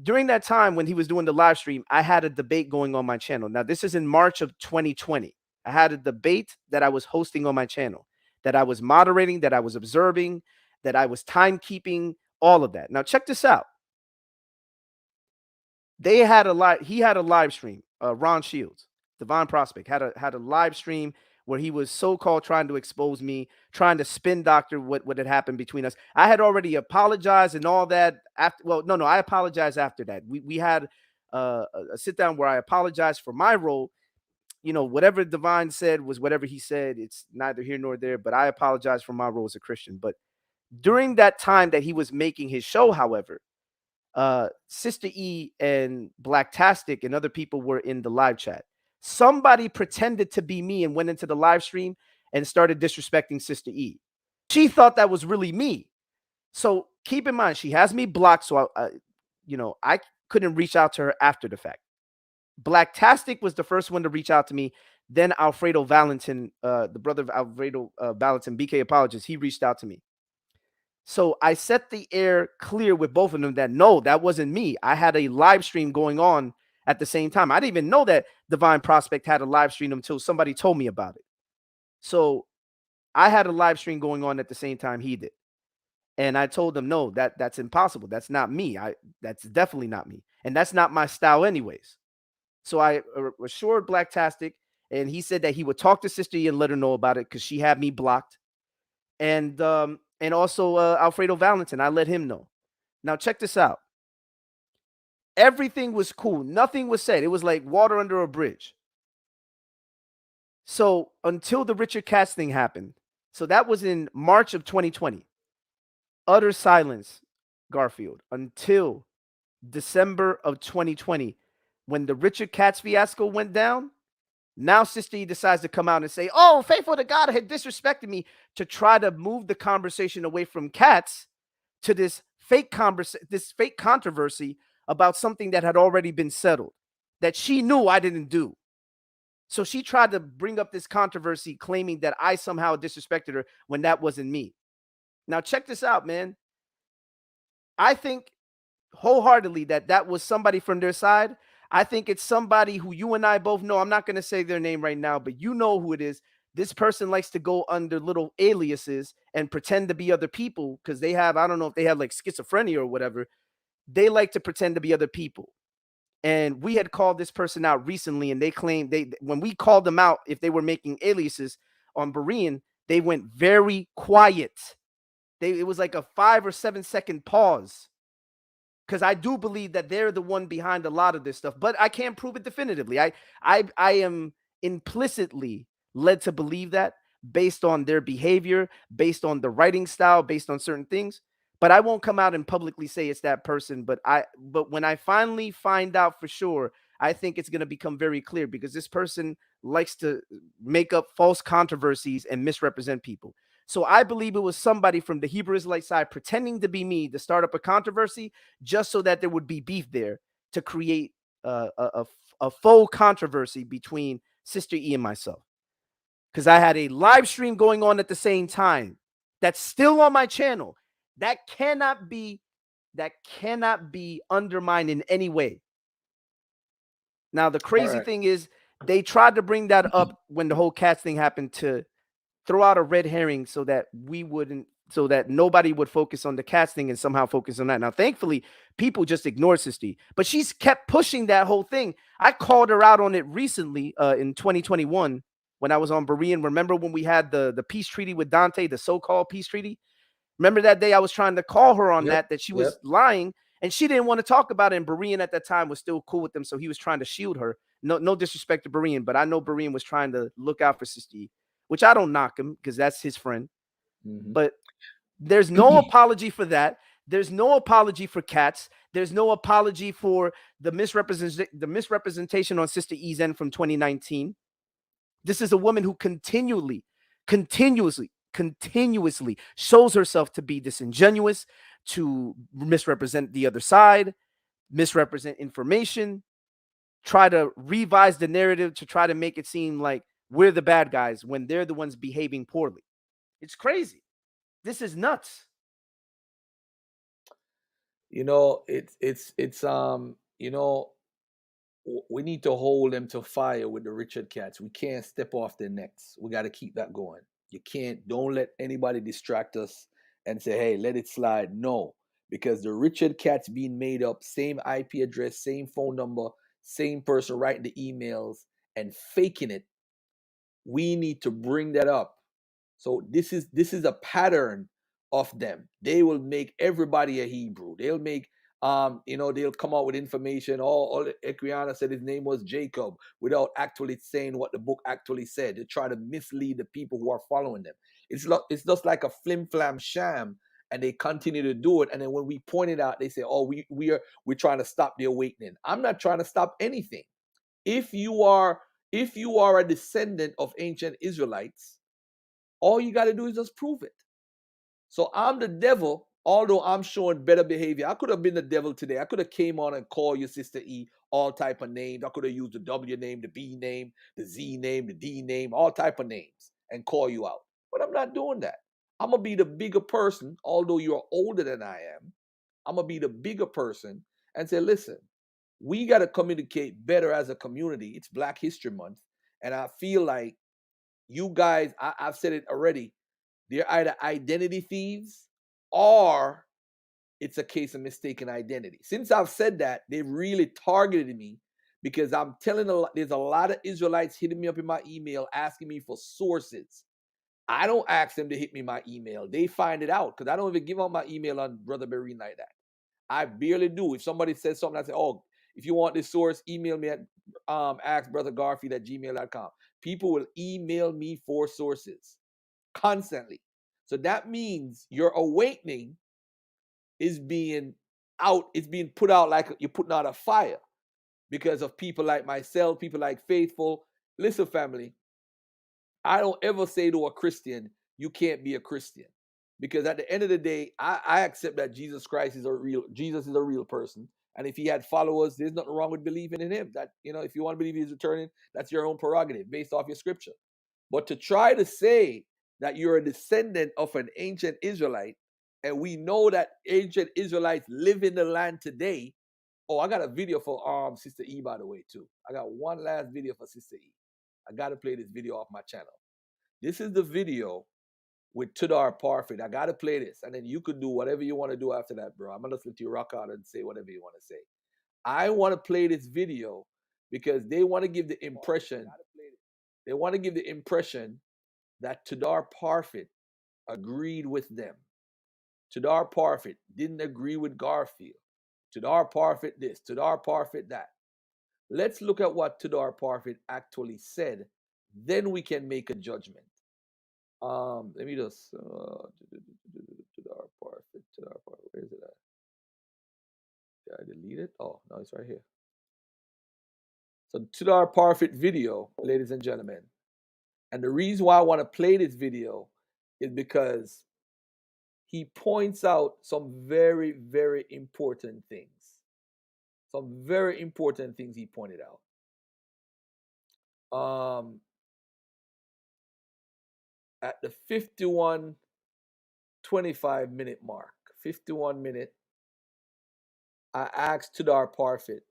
during that time when he was doing the live stream, I had a debate going on my channel. Now, this is in March of 2020. I had a debate that I was hosting on my channel, that I was moderating, that I was observing, that I was timekeeping, all of that. Now, check this out. He had a live stream. Ron Shields, Divine Prospect, had a live stream where he was so-called trying to expose me, trying to spin doctor what had happened between us. I had already apologized and all that. I apologized after that. We had a sit down where I apologized for my role. Whatever Divine said was whatever he said. It's neither here nor there, but I apologize for my role as a Christian. But during that time that he was making his show, however, Sister E and Blacktastic and other people were in the live chat. Somebody pretended to be me and went into the live stream and started disrespecting Sister E. She thought that was really me. So keep in mind, she has me blocked. So I couldn't reach out to her after the fact. Blacktastic was the first one to reach out to me. Then Alfredo Valentin, the brother of Alfredo Valentin, BK apologist, he reached out to me. So I set the air clear with both of them that no, that wasn't me. I had a live stream going on at the same time. I didn't even know that Divine Prospect had a live stream until somebody told me about it. So I had a live stream going on at the same time he did. And I told them, no, that's impossible. That's not me. That's definitely not me. And that's not my style anyways. So I assured Blacktastic, and he said that he would talk to Sister E and let her know about it because she had me blocked. And also Alfredo Valentin, I let him know. Now check this out. Everything was cool. Nothing was said. It was like water under a bridge. So until the Richard Katz thing happened, so that was in March of 2020. Utter silence, Garfield, until December of 2020, when the Richard Katz fiasco went down. Now Sister E decides to come out and say, oh, Faithful to God had disrespected me, to try to move the conversation away from Katz to this fake controversy about something that had already been settled, that she knew I didn't do. So she tried to bring up this controversy claiming that I somehow disrespected her when that wasn't me. Now check this out, man. I think wholeheartedly that was somebody from their side. I think it's somebody who you and I both know. I'm not going to say their name right now, but you know who it is. This person likes to go under little aliases and pretend to be other people because they have, I don't know if they have like schizophrenia or whatever. They like to pretend to be other people. And we had called this person out recently, and they claimed when we called them out, if they were making aliases on Berean, they went very quiet. It was like a 5 or 7 second pause. Because I do believe that they're the one behind a lot of this stuff, but I can't prove it definitively. I am implicitly led to believe that based on their behavior, based on the writing style, based on certain things. But I won't come out and publicly say it's that person. But when I finally find out for sure, I think it's going to become very clear, because this person likes to make up false controversies and misrepresent people. So I believe it was somebody from the Hebrew Israelite side pretending to be me to start up a controversy just so that there would be beef there, to create a faux controversy between Sister E and myself. Because I had a live stream going on at the same time that's still on my channel. That cannot be undermined in any way. Now, the crazy thing is they tried to bring that up when the whole Katz thing happened to throw out a red herring so that nobody would focus on the Katz thing and somehow focus on that. Now, thankfully, people just ignored Sister E, but she's kept pushing that whole thing. I called her out on it recently in 2021 when I was on Berean. Remember when we had the peace treaty with Dante, the so-called peace treaty? Remember that day I was trying to call her on that she was lying, and she didn't want to talk about it. And Berean at that time was still cool with them, so he was trying to shield her. No disrespect to Berean, but I know Berean was trying to look out for Sister E, which I don't knock him because that's his friend. But there's no apology for that. There's no apology for Katz. There's no apology for the misrepresentation on Sister E's end from 2019. This is a woman who continuously shows herself to be disingenuous, to misrepresent the other side, misrepresent information, try to revise the narrative to try to make it seem like we're the bad guys when they're the ones behaving poorly. It's crazy. This is nuts. You know, you know, we need to hold them to fire with the Richard Katz. We can't step off their necks. We got to keep that going. You can't, don't let anybody distract us and say, hey, let it slide. No, because the Richard Katz being made up, same IP address, same phone number, same person writing the emails and faking it. We need to bring that up. So this is a pattern of them. They will make everybody a Hebrew. They'll make they'll come out with information. All Equiana said his name was Jacob without actually saying what the book actually said. They try to mislead the people who are following them. It's just like a flim flam sham, and they continue to do it. And then when we point it out, they say, "Oh, we're trying to stop the awakening." I'm not trying to stop anything. If you are a descendant of ancient Israelites, all you got to do is just prove it. So I'm the devil although I'm showing better behavior, I could have been the devil today. I could have came on and called your sister E all type of names. I could have used the W name, the B name, the Z name, the D name, all type of names and call you out. But I'm not doing that. I'm going to be the bigger person, although you're older than I am. I'm going to be the bigger person and say, listen, we got to communicate better as a community. It's Black History Month. And I feel like you guys, I've said it already, they're either identity thieves or it's a case of mistaken identity. Since I've said that, they've really targeted me because I'm telling there's a lot of Israelites hitting me up in my email asking me for sources. I don't ask them to hit me my email. They find it out because I don't even give out my email on Brother Bereen like that. I barely do. If somebody says something, I say, oh, if you want this source, email me at askbrothergarfield@gmail.com. People will email me for sources constantly. So that means your awakening is being out, it's being put out like you're putting out a fire because of people like myself, people like Faithful. Listen, family, I don't ever say to a Christian, you can't be a Christian. Because at the end of the day, I accept that Jesus Christ is a real person. And if he had followers, there's nothing wrong with believing in him. That, if you want to believe he's returning, that's your own prerogative based off your scripture. But to try to say that you're a descendant of an ancient Israelite, and we know that ancient Israelites live in the land today. Oh, I got a video for Sister E, by the way, too. I got one last video for Sister E. I got to play this video off my channel. This is the video with Tudor Parfit. I got to play this, and then you could do whatever you want to do after that, bro. I'm going to let you rock out and say whatever you want to say. I want to play this video because they want to give the impression, that Tudor Parfit agreed with them. Tudor Parfit didn't agree with Garfield. Tudor Parfit this, Tudor Parfit that. Let's look at what Tudor Parfit actually said. Then we can make a judgment. Let me just Tudor Parfit, where is it at? Did I delete it? Oh, no, it's right here. So Tudor Parfit video, ladies and gentlemen. And the reason why I want to play this video is because he points out some very, very important things. Some very important things he pointed out. At the 51:25 minute mark, 51 minute, I asked Tudor Parfit,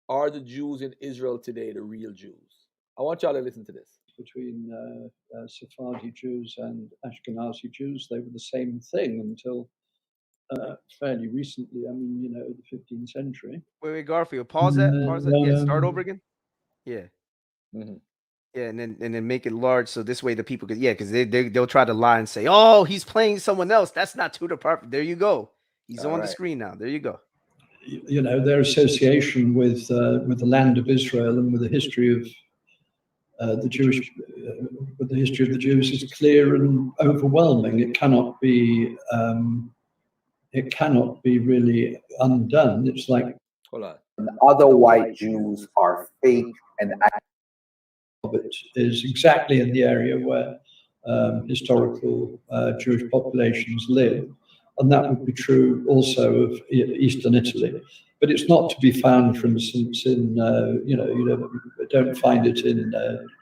are the Jews in Israel today the real Jews? I want y'all to listen to this. Between Sephardi Jews and Ashkenazi Jews, they were the same thing until fairly recently. I mean, the 15th century. Wait, Garfield, pause that. Yeah, start over again. Yeah. Mm-hmm. Yeah, and then make it large so this way the people could, because they'll try to lie and say, oh, he's playing someone else. That's not Tudor Parfit. There you go. He's on the screen now. There you go. Their association with the land of Israel and with the history of the Jewish, with the history of the Jews is clear and overwhelming. It cannot be really undone. It's like, hold on. Other white Jews are fake and it is exactly in the area where historical Jewish populations live, and that would be true also of Eastern Italy. But it's not to be found, for instance, in you don't find it in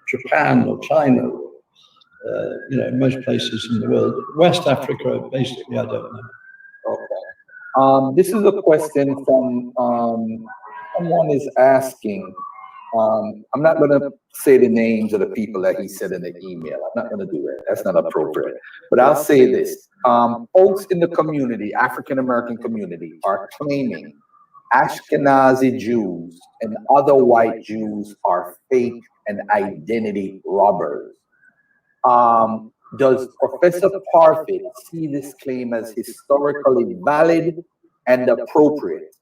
Japan or China, in most places in the world. West Africa, basically, I don't know. Okay. This is a question from someone is asking. I'm not going to say the names of the people that he said in the email. I'm not going to do that. That's not appropriate. But I'll say this. Folks in the community, African-American community, are claiming Ashkenazi Jews and other white Jews are fake and identity robbers. Does Professor Parfit see this claim as historically valid and appropriate?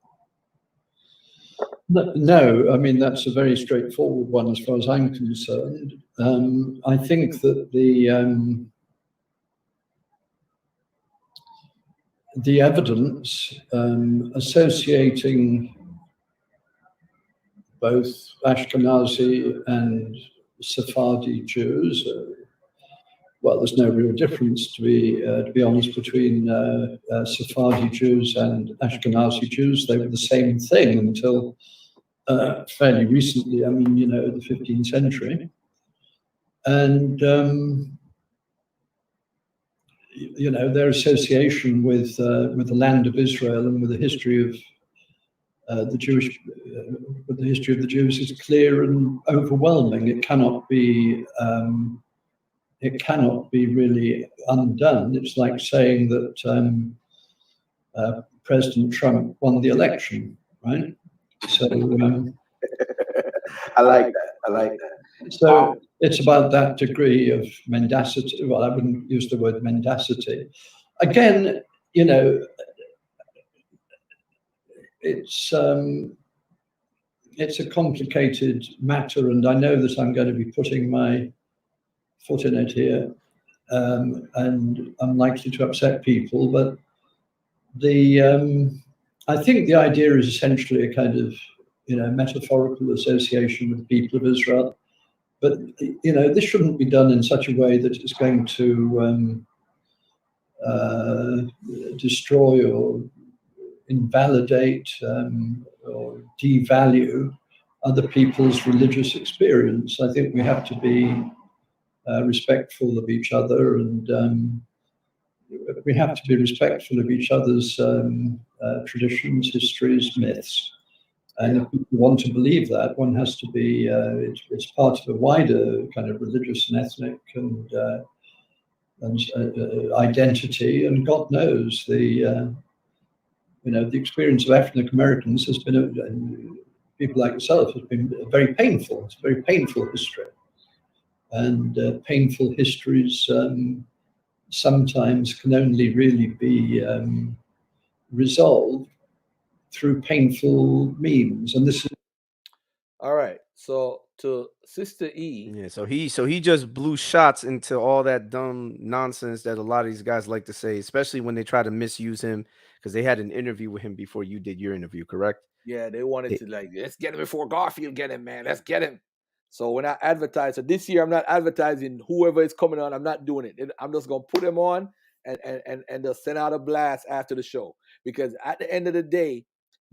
No, I mean, that's a very straightforward one as far as I'm concerned. I think that the evidence associating both Ashkenazi and Sephardi Jews well, there's no real difference, to be honest, between Sephardi Jews and Ashkenazi Jews. They were the same thing until fairly recently. I mean, the 15th century, and their association with the land of Israel and with the history of the history of the Jews is clear and overwhelming. It cannot be really undone. It's like saying that President Trump won the election, right? So I like that. I like that. So it's about that degree of mendacity. Well, I wouldn't use the word mendacity. Again, it's a complicated matter, and I know that I'm going to be putting my foot in it here, and I'm likely to upset people. But I think the idea is essentially a kind of metaphorical association with the people of Israel. But this shouldn't be done in such a way that it's going to destroy or invalidate or devalue other people's religious experience. I think we have to be respectful of each other, and we have to be respectful of each other's traditions, histories, myths. And if you want to believe that, one has to be, it's part of a wider kind of religious and ethnic and identity. And God knows the experience of African Americans has been, people like yourself, has been very painful. It's a very painful history. And painful histories sometimes can only really be resolved through painful means. And this is all right. So to Sister E. Yeah, so he just blew shots into all that dumb nonsense that a lot of these guys like to say, especially when they try to misuse him, because they had an interview with him before you did your interview, correct? Yeah, they wanted to let's get him before Garfield get him, man. Let's get him. So when I advertise, so this year I'm not advertising whoever is coming on. I'm not doing it. I'm just gonna put them on and they'll send out a blast after the show. Because at the end of the day,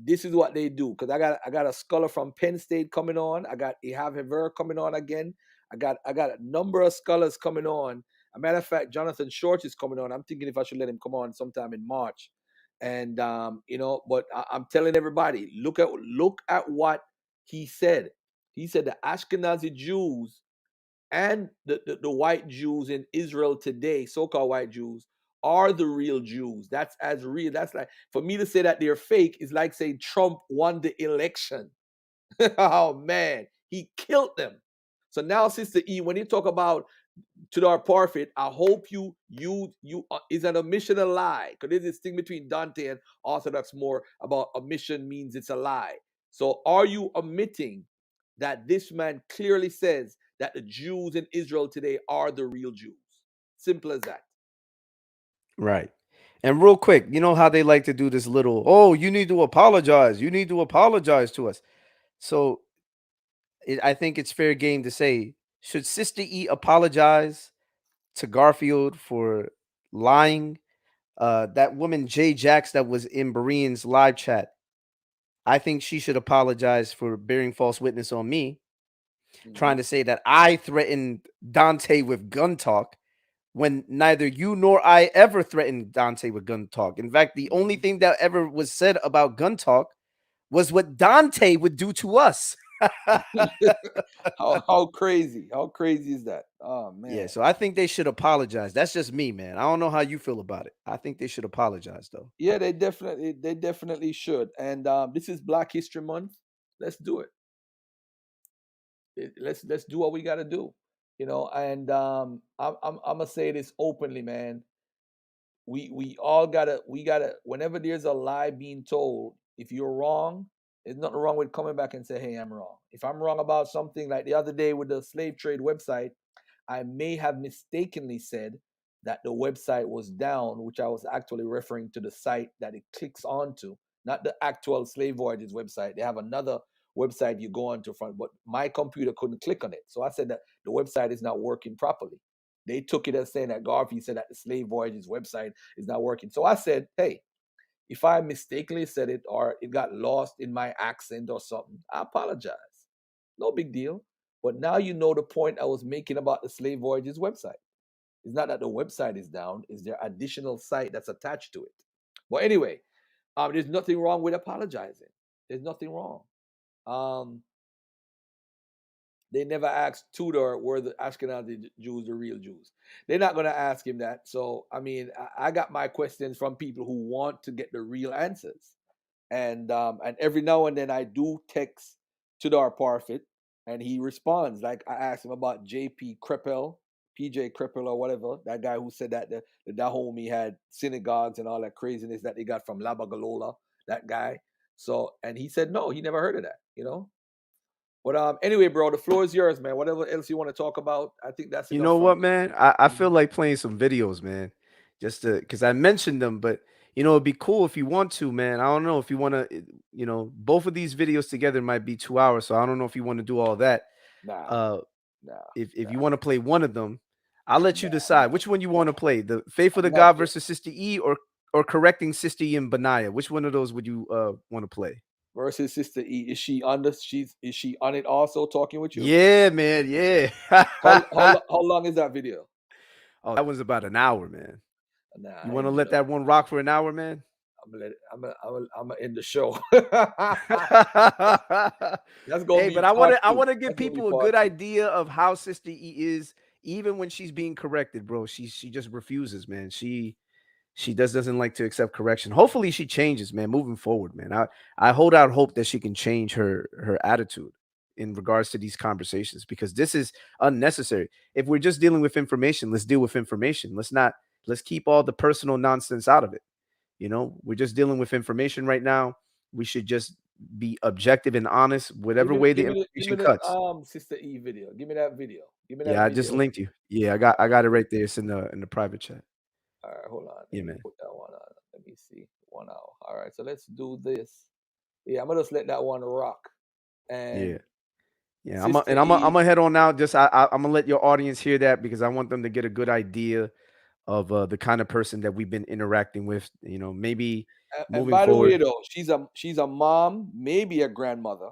this is what they do. Because I got a scholar from Penn State coming on. I got Ihave Hever coming on again. I got a number of scholars coming on. As a matter of fact, Jonathan Short is coming on. I'm thinking if I should let him come on sometime in March. And but I'm telling everybody, look at what he said. He said the Ashkenazi Jews and the white Jews in Israel today, so-called white Jews, are the real Jews. That's as real. That's like, for me to say that they're fake is like saying Trump won the election. Oh man, he killed them. So now, Sister E, when you talk about to our prophet, I hope you is an omission a lie? Because there's this thing between Dante and Orthodox more about omission means it's a lie. So are you omitting that this man clearly says that the Jews in Israel today are the real Jews? Simple as that. Right. And real quick, you know how they like to do this little, oh, you need to apologize. You need to apologize to us. So I think it's fair game to say, should Sister E apologize to Garfield for lying? That woman, Jay Jax, that was in Berean's live chat, I think she should apologize for bearing false witness on me, trying to say that I threatened Dante with gun talk when neither you nor I ever threatened Dante with gun talk. In fact, the only thing that ever was said about gun talk was what Dante would do to us. How crazy is that? Oh man. Yeah, so I think they should apologize. That's just me, man. I don't know how you feel about it. I think they should apologize, though. Yeah, they definitely should. And this is Black History Month. Let's do it. Let's do what we got to do, And I'm gonna say this openly, man. We all gotta whenever there's a lie being told, if you're wrong, there's nothing wrong with coming back and say, hey, I'm wrong. If I'm wrong about something, like the other day with the slave trade website, I may have mistakenly said that the website was down, which I was actually referring to the site that it clicks onto, not the actual Slave Voyages website. They have another website you go onto front, but my computer couldn't click on it. So I said that the website is not working properly. They took it as saying that Garfield said that the Slave Voyages website is not working. So I said, hey, if I mistakenly said it or it got lost in my accent or something, I apologize. No big deal. But now you know the point I was making about the Slave Voyages website. It's not that the website is down, it's their additional site that's attached to it. But anyway, there's nothing wrong with apologizing. There's nothing wrong. They never asked Tudor were the Ashkenazi Jews the real Jews. They're not going to ask him that. So, I mean, I got my questions from people who want to get the real answers. And every now and then I do text Tudor Parfit, and he responds. Like I asked him about J.P. Kreppel, PJ Kreppel or whatever, that guy who said that the Dahomey had synagogues and all that craziness that they got from Labagalola, that guy. So, and he said, no, he never heard of that, you know? But anyway, bro, the floor is yours, man. Whatever else you want to talk about, I think that's You enough know from what, me. man? I feel like playing some videos, man. Just to because I mentioned them, but you know, it'd be cool if you want to, man. I don't know if you want to, you know, both of these videos together might be 2 hours, so I don't know if you want to do all that. Nah. If you want to play one of them, I'll let you decide which one you want to play. The Faithful to I'm not God sure. versus Sister E or correcting Sister E and Benaiah. Which one of those would you want to play? Versus Sister E. Is she on is she on it also talking with you? Yeah, man. Yeah. How long is that video? Oh, that one's about an hour, man. Nah, You I want to ain't let doing that one rock for an hour, man? I'm gonna end the show. That's gonna Hey, be but I part want two. to give That's gonna be people a part good two. idea of how Sister E is, even when she's being corrected, bro. She just refuses, man. She doesn't like to accept correction. Hopefully she changes, man, moving forward, man. I hold out hope that she can change her attitude in regards to these conversations, because this is unnecessary. If we're just dealing with information, let's deal with information. Let's keep all the personal nonsense out of it. You know, we're just dealing with information right now. We should just be objective and honest, whatever way the Give me information the cuts. Sister E video. Give me that video. Give me that Yeah, I just video. linked you. Yeah, I got it right there. It's in the private chat. All right, hold on. Yeah, Let me man. put that one on. Let me see. 1 hour. All right, so let's do this. Yeah, I'm gonna just let that one rock. And Yeah. Yeah, Sister I'm E, gonna head on out. Just I'm gonna let your audience hear that, because I want them to get a good idea of the kind of person that we've been interacting with. You know, maybe and moving by the way, forward. though, she's a mom, maybe a grandmother.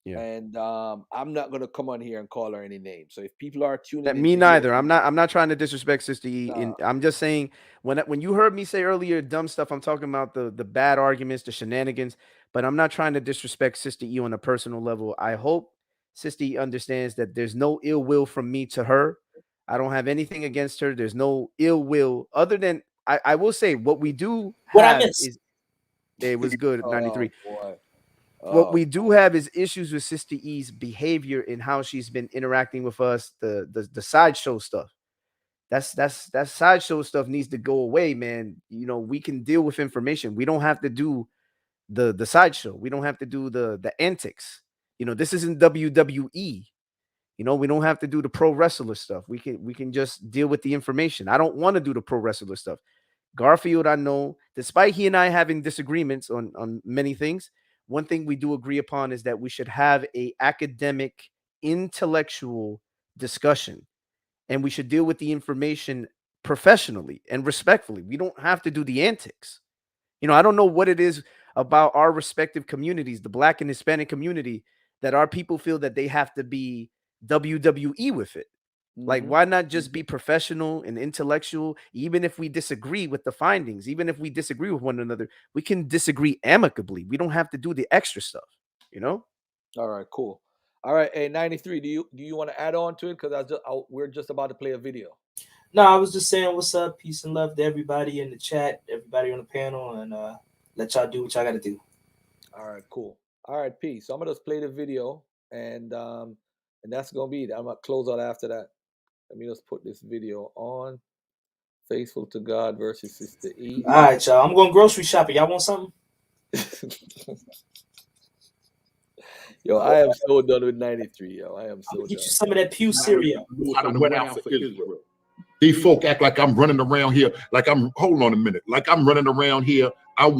Yeah. And I'm not gonna come on here and call her any names. So if people are tuning in Me to hear neither. me, I'm not trying to disrespect Sister E. nah, I'm just saying, when you heard me say earlier dumb stuff, I'm talking about the bad arguments, the shenanigans. But I'm not trying to disrespect Sister E on a personal level. I hope Sister E understands that there's no ill will from me to her. I don't have anything against her. There's no ill will, other than I will say what we do What I have miss? is it was good at 93. oh boy, What oh we do have is issues with Sister E's behavior and how she's been interacting with us, the sideshow stuff. That sideshow stuff needs to go away, man. You know, we can deal with information. We don't have to do the sideshow. We don't have to do the antics. You know, this isn't WWE. You know, we don't have to do the pro wrestler stuff. We can just deal with the information. I don't want to do the pro wrestler stuff. Garfield, I know, despite he and I having disagreements on many things, one thing we do agree upon is that we should have a academic, intellectual discussion, and we should deal with the information professionally and respectfully. We don't have to do the antics. You know, I don't know what it is about our respective communities, the Black and Hispanic community, that our people feel that they have to be WWE with it. Like, why not just be professional and intellectual? Even if we disagree with the findings, even if we disagree with one another, we can disagree amicably. We don't have to do the extra stuff, you know? All right, cool. All right, hey 93. Do you want to add on to it? Because we're just about to play a video. No, I was just saying what's up, peace and love to everybody in the chat, everybody on the panel, and let y'all do what y'all gotta do. All right, cool. All right, peace. So I'm gonna just play the video, and that's gonna be it. I'm gonna close out after that. Let me just put this video on. Faithful to God versus Sister E. All right, y'all. I'm going grocery shopping. Y'all want something? Yo, I am so done with 93. Yo, I am so Get you done. some of that Pew cereal. I done went out for Israel. These folk act like I'm running around here, hold on a minute, like I'm running around here. I'm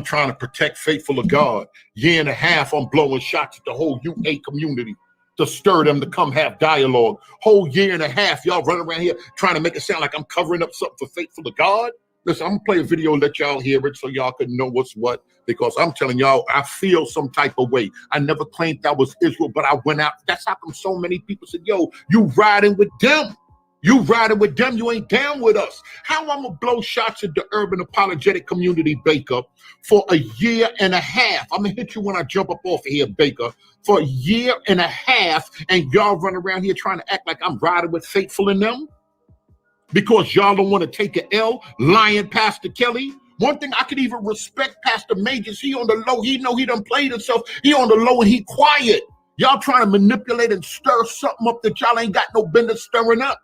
trying to protect Faithful of God. Year and a half, I'm blowing shots at the whole UA community. to stir them to come have dialogue. Whole year and a half, y'all running around here trying to make it sound like I'm covering up something for faithful to God. Listen, I'm gonna play a video, let y'all hear it so y'all can know what's what, because I'm telling y'all, I feel some type of way. I never claimed that was Israel, but I went out. That's how come so many people said, yo, you riding with them. You riding with them, you ain't down with us. How I'm gonna blow shots at the urban apologetic community, Baker, for a year and a half. I'm gonna hit you when I jump up off of here, Baker, for a year and a half, and y'all run around here trying to act like I'm riding with faithful in them? Because y'all don't want to take an L, lying Pastor Kelly. One thing I could even respect Pastor Majors, he on the low, he know he done played himself, he on the low and he quiet. Y'all trying to manipulate and stir something up that y'all ain't got no business stirring up.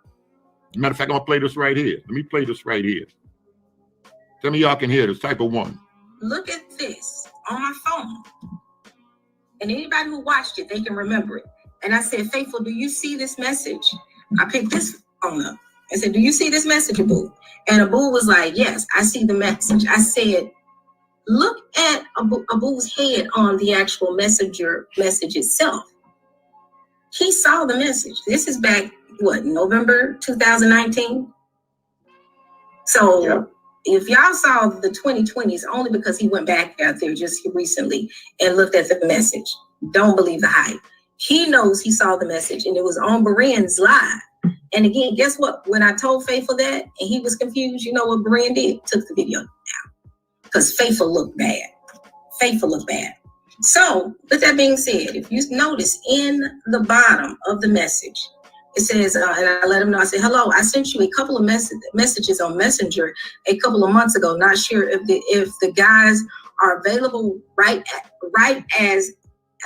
Matter of fact, I'm gonna play this right here. Let me play this right here. Tell me y'all can hear this, type of one. Look at this on my phone. And anybody who watched it, they can remember it. And I said, Faithful, do you see this message? I picked this phone up. I said, do you see this message, Abu? And Abu was like, yes, I see the message. I said, look at Abu's head on the actual message itself. He saw the message. This is back, what, November 2019? So yeah. If y'all saw the 2020s, only because he went back out there just recently and looked at the message. Don't believe the hype. He knows he saw the message, and it was on Beren's live. And again, guess what? When I told Faithful that and he was confused, you know what Beren did? Took the video down. Because Faithful looked bad. Faithful looked bad. So, with that being said, if you notice in the bottom of the message, it says, and I let him know, I said, hello, I sent you a couple of messages on Messenger a couple of months ago. Not sure if the guys are available right as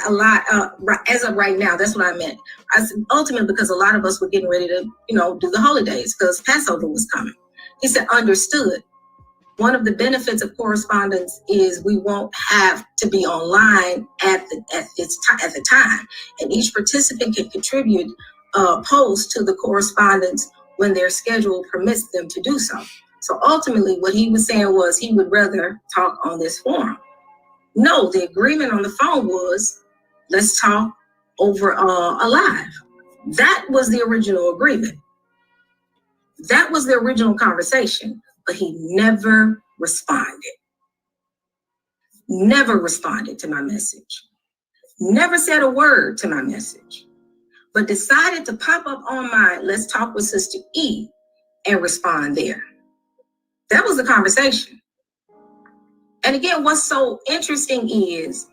of right now. That's what I meant. I said, ultimately, because a lot of us were getting ready to, do the holidays because Passover was coming. He said, understood. One of the benefits of correspondence is we won't have to be online at the time, and each participant can contribute posts to the correspondence when their schedule permits them to do so. So ultimately, what he was saying was he would rather talk on this forum. No, the agreement on the phone was let's talk over a live. That was the original agreement. That was the original conversation, but he never responded. Never responded to my message. Never said a word to my message, but decided to pop up on my Let's Talk with Sister E and respond there. That was the conversation. And again, what's so interesting is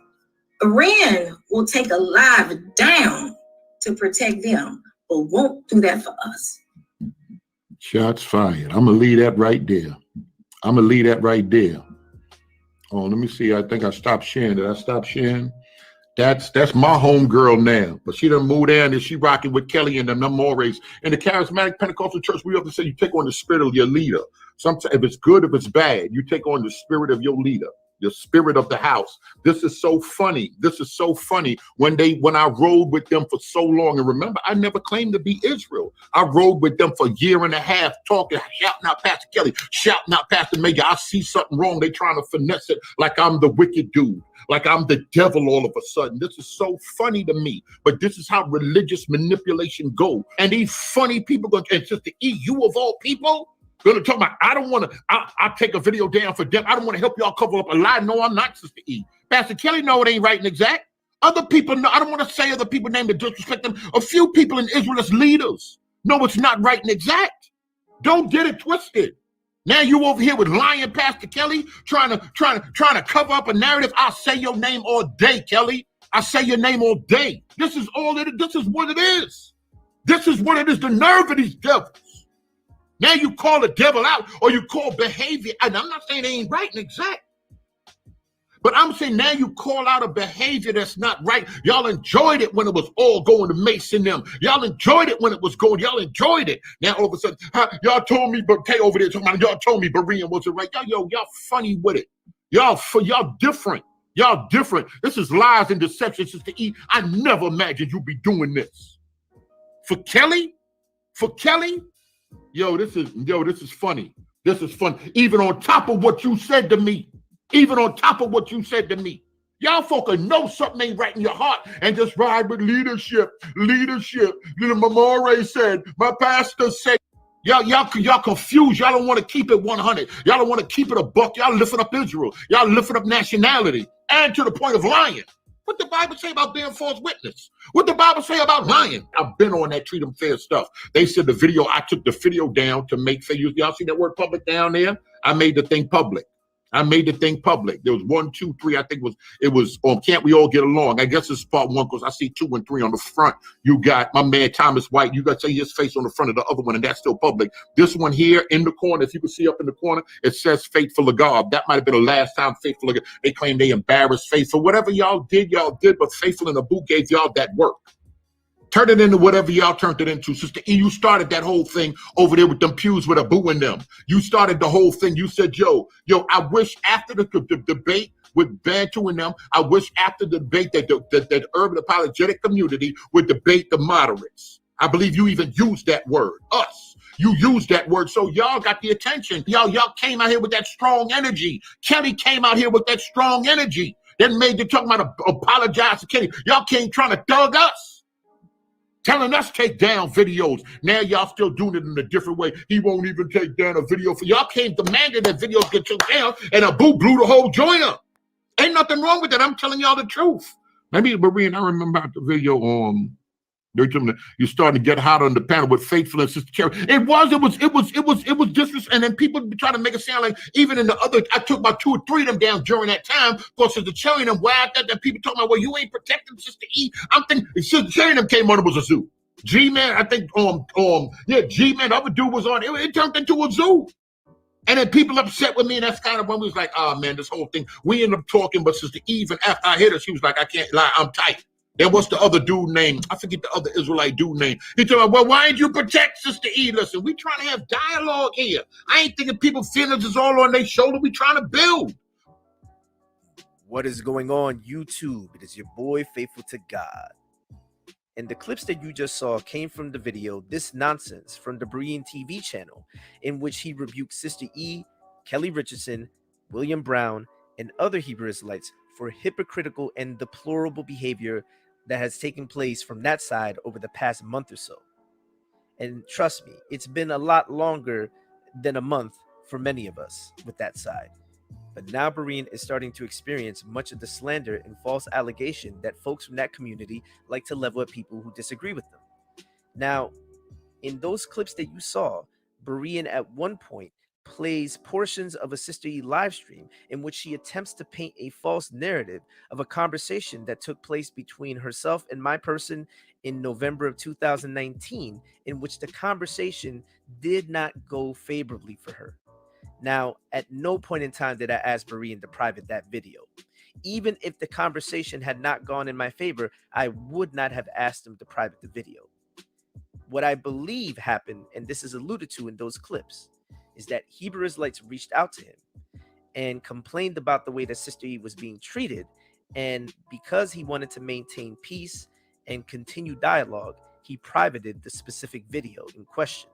Iran will take a live down to protect them, but won't do that for us. Shots fired. I'm gonna leave that right there. Oh, let me see. I think I stopped sharing. Did I stop sharing? That's my homegirl now. But she done moved down and she rocking with Kelly and them Mores. In the charismatic Pentecostal church, we often say you take on the spirit of your leader. Sometimes if it's good, if it's bad, you take on the spirit of your leader, the spirit of the house. This is so funny. When I rode with them for so long, and remember, I never claimed to be Israel. I rode with them for a year and a half, talking, shouting out Pastor Kelly, shouting out Pastor Major. I see something wrong. They trying to finesse it like I'm the wicked dude, like I'm the devil all of a sudden. This is so funny to me, but this is how religious manipulation go. And these funny people, and Sister E, you of all people, gonna talk about, I don't want to, I'll take a video down for them. I don't want to help y'all cover up a lie. No, I'm not, Sister E. Pastor Kelly, no, it ain't right and exact. Other people know, I don't want to say other people name to disrespect them. A few people in Israel as leaders know it's not right and exact. Don't get it twisted. Now you over here with lying Pastor Kelly, trying to cover up a narrative. I'll say your name all day, Kelly. I say your name all day. This is all it is. This is what it is. This is what it is. The nerve of these devils. Now you call the devil out or you call behavior. And I'm not saying they ain't right and exact. But I'm saying now you call out a behavior that's not right. Y'all enjoyed it when it was all going to Mason them. Y'all enjoyed it when it was going. Y'all enjoyed it. Now all of a sudden, y'all told me, but Kay over there talking about, y'all told me Berean wasn't right. Y'all funny with it. Y'all different. Y'all different. This is lies and deception, Sister E. I never imagined you'd be doing this. For Kelly? Yo, this is funny. This is fun. Even on top of what you said to me. Y'all folk know something ain't right in your heart and just ride with leadership. Leadership. Little Mamore said, my pastor said, y'all confused. Y'all don't want to keep it 100. Y'all don't want to keep it a buck. Y'all lifting up Israel. Y'all lifting up nationality. And to the point of lying. What the Bible say about being false witness? What the Bible say about lying? I've been on that treat them fair stuff. They said the video, I took the video down to make fair. Y'all see that word public down there? I made the thing public. I made the thing public. There was 1, 2, 3. I think it was Can't We All Get Along? I guess it's part 1 because I see 2 and 3 on the front. You got my man Thomas White. You got to see his face on the front of the other one, and that's still public. This one here in the corner, if you can see up in the corner, it says Faithful to God. That might have been the last time Faithful to God. They claim they embarrassed Faithful. Whatever y'all did, but Faithful and Abu gave y'all that work. Turn it into whatever y'all turned it into. Sister E, you started that whole thing over there with them pews with Abu and them. You started the whole thing. You said, yo, I wish after the debate with Bantu and them, I wish after the debate that urban apologetic community would debate the moderates. I believe you even used that word, us. You used that word, so y'all got the attention. Y'all came out here with that strong energy. Kelly came out here with that strong energy. That made you talk about apologize to Kelly. Y'all came trying to thug us. Telling us take down videos. Now y'all still doing it in a different way. He won't even take down a video for y'all came demanding that videos get took down, and Abu blew the whole joint up. Ain't nothing wrong with that. I'm telling y'all the truth. Maybe Marine, I remember the video you starting to get hot on the panel with Faithful and Sister Cherry. It was disrespectful. And then people try to make it sound like even in the other, I took about 2 or 3 of them down during that time. Because Sister Cherry and them, that people talking about, well, you ain't protecting Sister E. I'm thinking Sister Cherry and them came on, it was a zoo. G-Man, I think, G-Man, the other dude was on, it turned into a zoo. And then people upset with me, and that's kind of when we was like, oh man, this whole thing. We ended up talking, but Sister Eve, and after I hit her, she was like, I can't lie, I'm tight. Then what's the other dude name? I forget the other Israelite dude name. He told me, well, why didn't you protect Sister Eve? Listen, we trying to have dialogue here. I ain't thinking people feelings is all on their shoulder. We trying to build. What is going on, YouTube? It is your boy, Faithful to God. And the clips that you just saw came from the video This Nonsense from the Berean TV channel, in which he rebuked Sister E, Kelly Richardson, William Brown, and other Hebrew Israelites for hypocritical and deplorable behavior that has taken place from that side over the past month or so. And trust me, it's been a lot longer than a month for many of us with that side. But now Berean is starting to experience much of the slander and false allegation that folks from that community like to level at people who disagree with them. Now, in those clips that you saw, Berean at one point plays portions of a Sister E live stream in which she attempts to paint a false narrative of a conversation that took place between herself and my person in November of 2019, in which the conversation did not go favorably for her. Now, at no point in time did I ask Berean to private that video. Even if the conversation had not gone in my favor, I would not have asked him to private the video. What I believe happened, and this is alluded to in those clips, is that Hebrew Israelites reached out to him and complained about the way that Sister E was being treated. And because he wanted to maintain peace and continue dialogue, he privated the specific video in question.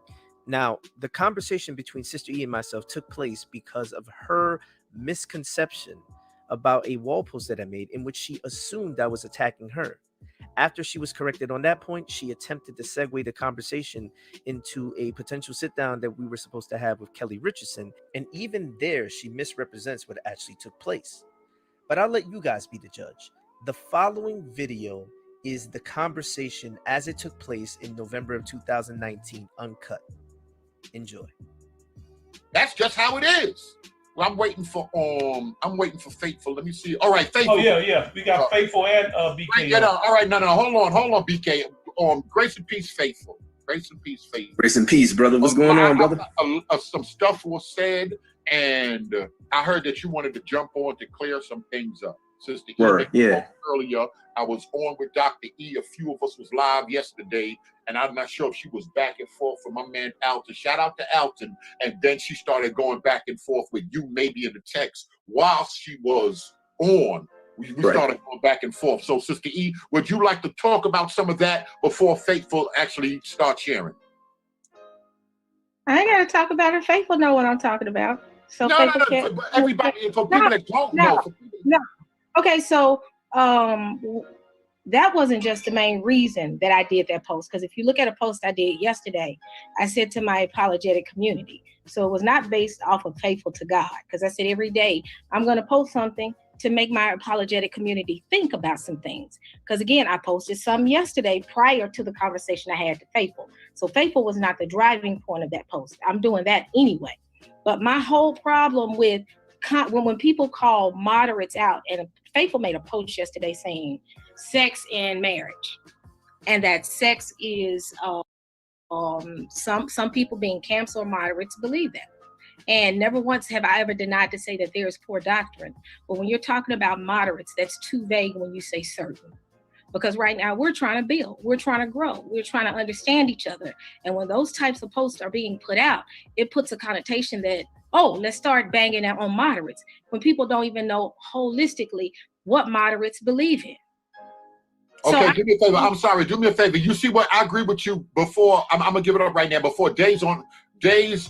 Now, the conversation between Sister E and myself took place because of her misconception about a wall post that I made in which she assumed I was attacking her. After she was corrected on that point, she attempted to segue the conversation into a potential sit-down that we were supposed to have with Kelly Richardson, and even there, she misrepresents what actually took place. But I'll let you guys be the judge. The following video is the conversation as it took place in November of 2019, uncut. Enjoy. That's just how it is. Well, I'm waiting for Faithful. Let me see. All right, Faithful. Oh yeah. We got Faithful and BK. Yeah, no, all right, no, hold on, BK. Grace and peace, Faithful. Grace and peace, Faithful. Grace and peace, brother. What's going on, brother? Some stuff was said, and I heard that you wanted to jump on to clear some things up. Sister Word, yeah. Earlier, I was on with Dr. E. A few of us was live yesterday, and I'm not sure if she was back and forth with my man Alton. Shout out to Alton. And then she started going back and forth with you, maybe in the text, while she was on. We started going back and forth. So, Sister E, would you like to talk about some of that before Faithful actually starts sharing? I ain't got to talk about it. Faithful know what I'm talking about. So no, everybody, for people that don't know. No. Okay, so that wasn't just the main reason that I did that post. Because if you look at a post I did yesterday, I said to my apologetic community. So it was not based off of faithful to God. Because I said every day I'm going to post something to make my apologetic community think about some things. Because again, I posted some yesterday prior to the conversation I had to Faithful. So Faithful was not the driving point of that post. I'm doing that anyway. But my whole problem with when people call moderates out, and Faithful made a post yesterday saying sex and marriage, and that sex is some people being canceled moderates believe that. And never once have I ever denied to say that there is poor doctrine. But when you're talking about moderates, that's too vague when you say certain. Because right now we're trying to build, we're trying to grow, we're trying to understand each other. And when those types of posts are being put out, it puts a connotation that, oh, let's start banging out on moderates, when people don't even know holistically what moderates believe in. Okay, do me a favor. I'm sorry. Do me a favor. You see what? I agree with you before. I'm going to give it up right now. Before Days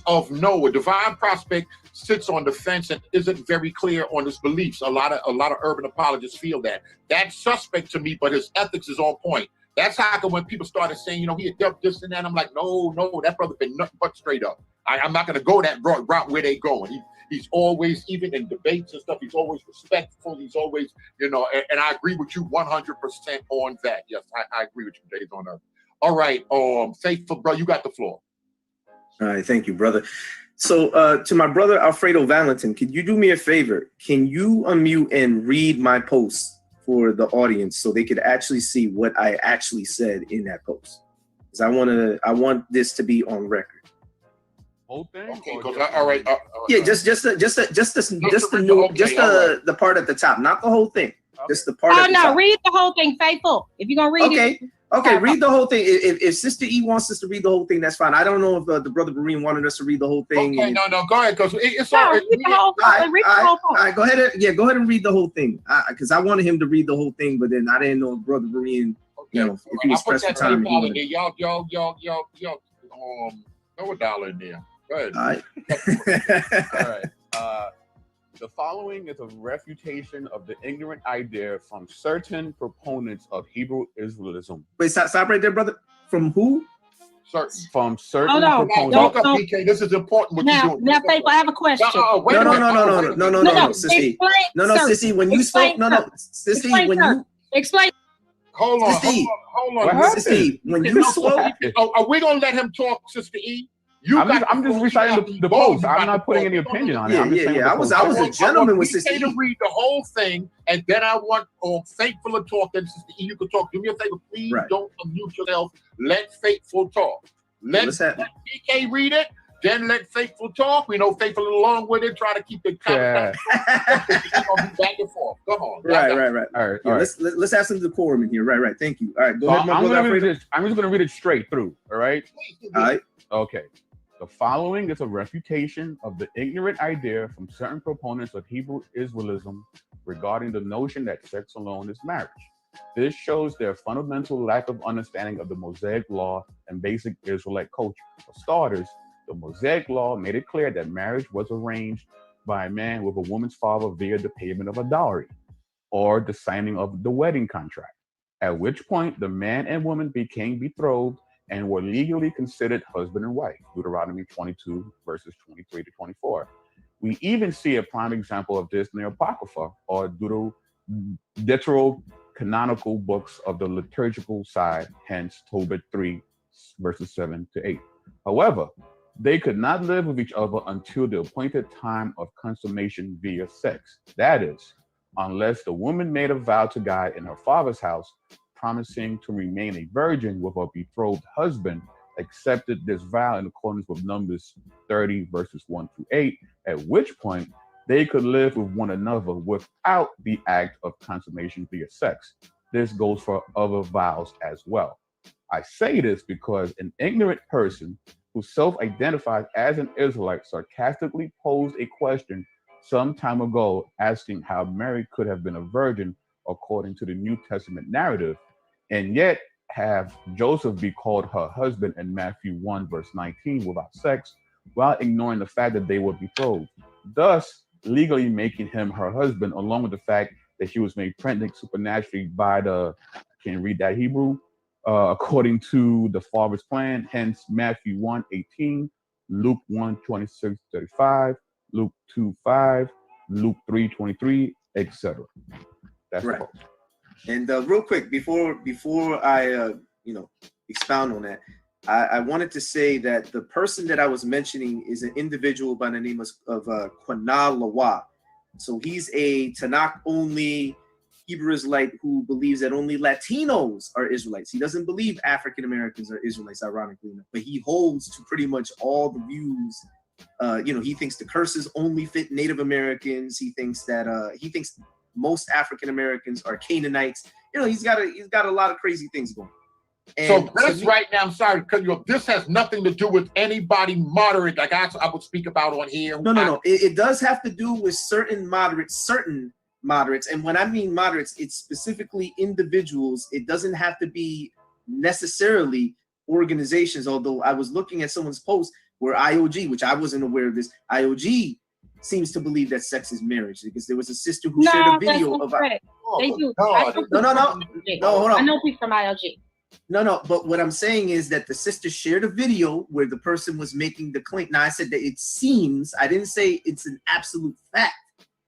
of Noah, Divine Prospect sits on the fence and isn't very clear on his beliefs. A lot of urban apologists feel that. That's suspect to me, but his ethics is on point. That's how come when people started saying, you know, he had dealt this and that, I'm like, no, that brother been nothing but straight up. I'm not going to go that route where they going. He's always, even in debates and stuff, he's always respectful. He's always, you know, and I agree with you 100% on that. Yes, I agree with you, Dave, on that. All right, Faithful, bro, you got the floor. All right, thank you, brother. So to my brother Alfredo Valentin, could you do me a favor? Can you unmute and read my post for the audience so they could actually see what I actually said in that post? Because I want this to be on record. Whole thing? Okay, all right. Yeah, just the part at the top, not the whole thing. Just the part. Oh at the no, top. read the whole thing, Faithful. If you're gonna read it. Okay, read the whole thing. If Sister E wants us to read the whole thing, that's fine. I don't know if the brother Berean wanted us to read the whole thing. Okay, no, go ahead, because it's all right. All right, go ahead and read the whole thing, because I wanted him to read the whole thing, but then I didn't know if brother Berean, you know, if he was pressed for time. Y'all, throw $1 in there. Go ahead. All right. All right. The following is a refutation of the ignorant idea from certain proponents of Hebrew Israelism. Wait, stop right there, brother. From who? From certain proponents. Talk up, PK. This is important. Now, Faithful, I have a question. No, Sissy. No, Sissy. When you spoke, Sissy. When you explain. Hold on. Sissy, when you spoke, are we gonna let him talk, Sister E? I'm just reciting the post. I'm not putting any opinion on it. I was a gentleman with Sister E. to read the whole thing, and then I want Faithful to talk. And Sister E, you can talk. Do me a favor, please. Don't unmute yourself. Let Faithful talk. Let PK read it. Then let Faithful talk. We know Faithful along with it. Try to keep the conversation back and forth. Come on. Right. All right. Let's have some decorum in here. Right. Thank you. All right. Go ahead, my brother. I'm just gonna read it straight through. All right. All right. Okay. The following is a refutation of the ignorant idea from certain proponents of Hebrew Israelism regarding the notion that sex alone is marriage. This shows their fundamental lack of understanding of the Mosaic law and basic Israelite culture. For starters, the Mosaic law made it clear that marriage was arranged by a man with a woman's father via the payment of a dowry or the signing of the wedding contract, at which point the man and woman became betrothed and were legally considered husband and wife, Deuteronomy 22, verses 23 to 24. We even see a prime example of this in the Apocrypha, or Deuterocanonical books of the liturgical side, hence Tobit 3, verses 7 to 8. However, they could not live with each other until the appointed time of consummation via sex. That is, unless the woman made a vow to God in her father's house, promising to remain a virgin with her betrothed husband, accepted this vow in accordance with Numbers 30, verses 1 through 8, at which point they could live with one another without the act of consummation via sex. This goes for other vows as well. I say this because an ignorant person who self-identifies as an Israelite sarcastically posed a question some time ago asking how Mary could have been a virgin according to the New Testament narrative, and yet have Joseph be called her husband in Matthew 1, verse 19 without sex, while ignoring the fact that they were betrothed, thus legally making him her husband, along with the fact that she was made pregnant supernaturally by the, I can't read that Hebrew, according to the Father's plan, hence Matthew 1:18, Luke 1:26-35, Luke 2:5, Luke 3:23, etc. That's Right. the post. And real quick, before I expound on that, I wanted to say that the person that I was mentioning is an individual by the name of Quanah Lawa. So he's a Tanakh only Hebrew Israelite who believes that only Latinos are Israelites. He doesn't believe African Americans are Israelites, ironically enough, but he holds to pretty much all the views. He thinks the curses only fit Native Americans. He thinks that most African Americans are Canaanites. He's got a lot of crazy things going. And so this right now, I'm sorry, because this has nothing to do with anybody moderate, like I would speak about on here. No. It does have to do with certain moderates. And when I mean moderates, it's specifically individuals. It doesn't have to be necessarily organizations, although I was looking at someone's post where IOG, which I wasn't aware of this, IOG seems to believe that sex is marriage, because there was a sister who shared a video of they do. No, hold on. I know people from IOG. No, but what I'm saying is that the sister shared a video where the person was making the claim. Now, I said that it seems, I didn't say it's an absolute fact,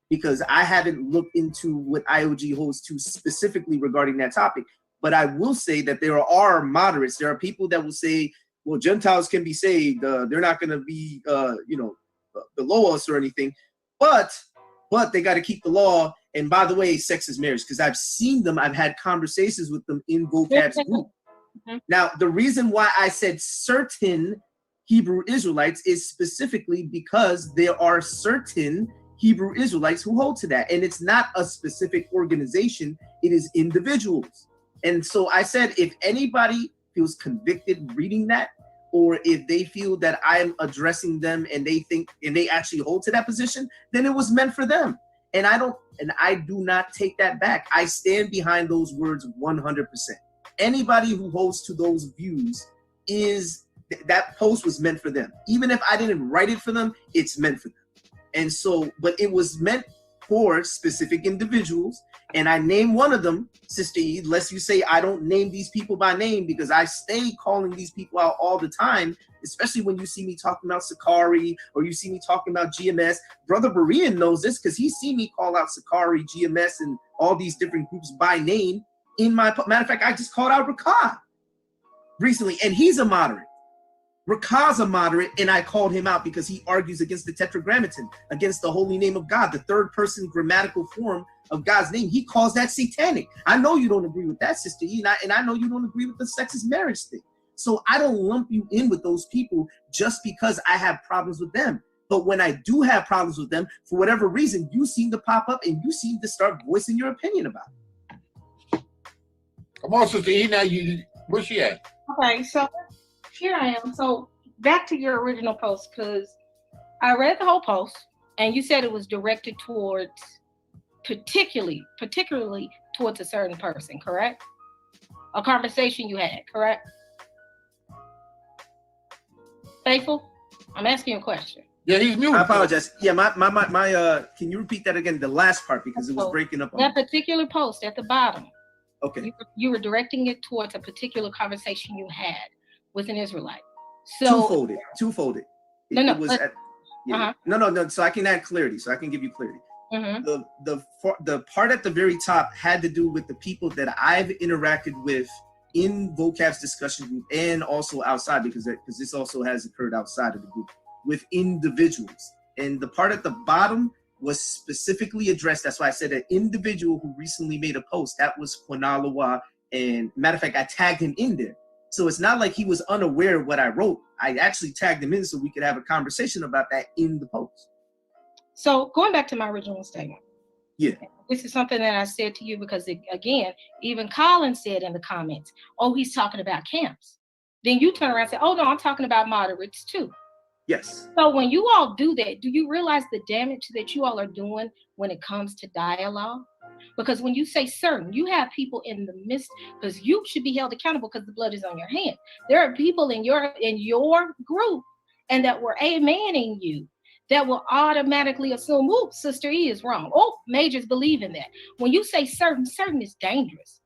because I haven't looked into what IOG holds to specifically regarding that topic. But I will say that there are moderates. There are people that will say, well, Gentiles can be saved. They're not going to be, below us or anything. But they got to keep the law. And by the way, sex is marriage, because I've seen them. I've had conversations with them in vocab's group. Now, the reason why I said certain Hebrew Israelites is specifically because there are certain Hebrew Israelites who hold to that. And it's not a specific organization. It is individuals. And so I said, if anybody feels convicted reading that, or if they feel that I'm addressing them and they think and they actually hold to that position, then it was meant for them. And I do not take that back. I stand behind those words 100%. Anybody who holds to those views that post was meant for them. Even if I didn't write it for them, it's meant for them. And so, but it was meant for specific individuals. And I name one of them, Sister E, lest you say I don't name these people by name, because I stay calling these people out all the time, especially when you see me talking about Sakari or you see me talking about GMS. Brother Berean knows this because he's seen me call out Sakari, GMS, and all these different groups by name. Matter of fact, I just called out Rakad recently, and he's a moderate. Rakad's a moderate, and I called him out because he argues against the Tetragrammaton, against the holy name of God, the third person grammatical form of God's name. He calls that satanic. I know you don't agree with that, Sister E, and I know you don't agree with the sexist marriage thing. So I don't lump you in with those people just because I have problems with them. But when I do have problems with them, for whatever reason, you seem to pop up and you seem to start voicing your opinion about it. Come on, Sister E, now where's she at? Okay, so here I am. So back to your original post, because I read the whole post and you said it was directed towards particularly towards a certain person, correct? A conversation you had, correct? Faithful, I'm asking you a question. Yeah, he's muted. I apologize. Yeah, my can you repeat that again, the last part, because it was breaking up on that particular post at the bottom. Okay. You were directing it towards a particular conversation you had with an Israelite. So twofolded. No. So I can add clarity. So I can give you clarity. Mm-hmm. The part at the very top had to do with the people that I've interacted with in vocab's discussion group and also outside, because this also has occurred outside of the group with individuals. And the part at the bottom was specifically addressed. That's why I said an individual who recently made a post. That was Quanah Lawa. And matter of fact, I tagged him in there. So it's not like he was unaware of what I wrote. I actually tagged him in so we could have a conversation about that in the post. So going back to my original statement. Yeah. This is something that I said to you because, again, even Colin said in the comments, oh, he's talking about camps. Then you turn around and say, oh, no, I'm talking about moderates too. Yes. So when you all do that, do you realize the damage that you all are doing when it comes to dialogue? Because when you say certain, you have people in the midst, because you should be held accountable because the blood is on your hand. There are people in your group and that were amening you that will automatically assume, oh, Sister E is wrong. Oh, majors believe in that. When you say certain, certain is dangerous.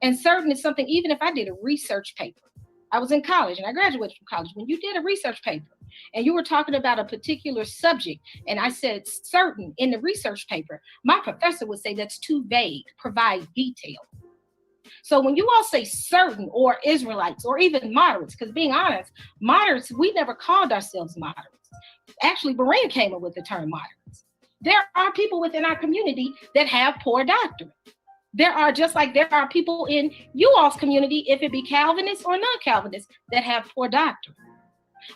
And certain is something, even if I did a research paper, I was in college and I graduated from college. When you did a research paper and you were talking about a particular subject, and I said certain in the research paper, my professor would say that's too vague, provide detail. So when you all say certain or Israelites or even moderates, because being honest, moderates, we never called ourselves moderates. Actually, Berean came up with the term moderates. There are people within our community that have poor doctrine. There are, just like there are people in you all's community, if it be Calvinist or non-Calvinist, that have poor doctrine.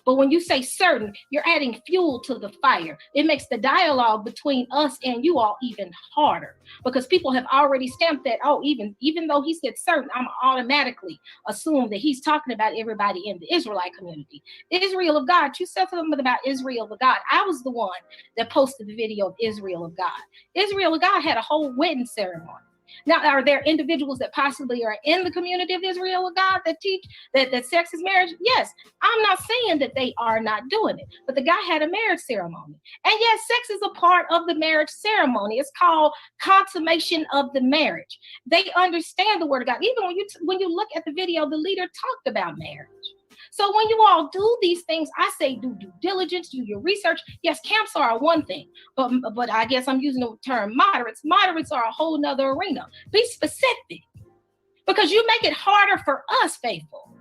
But when you say certain, you're adding fuel to the fire. It makes the dialogue between us and you all even harder, because people have already stamped that, oh, even though he said certain, I'm automatically assume that he's talking about everybody in the Israelite community. Israel of God, you said something about Israel of God. I was the one that posted the video of Israel of God. Israel of God had a whole wedding ceremony. Now, are there individuals that possibly are in the community of Israel of God that teach that sex is marriage? Yes. I'm not saying that they are not doing it, but the guy had a marriage ceremony. And yes, sex is a part of the marriage ceremony. It's called consummation of the marriage. They understand the word of God. Even when you look at the video, the leader talked about marriage. So when you all do these things, I say do due diligence, do your research. Yes, camps are one thing, but I guess I'm using the term moderates. Moderates are a whole nother arena. Be specific, because you make it harder for us, faithful,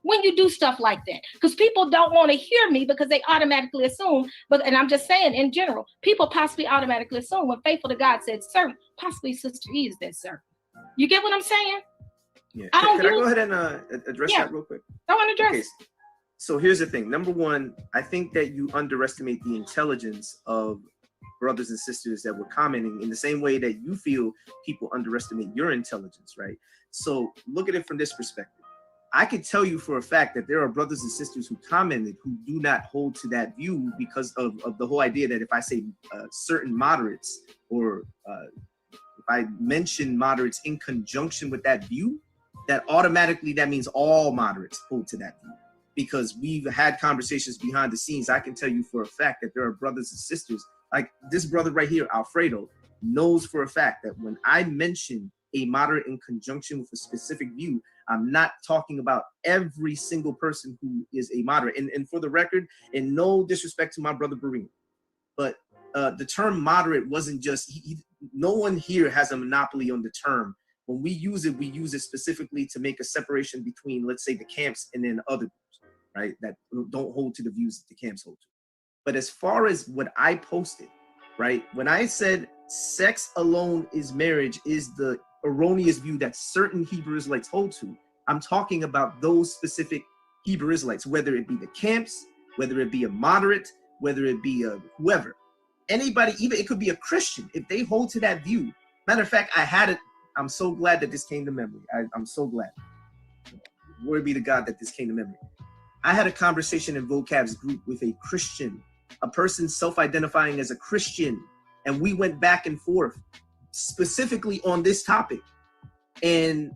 when you do stuff like that. Because people don't want to hear me because they automatically assume, and I'm just saying in general, people possibly automatically assume when faithful to God said certain, possibly Sister E is that certain. You get what I'm saying? Yeah. Can I go ahead and address that real quick? I want to address. Okay. So here's the thing. Number one, I think that you underestimate the intelligence of brothers and sisters that were commenting in the same way that you feel people underestimate your intelligence, right? So look at it from this perspective. I can tell you for a fact that there are brothers and sisters who commented who do not hold to that view because of the whole idea that if I say certain moderates or if I mention moderates in conjunction with that view, that automatically that means all moderates hold to that view. Because we've had conversations behind the scenes. I can tell you for a fact that there are brothers and sisters, like this brother right here, Alfredo, knows for a fact that when I mention a moderate in conjunction with a specific view, I'm not talking about every single person who is a moderate. And for the record, and no disrespect to my brother Berean, but the term moderate wasn't just, no one here has a monopoly on the term. When we use it specifically to make a separation between, let's say, the camps and then other groups, right, that don't hold to the views that the camps hold to. But as far as what I posted, right, when I said sex alone is marriage is the erroneous view that certain Hebrew Israelites hold to, I'm talking about those specific Hebrew Israelites, whether it be the camps, whether it be a moderate, whether it be a whoever, anybody, even it could be a Christian, if they hold to that view. Matter of fact, I had it. I'm so glad that this came to memory. I'm so glad. Glory be to God that this came to memory. I had a conversation in Vocab's group with a Christian, a person self-identifying as a Christian, and we went back and forth specifically on this topic. And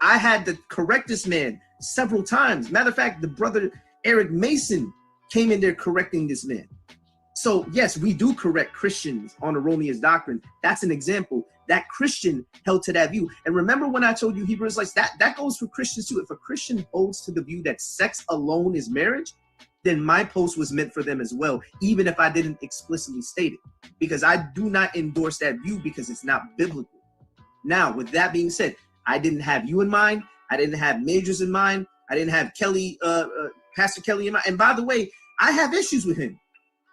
I had to correct this man several times. Matter of fact, the brother Eric Mason came in there correcting this man. So yes, we do correct Christians on erroneous doctrine. That's an example. That Christian held to that view. And remember when I told you Hebrew Israelites, that goes for Christians too. If a Christian holds to the view that sex alone is marriage, then my post was meant for them as well, even if I didn't explicitly state it. Because I do not endorse that view because it's not biblical. Now, with that being said, I didn't have you in mind. I didn't have Majors in mind. I didn't have Kelly, Pastor Kelly in mind. And by the way, I have issues with him,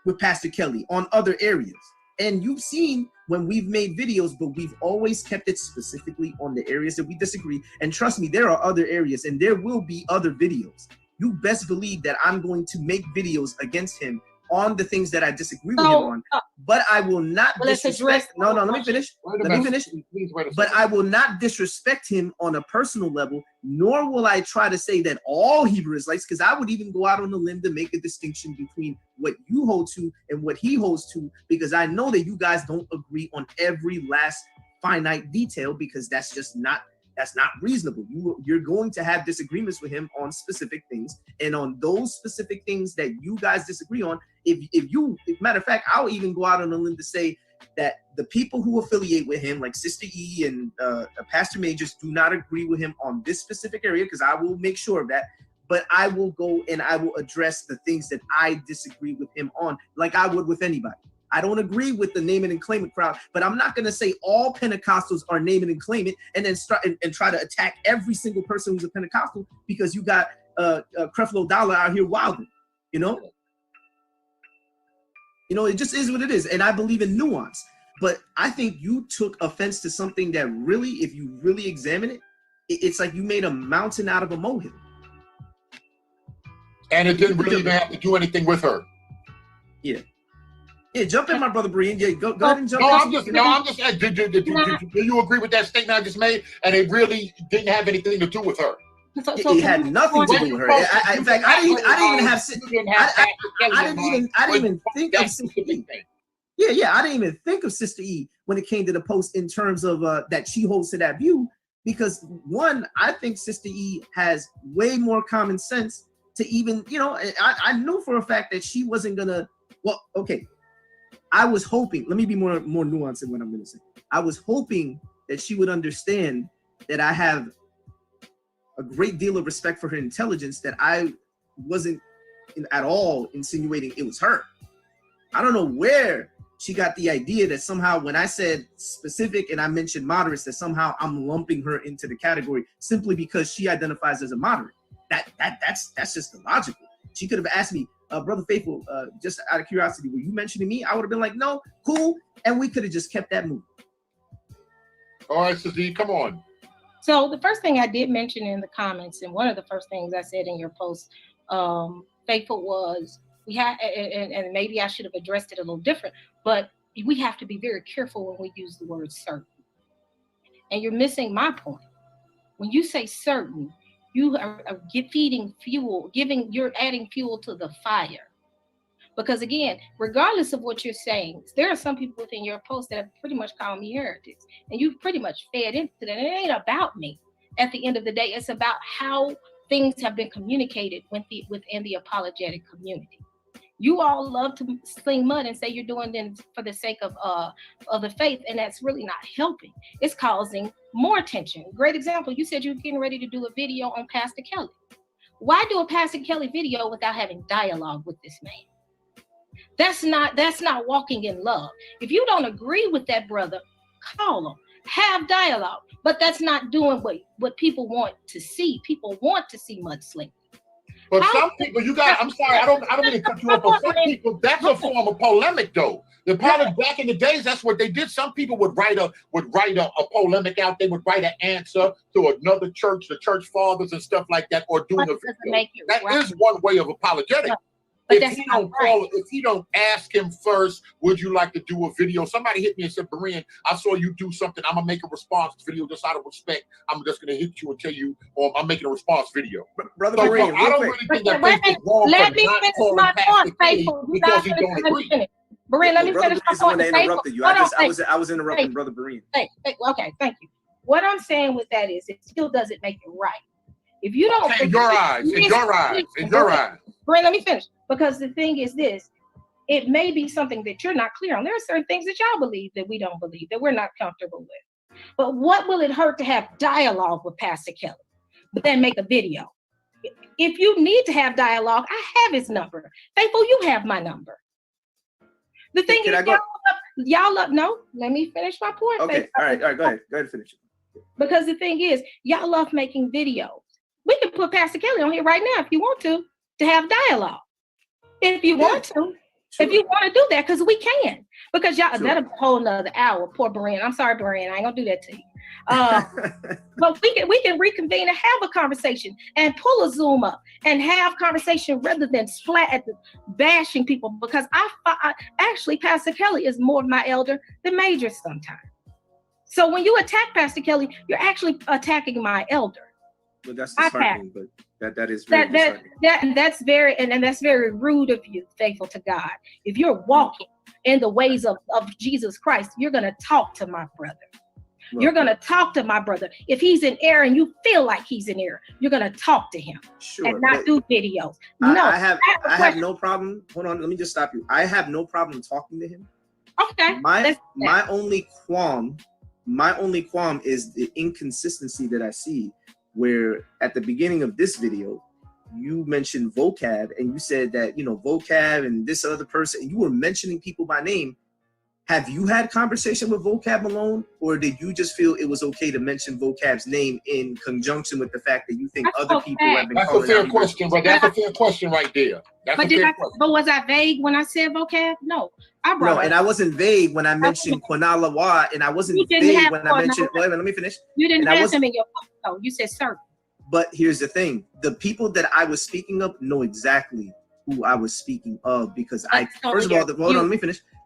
with Pastor Kelly on other areas. And you've seen when we've made videos, but we've always kept it specifically on the areas that we disagree. And trust me, there are other areas and there will be other videos. You best believe that I'm going to make videos against him on the things that I disagree with him on, but I will not disrespect. No, let me finish. Let me finish. But I will not disrespect him on a personal level, nor will I try to say that all Hebrew Israelites, because I would even go out on a limb to make a distinction between what you hold to and what he holds to, because I know that you guys don't agree on every last finite detail, because that's just not That's not reasonable. You're going to have disagreements with him on specific things, and on those specific things that you guys disagree on, matter of fact, I'll even go out on a limb to say that the people who affiliate with him, like Sister E and Pastor Majors, do not agree with him on this specific area, because I will make sure of that. But I will go and I will address the things that I disagree with him on, like I would with anybody. I don't agree with the name it and claim it crowd, but I'm not going to say all Pentecostals are name it and claim it, and then start and try to attack every single person who's a Pentecostal because you got Creflo Dollar out here wilding, you know? You know, it just is what it is, and I believe in nuance. But I think you took offense to something that really, if you really examine it, it's like you made a mountain out of a molehill. And it didn't really even have to do anything with her. Yeah. Yeah, jump in, my brother Brian. Yeah, go ahead and jump in. I'm just do you agree with that statement I just made? And it really didn't have anything to do with her. It had nothing to do with her. In fact, I didn't even think of Sister E. Yeah, I didn't even think of Sister E when it came to the post in terms of that she holds to that view, because one, I think Sister E has way more common sense to even, you know, I knew for a fact that she wasn't gonna, well, okay. I was hoping, let me be more nuanced in what I'm gonna say. I was hoping that she would understand that I have a great deal of respect for her intelligence, that I wasn't at all insinuating it was her. I don't know where she got the idea that somehow when I said specific and I mentioned moderates, that somehow I'm lumping her into the category simply because she identifies as a moderate. That's just illogical. She could have asked me, Brother Faithful, just out of curiosity, were you mentioning me? I would have been like, no, cool, and we could have just kept that moving. All right, Sister, come on. So the first thing I did mention in the comments, and one of the first things I said in your post, Faithful, was we have, and maybe I should have addressed it a little different, but we have to be very careful when we use the word certain. And you're missing my point. When you say certain, you are feeding fuel, you're adding fuel to the fire. Because again, regardless of what you're saying, there are some people within your post that have pretty much called me heretics, and you've pretty much fed into that. And it ain't about me. At the end of the day, it's about how things have been communicated within the apologetic community. You all love to sling mud and say you're doing it for the sake of the faith, and that's really not helping. It's causing more tension. Great example, you said you were getting ready to do a video on Pastor Kelly. Why do a Pastor Kelly video without having dialogue with this man? That's not walking in love. If you don't agree with that brother, call him, have dialogue. But that's not doing what people want to see. People want to see mudslinging. But some people, I'm sorry, I don't mean to cut you off, but some people, that's a form of polemic, though. Back in the days, that's what they did. Some people would write a polemic out. They would write an answer to another church, the church fathers and stuff like that, or doing a video. That is one way of apologetic. But if he don't ask him first, would you like to do a video? Somebody hit me and said, Berean, I saw you do something. I'm gonna make a response video just out of respect. I'm just gonna hit you and tell you, I'm making a response video. Brother Berean, I don't really think that is wrong. Let me finish my point, Faithful. Because he don't agree. Berean, let me finish my point. I interrupted you. I was interrupting Brother Berean. Okay, thank you. What I'm saying with that is it still doesn't make it right. If you don't, in your eyes. Berean, let me finish. Because the thing is this, it may be something that you're not clear on. There are certain things that y'all believe that we don't believe, that we're not comfortable with. But what will it hurt to have dialogue with Pastor Kelly, but then make a video? If you need to have dialogue, I have his number. Faithful, you have my number. The thing is, no, let me finish my point. Okay, Faithful. all right, go ahead, finish it. Because the thing is, y'all love making videos. We can put Pastor Kelly on here right now if you want to have dialogue. If you want to, if you want to do that, because we can. Because y'all, that'll be a whole nother hour. Poor Berean. I'm sorry, Berean. I ain't gonna do that to you. But we can reconvene and have a conversation and pull a Zoom up and have conversation rather than bashing people. Because I actually, Pastor Kelly is more of my elder than Major sometimes. So when you attack Pastor Kelly, you're actually attacking my elder. Well, that's disheartening, but that is very disheartening. That's very rude of you, Faithful to God. If you're walking in the ways of Jesus Christ, you're going to talk to my brother. You're going to talk to my brother. If he's in error and you feel like he's in error, you're going to talk to him and not do videos. I have no problem. Hold on, let me just stop you. I have no problem talking to him. Okay. My only qualm is the inconsistency that I see, where at the beginning of this video, you mentioned vocab and you said that, vocab and this other person, and you were mentioning people by name. Have you had conversation with vocab alone, or did you just feel it was okay to mention vocab's name in conjunction with the fact that you think other people have been? That's a fair question, but that's a fair question right there. But was I vague when I said vocab? No, and I wasn't vague when I mentioned Kwanalawa, and I wasn't vague when I mentioned. Wait, let me finish. You didn't have him in your post, you said sir. But here's the thing: the people that I was speaking of know exactly who I was speaking of, because first of all, hold on, let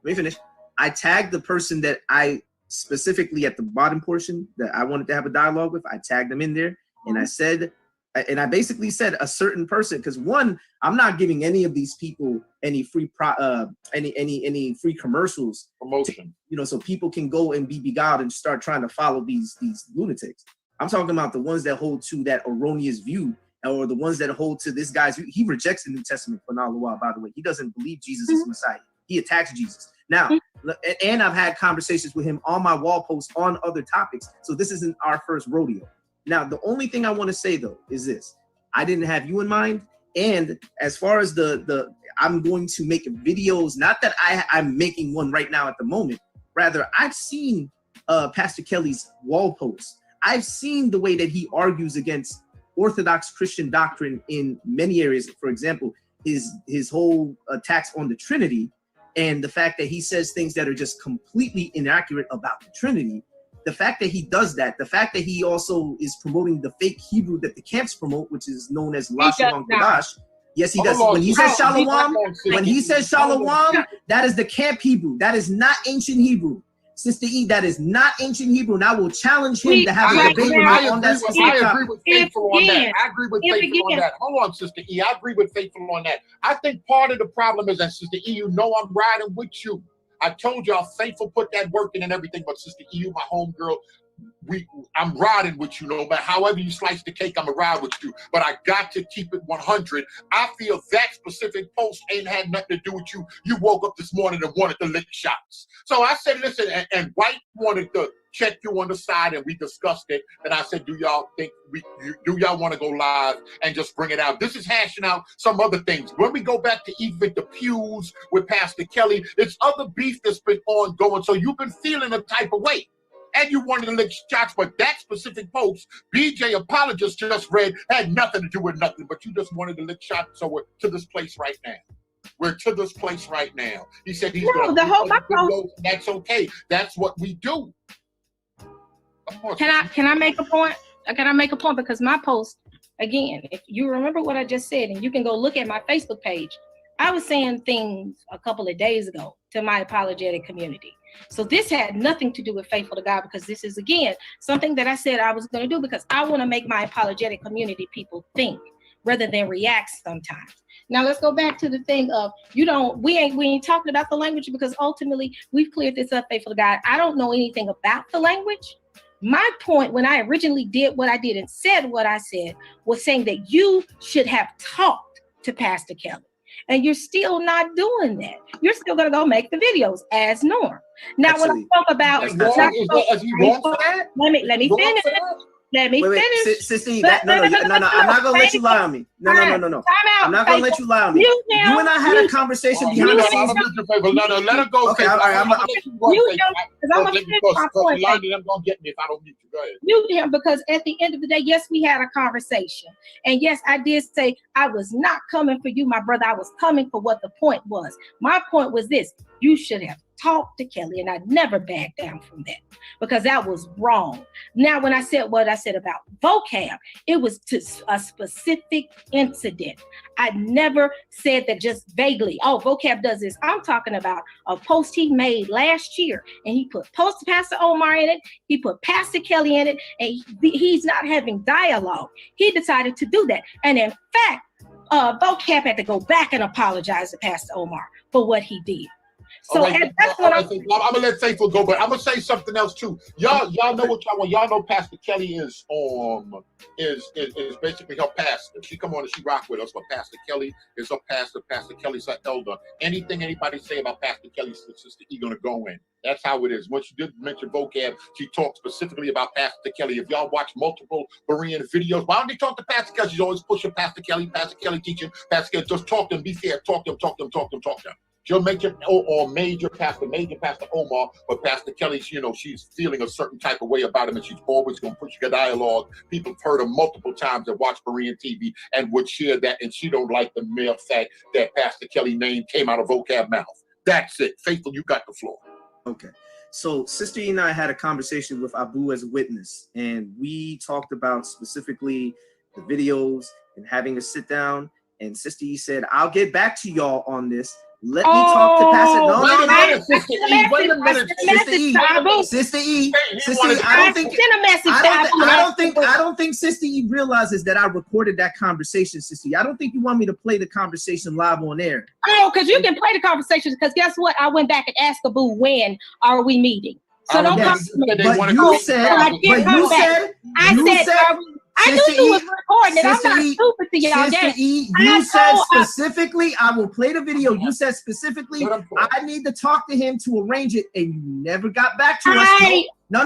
me finish. I tagged the person that I specifically at the bottom portion that I wanted to have a dialogue with. I tagged them in there, and I said, and I basically said a certain person, because one, I'm not giving any of these people any free any free commercials promotion, so people can go and be beguiled and start trying to follow these lunatics. I'm talking about the ones that hold to that erroneous view, or the ones that hold to this guy's. He rejects the New Testament, Kwanalawa, by the way. He doesn't believe Jesus is Messiah. He attacks Jesus. Now, and I've had conversations with him on my wall posts on other topics. So this isn't our first rodeo. Now, the only thing I want to say, though, is this. I didn't have you in mind. And as far as I'm going to make videos, not that I'm making one right now at the moment. Rather, I've seen Pastor Kelly's wall posts. I've seen the way that he argues against Orthodox Christian doctrine in many areas. For example, his whole attacks on the Trinity, and the fact that he says things that are just completely inaccurate about the Trinity. The fact that he does that, the fact that he also is promoting the fake Hebrew that the camps promote, which is known as Lashon Kodash. Yes, he does. When he says Shalom, that is the camp Hebrew. That is not ancient Hebrew. Sister E, that is not ancient Hebrew, and I will challenge him to have a debate with me on that specific topic. I agree with Faithful on that. I agree with Faithful on that. Hold on, Sister E. I agree with Faithful on that. I think part of the problem is that, Sister E, I'm riding with you. I told y'all Faithful put that work in and everything, but Sister E, my homegirl, I'm riding with you, no matter however you slice the cake, I'm gonna ride with you. But I got to keep it 100. I feel that specific post ain't had nothing to do with you. You woke up this morning and wanted to lick shots. So I said, listen, and White wanted to check you on the side, and we discussed it. And I said, do y'all think do y'all want to go live and just bring it out? This is hashing out some other things. When we go back to even the pews with Pastor Kelly, it's other beef that's been ongoing. So you've been feeling a type of way. And you wanted to lick shots, but that specific post, BJ Apologist just read, had nothing to do with nothing, but you just wanted to lick shots. So we're to this place right now. We're to this place right now. He said he's going to that's okay. That's what we do. Can I make a point? Can I make a point? Because my post, again, if you remember what I just said, and you can go look at my Facebook page, I was saying things a couple of days ago to my apologetic community. So this had nothing to do with Faithful to God, because this is, again, something that I said I was going to do because I want to make my apologetic community people think rather than react sometimes. Now let's go back to the thing of we ain't talking about the language, because ultimately we've cleared this up, Faithful to God. I don't know anything about the language. My point when I originally did what I did and said what I said was saying that you should have talked to Pastor Kelly. And you're still not doing that. You're still going to go make the videos as norm. Now, when I talk about, let me finish. Let me finish. Sissy, no, I'm not gonna let you lie on me. No. I'm not gonna let you lie on me. You and I had a conversation behind the scenes. No, let her go. Okay, all right. I'm gonna get me if I don't need to. Go ahead. Mute him, because at the end of the day, yes, we had a conversation, and yes, I did say I was not coming for you, my brother. I was coming for what the point was. My point was this: you should have talked to Kelly, and I never backed down from that, because that was wrong. Now, when I said what I said about vocab, it was to a specific incident. I never said that just vaguely, oh, vocab does this. I'm talking about a post he made last year, and he put Pastor Omar in it, he put Pastor Kelly in it, and he's not having dialogue. He decided to do that. And in fact, vocab had to go back and apologize to Pastor Omar for what he did. So that's what I'm gonna let Faithful go, but I'm gonna say something else too. Y'all know what y'all want. Y'all know Pastor Kelly is basically her pastor. She come on and she rock with us, but Pastor Kelly is her pastor. Pastor Kelly's her elder. Anything anybody say about Pastor Kelly's sister, he gonna go in. That's how it is. Once you did mention vocab, she talked specifically about Pastor Kelly. If y'all watch multiple Berean videos, why don't they talk to Pastor Kelly? She's always pushing Pastor Kelly teaching, Pastor Kelly. Just talk to him, be fair, talk to him. She'll major Pastor Omar, but Pastor Kelly, she's feeling a certain type of way about him, and she's always going to push a dialogue. People have heard her multiple times that watch Berean TV and would share that, and she don't like the mere fact that Pastor Kelly's name came out of vocab mouth. That's it. Faithful, you got the floor. Okay. So Sister E and I had a conversation with Abu as a witness, and we talked about specifically the videos and having a sit down. And Sister E said, I'll get back to y'all on this. Let me talk to Pastor. No, Sister E. Wait a minute, Sister E. I don't think Sister E realizes that I recorded that conversation, Sister E. I don't think you want me to play the conversation live on air. Oh, because you can play the conversation. Because guess what? I went back and asked Abu, when are we meeting? So don't come to me. But you said, I knew you was recording it. I'm not stupid to y'all. Sister E, you said specifically, I will play the video. You said specifically, I need to talk to him to arrange it, and you never got back to us. No.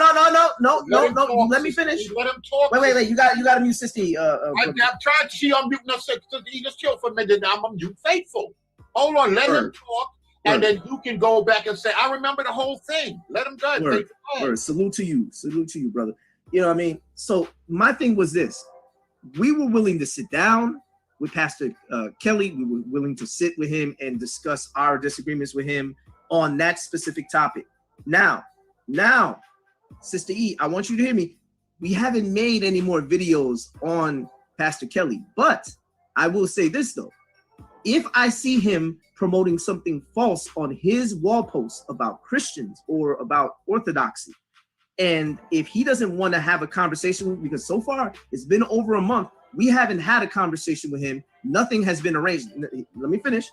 Let me finish. Let him talk. Wait. You got to mute Sister E. I'm trying to see you unmute no Sister E. Just chill for a minute. Now I'm unmute Faithful. Hold on, let him talk, and then you can go back and say, I remember the whole thing. Let him go. Word. Salute to you, brother. You know what I mean? So my thing was this. We were willing to sit down with Pastor Kelly. We were willing to sit with him and discuss our disagreements with him on that specific topic. Now, Sister E, I want you to hear me. We haven't made any more videos on Pastor Kelly, but I will say this though. If I see him promoting something false on his wall posts about Christians or about orthodoxy, and if he doesn't want to have a conversation with me, because so far it's been over a month, we haven't had a conversation with him. Nothing has been arranged. Let me finish.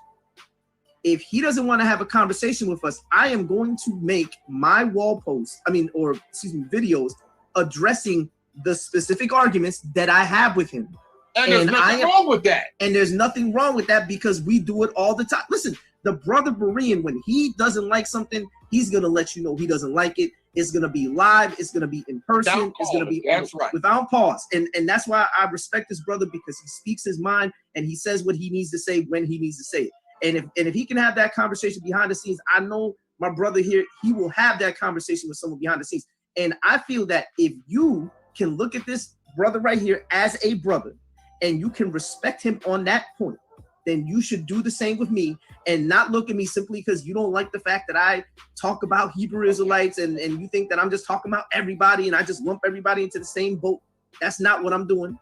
If he doesn't want to have a conversation with us, I am going to make my wall posts, videos addressing the specific arguments that I have with him. And there's nothing wrong with that. And there's nothing wrong with that because we do it all the time. Listen, the brother Berean, when he doesn't like something, he's going to let you know he doesn't like it. It's going to be live. It's going to be in person. It's going to be without pause. And that's why I respect this brother, because he speaks his mind and he says what he needs to say when he needs to say it. And if he can have that conversation behind the scenes, I know my brother here, he will have that conversation with someone behind the scenes. And I feel that if you can look at this brother right here as a brother and you can respect him on that point, then you should do the same with me and not look at me simply because you don't like the fact that I talk about Hebrew Israelites and you think that I'm just talking about everybody and I just lump everybody into the same boat. That's not what I'm doing.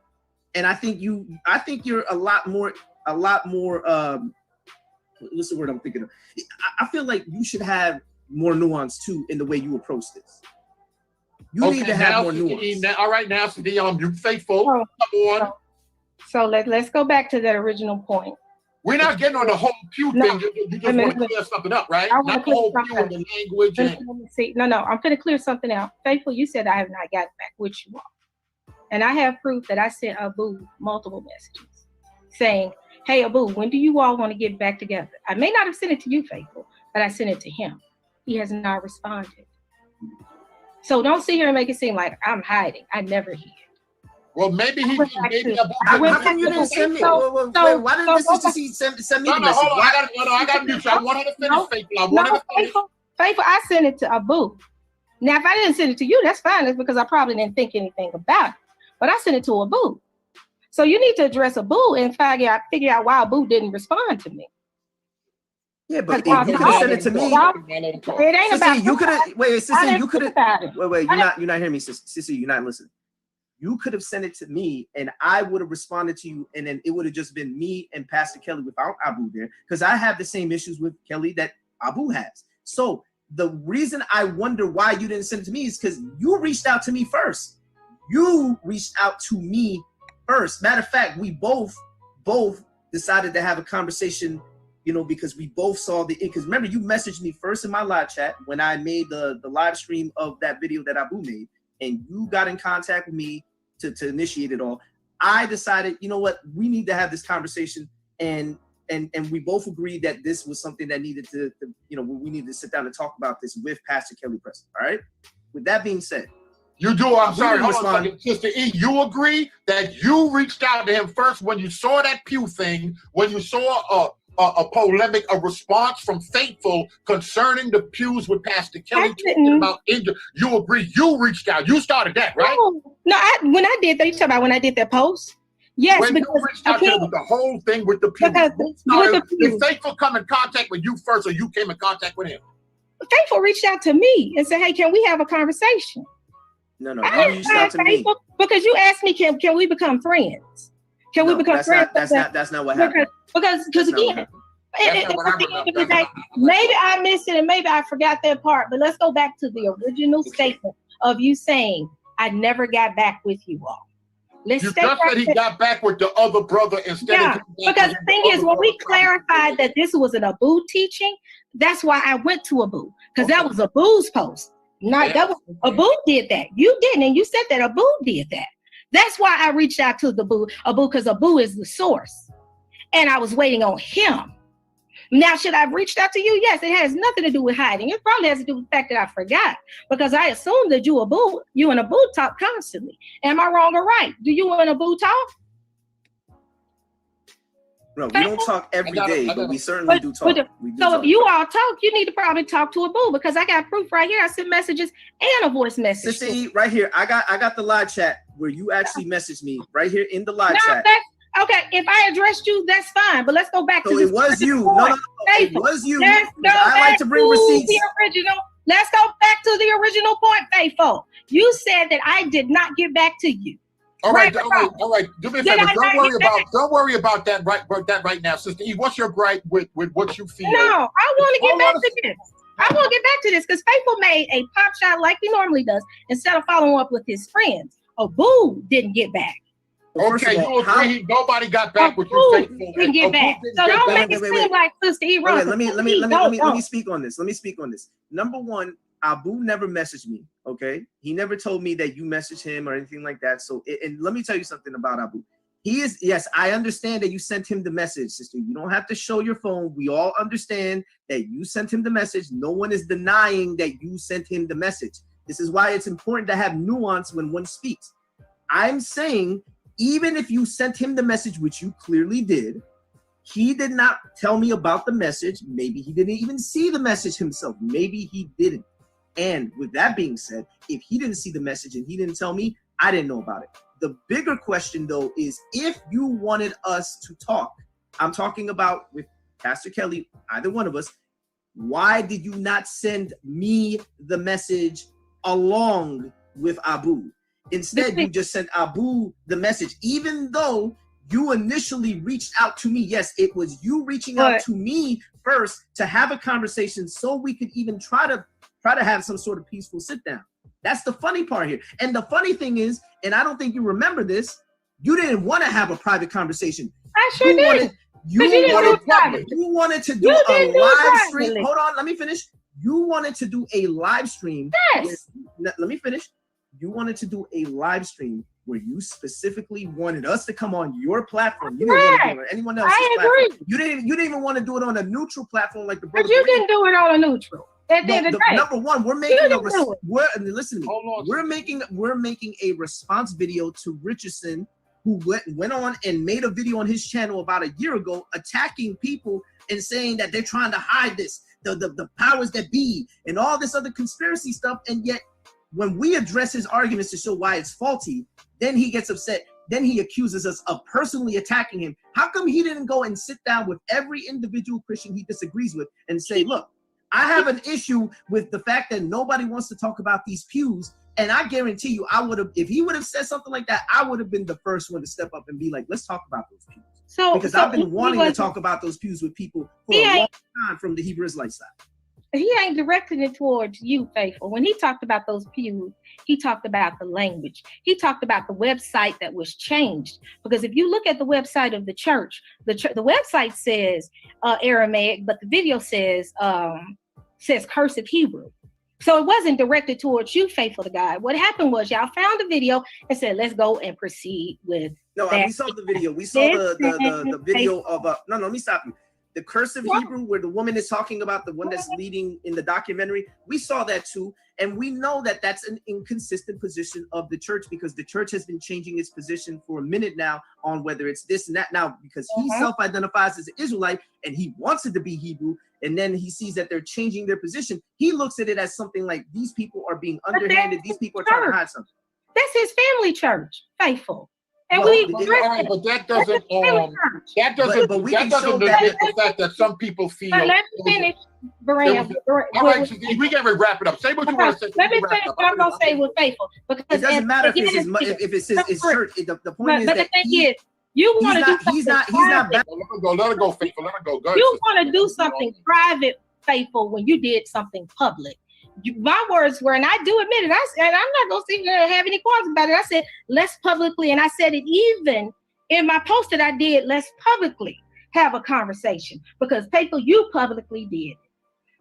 And I think you're a lot more, what's the word I'm thinking of? I feel like you should have more nuance too in the way you approach this. You need to have more nuance. All right, now, so you're Faithful. Come on. So let's go back to that original point. We're not getting on the whole pew thing. You just want to clear something up, right? Not the whole pew and the language. No, I'm going to clear something out. Faithful, you said I have not gotten back with you all. And I have proof that I sent Abu multiple messages saying, hey, Abu, when do you all want to get back together? I may not have sent it to you, Faithful, but I sent it to him. He has not responded. So don't sit here and make it seem like I'm hiding. I never hid. Well, maybe he did. Maybe how come you didn't send me? Why didn't this send me the message? I got to mute you. I wanted to finish, Faithful. Faithful, I sent it to Abu. Now, if I didn't send it to you, that's fine. It's because I probably didn't think anything about it. But I sent it to Abu. So you need to address Abu and figure out why Abu didn't respond to me. Yeah, but you could have sent it to me. It ain't about you could have. Wait, Sissy, you could have. Wait, you're not hearing me, Sissy. You're not listening. You could have sent it to me, and I would have responded to you, and then it would have just been me and Pastor Kelly without Abu there, because I have the same issues with Kelly that Abu has. So the reason I wonder why you didn't send it to me is because you reached out to me first. You reached out to me first. Matter of fact, we both decided to have a conversation you know, because we both saw because remember, you messaged me first in my live chat when I made the live stream of that video that Abu made, and you got in contact with me to initiate it all. I decided, you know what, we need to have this conversation, and we both agreed that this was something that needed to you know, we needed to sit down and talk about this with Pastor Kelly present. All right. With that being said, you do. I'm sorry. hold Hold on a second, Sister E. You agree that you reached out to him first when you saw that pew thing, when you saw a polemic, a response from Faithful concerning the pews with Pastor Kelly talking about India. You agree? You reached out. You started that, right? No, when I did that, you talking about when I did that post? Yes, when because you reached out to him with the whole thing with the pews. Did Faithful come in contact with you first, or you came in contact with him? Faithful reached out to me and said, "Hey, can we have a conversation?" No, you reached out to me because you asked me, "Can we become friends? Can we become friends?" That's not what happened. Because again, at the end of the day, maybe I missed it and maybe I forgot that part. But let's go back to the original statement of you saying, "I never got back with you all." You just said he got back with the other brother instead of because the thing is, when we clarified that this was an Abu teaching, that's why I went to Abu, because that was Abu's post. Not that was Abu did that. You didn't, and you said that Abu did that. That's why I reached out to the Abu, because Abu is the source, and I was waiting on him. Now, should I have reached out to you? Yes, it has nothing to do with hiding. It probably has to do with the fact that I forgot, because I assumed that you and Abu talk constantly. Am I wrong or right? Do you and Abu talk? No, we don't talk every day, but we certainly do talk. So if you all talk, you need to probably talk to Abu, because I got proof right here. I sent messages and a voice message. Sister E, right here, I got the live chat where you actually messaged me right here in the live chat. Okay, if I addressed you, that's fine. But let's go back to it was you. No, it was you. I like to bring receipts. The original. Let's go back to the original point, Faithful. You said that I did not get back to you. All right. Do me a favor. Don't worry about that right now, Sister E. What's your gripe with what you feel? No, I want to get back to this. I want to get back to this because Faithful made a pop shot like he normally does instead of following up with his friends. Abu didn't get back. Okay, you agree nobody got back with you, Faithful. Didn't get back. So don't make it seem like Sister E. Let me speak on this. Number one, Abu never messaged me. Okay, he never told me that you messaged him or anything like that. So, and let me tell you something about Abu. He is, yes, I understand that you sent him the message, sister. You don't have to show your phone. We all understand that you sent him the message. No one is denying that you sent him the message. This is why it's important to have nuance when one speaks. I'm saying, even if you sent him the message, which you clearly did, he did not tell me about the message. Maybe he didn't even see the message himself. Maybe he didn't. And with that being said, if he didn't see the message and he didn't tell me, I didn't know about it. The bigger question, though, is if you wanted us to talk, I'm talking about with Pastor Kelly, either one of us, why did you not send me the message along with Abu? Instead, you just sent Abu the message, even though you initially reached out to me. Yes, it was you reaching out to me first to have a conversation so we could even try to have some sort of peaceful sit down. That's the funny part here. And the funny thing is, and I don't think you remember this, you didn't want to have a private conversation. I sure did. You wanted to do a live stream. Hold on, let me finish. You wanted to do a live stream. Yes. Let me finish. You wanted to do a live stream where you specifically wanted us to come on your platform. You didn't want to do it on anyone else's platform. You didn't even want to do it on a neutral platform like the brother. But you didn't do it on a neutral. Number one, we're making listen to me. We're making a response video to Richardson, who went on and made a video on his channel about a year ago attacking people and saying that they're trying to hide this, the powers that be, and all this other conspiracy stuff. And yet, when we address his arguments to show why it's faulty, then he gets upset. Then he accuses us of personally attacking him. How come he didn't go and sit down with every individual Christian he disagrees with and say, look, I have an issue with the fact that nobody wants to talk about these pews. And I guarantee you, if he would have said something like that, I would have been the first one to step up and be like, let's talk about those pews. Because I've been wanting to talk about those pews with people for a long time from the Hebrew Israelite side. He ain't directing it towards you, Faithful. When he talked about those pews, he talked about the language. He talked about the website that was changed. Because if you look at the website of the church, the website says Aramaic, but the video says cursive Hebrew. So it wasn't directed towards you, Faithful to God. What happened was y'all found the video and said, let's go and proceed with that. We saw the video. We saw the video of no, let me stop you. The cursive Hebrew, where the woman is talking about, the one that's leading in the documentary, we saw that too. And we know that that's an inconsistent position of the church, because the church has been changing its position for a minute now on whether it's this and that. Now, because he self-identifies as an Israelite and he wants it to be Hebrew, and then he sees that they're changing their position, he looks at it as something like these people are being underhanded, these people are trying to hide something. That's his family church, Faithful. And but that doesn't negate the fact that some people feel. Let me finish, Beran. All right, we can wrap it up. Say what you want to say. Let me finish what I'm going to say with Faithful. Because it doesn't matter if it's his church. The point is that the thing is, you want to do something. He's not. Let her go, Faithful. Let her go. Go ahead, you want to do something private, Faithful, when you did something public. My words were, and I do admit it, and I'm not going to sit there and have any qualms about it. I said, let's publicly, and I said it even in my post that I did, let's publicly have a conversation, because Faithful, you publicly did it.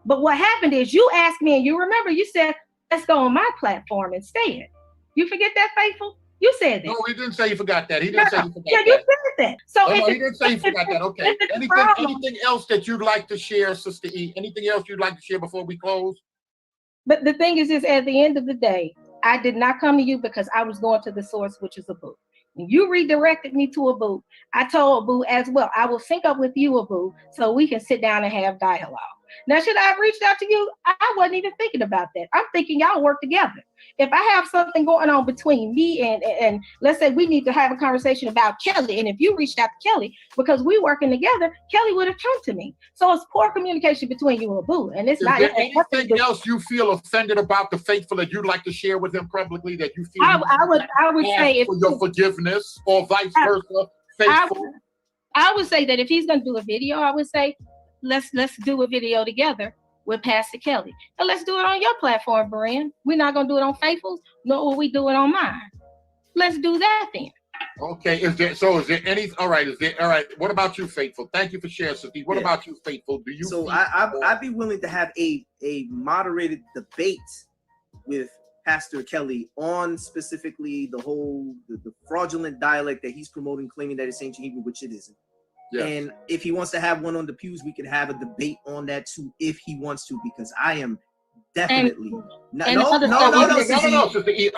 But what happened is you asked me, and you remember, you said, let's go on my platform instead. You forget that, Faithful? You said that. No, he didn't say you forgot that. He didn't say you forgot that. Yeah, you said that. So no, he didn't say you forgot that. Okay. Anything else that you'd like to share, Sister E? Anything else you'd like to share before we close? But the thing is at the end of the day, I did not come to you because I was going to the source, which is Abu. When you redirected me to Abu, I told Abu as well, I will sync up with you, Abu, so we can sit down and have dialogue. Now, should I have reached out to you? I wasn't even thinking about that. I'm thinking y'all work together. If I have something going on between me and let's say we need to have a conversation about Kelly, and if you reached out to Kelly because we working together, Kelly would have come to me. So it's poor communication between you and Boo. And it's not anything else you feel offended about the Faithful that you'd like to share with him publicly, that you feel I would say for your forgiveness, or vice versa. Faithful. I would say that if he's going to do a video, I would say let's do a video together with Pastor Kelly. And let's do it on your platform, Beran. We're not going to do it on Faithful's, nor will we do it on mine. Let's do that then. Okay. Is there any, all right, what about you, Faithful? Thank you for sharing, Sister. What about you, Faithful? Do you So I'd be willing to have a moderated debate with Pastor Kelly on specifically the whole the fraudulent dialect that he's promoting, claiming that it's ancient Hebrew, which it isn't. Yes. And if he wants to have one on the pews, we could have a debate on that too, if he wants to, because I am definitely no, Sister E.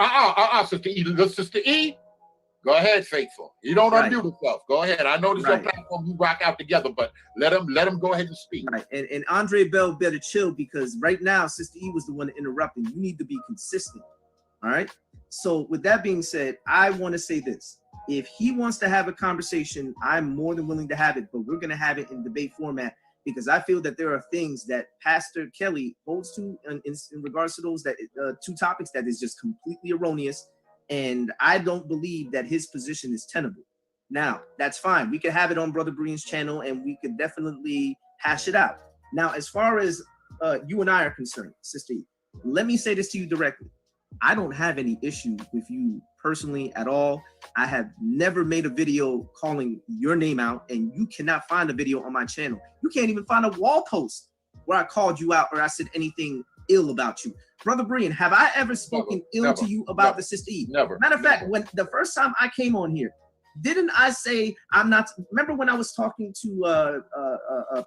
Sister E. Go ahead, Faithful. You don't unmute yourself. Go ahead. I know this is your platform. You rock out together, but let him go ahead and speak. Right. And Andre Bell better chill, because right now Sister E was the one interrupting. You need to be consistent. All right. So with that being said, I want to say this. If he wants to have a conversation, I'm more than willing to have it, but we're going to have it in debate format, because I feel that there are things that Pastor Kelly holds to in regards to those two topics that is just completely erroneous. And I don't believe that his position is tenable. Now, that's fine. We could have it on Brother Beran's channel and we could definitely hash it out. Now, as far as you and I are concerned, Sister E, let me say this to you directly. I don't have any issue with you personally at all. I have never made a video calling your name out, and you cannot find a video on my channel. You can't even find a wall post where I called you out or I said anything ill about you. Brother Beran, have I ever spoken ill to you about the Sister E? Never. Matter of fact, when the first time I came on here, didn't I say I'm not? Remember when I was talking to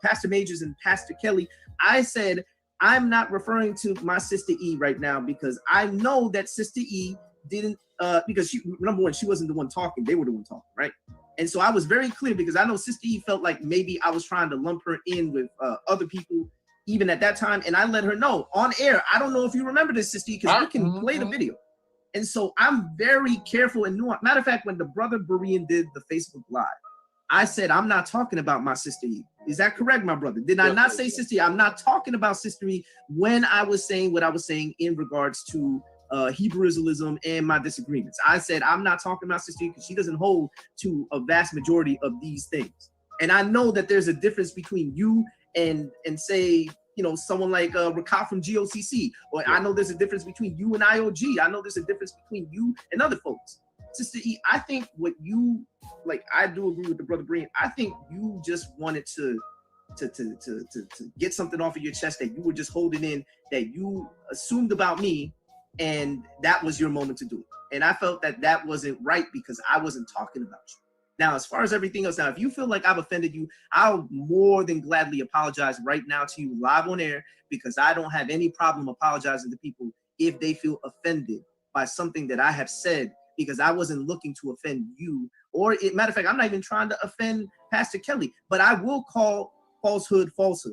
Pastor Majors and Pastor Kelly, I said, I'm not referring to my Sister E right now, because I know that Sister E didn't, because she, number one, she wasn't the one talking, they were the one talking, right? And so I was very clear, because I know Sister E felt like maybe I was trying to lump her in with other people, even at that time. And I let her know on air, I don't know if you remember this, Sister E, because we can play the video. And so I'm very careful and nuanced. Matter of fact, when the Brother Beran did the Facebook Live, I said, I'm not talking about my Sister E. Is that correct, my brother? Did I not say Sister E? I'm not talking about Sister E when I was saying what I was saying in regards to Hebrew Israelism and my disagreements. I said, I'm not talking about Sister E because she doesn't hold to a vast majority of these things. And I know that there's a difference between you and say someone like Rakat from GOCC, or I know there's a difference between you and IOG. I know there's a difference between you and other folks. Sister E, I think what you like, I do agree with the brother Breen. I think you just wanted to get something off of your chest that you were just holding in, that you assumed about me, and that was your moment to do it. And I felt that wasn't right because I wasn't talking about you. Now, as far as everything else, now, if you feel like I've offended you, I'll more than gladly apologize right now to you live on air, because I don't have any problem apologizing to people if they feel offended by something that I have said, because I wasn't looking to offend you. Or, matter of fact, I'm not even trying to offend Pastor Kelly, but I will call falsehood.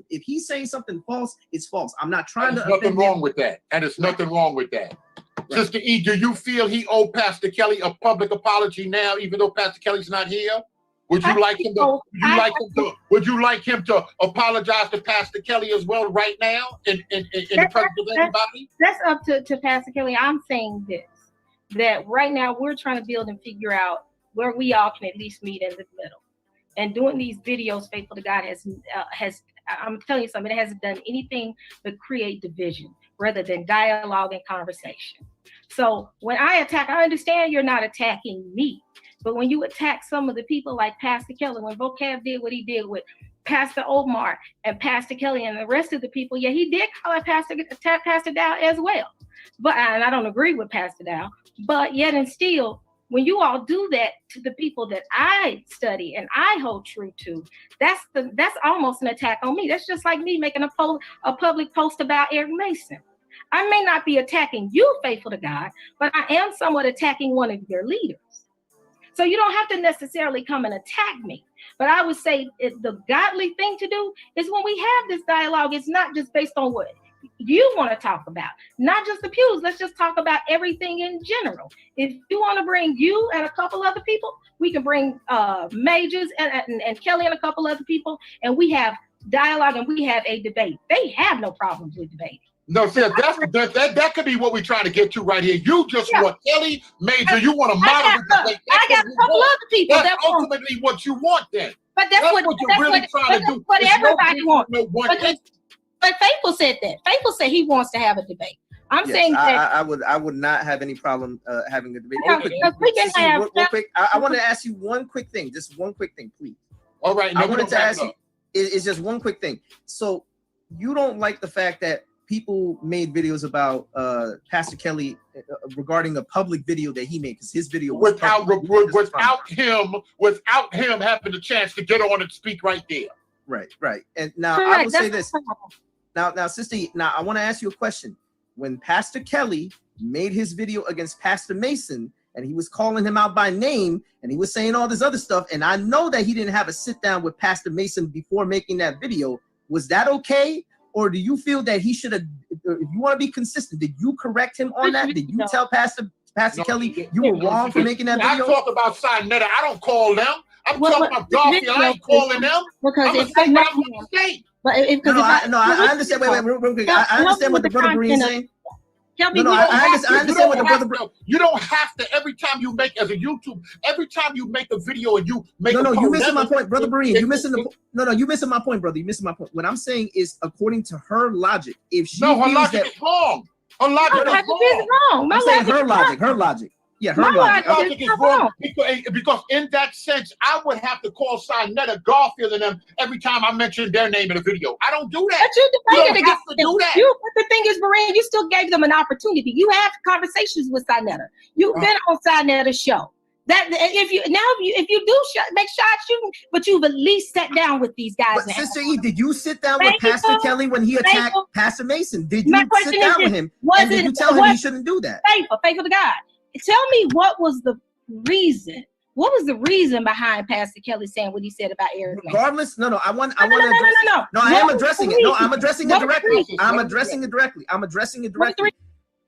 If he's saying something false, it's false. I'm not trying to offend him. Nothing wrong with that. And there's nothing wrong with that. Right. Sister E, do you feel he owed Pastor Kelly a public apology now, even though Pastor Kelly's not here? Would you like him to? Would you like him to apologize to Pastor Kelly as well right now in the presence of everybody? That's up to Pastor Kelly. I'm saying this, that right now we're trying to build and figure out where we all can at least meet in the middle. And doing these videos, Faithful to God has I'm telling you something, it hasn't done anything but create division rather than dialogue and conversation. So when I attack, I understand you're not attacking me, but when you attack some of the people like Pastor Kelly, when Vocab did what he did with Pastor Omar and Pastor Kelly and the rest of the people, yeah, he did call it Pastor Dow as well. But and I don't agree with Pastor Dow, but yet and still, when you all do that to the people that I study and I hold true to, that's almost an attack on me. That's just like me making a public post about Eric Mason. I may not be attacking you, Faithful to God, but I am somewhat attacking one of your leaders. So you don't have to necessarily come and attack me. But I would say the godly thing to do is when we have this dialogue, it's not just based on what you want to talk about, not just the pews. Let's just talk about everything in general. If you want to bring you and a couple other people, we can bring Majors and Kelly and a couple other people, and we have dialogue and we have a debate. They have no problems with debating. No, see, that could be what we're trying to get to right here. You just want Kelly, Major, you want to moderate debate. I got a couple other people. That's ultimately what you want then. But that's what you're really trying to do. What everybody wants. But Faithful said that. Faithful said he wants to have a debate. I'm saying that I would not have any problem having a debate. Real quick, I want to ask you one quick thing, just one quick thing, please. All right. I wanted to ask you. It's just one quick thing. So you don't like the fact that people made videos about Pastor Kelly regarding a public video that he made, because his video was without him having the chance to get on and speak right there. Right. And now I will say this. Now, sister, now I want to ask you a question. When Pastor Kelly made his video against Pastor Mason, and he was calling him out by name, and he was saying all this other stuff, and I know that he didn't have a sit down with Pastor Mason before making that video, was that okay? Or do you feel that he should have, if you want to be consistent, did you correct him on that? Did you tell Pastor Kelly you were wrong for making that video? I talk about Sinetta. I don't call them. I'm talking about Garfield. I ain't calling them. Because if I understand. Wait, real quick. I understand what the brother Breen is saying. I understand what the brother. You don't have to every time you make as a YouTube. Every time you make a video and you make you missing my point, brother Breen. You missing the you missing my point, brother. You missing my point. What I'm saying is, according to her logic, if she her logic is wrong. Her logic is wrong. I'm saying her logic. Yeah, her logic is wrong because in that sense, I would have to call Sinetta, Garfield, and them every time I mention their name in a video. I don't do that. But you debated against them. But the thing is, Maureen, you still gave them an opportunity. You have conversations with Sinetta. You've been on Sinetta's show. That if you do make shots, but you've at least sat down with these guys. But Sister E, did you sit down with Pastor Kelly when he attacked Pastor Mason? Did you sit down with him? And did you tell him he shouldn't do that? Faithful to God. Tell me what was the reason? What was the reason behind Pastor Kelly saying what he said about Eric? Regardless, I am addressing it. No, I'm addressing it directly. I'm addressing it directly.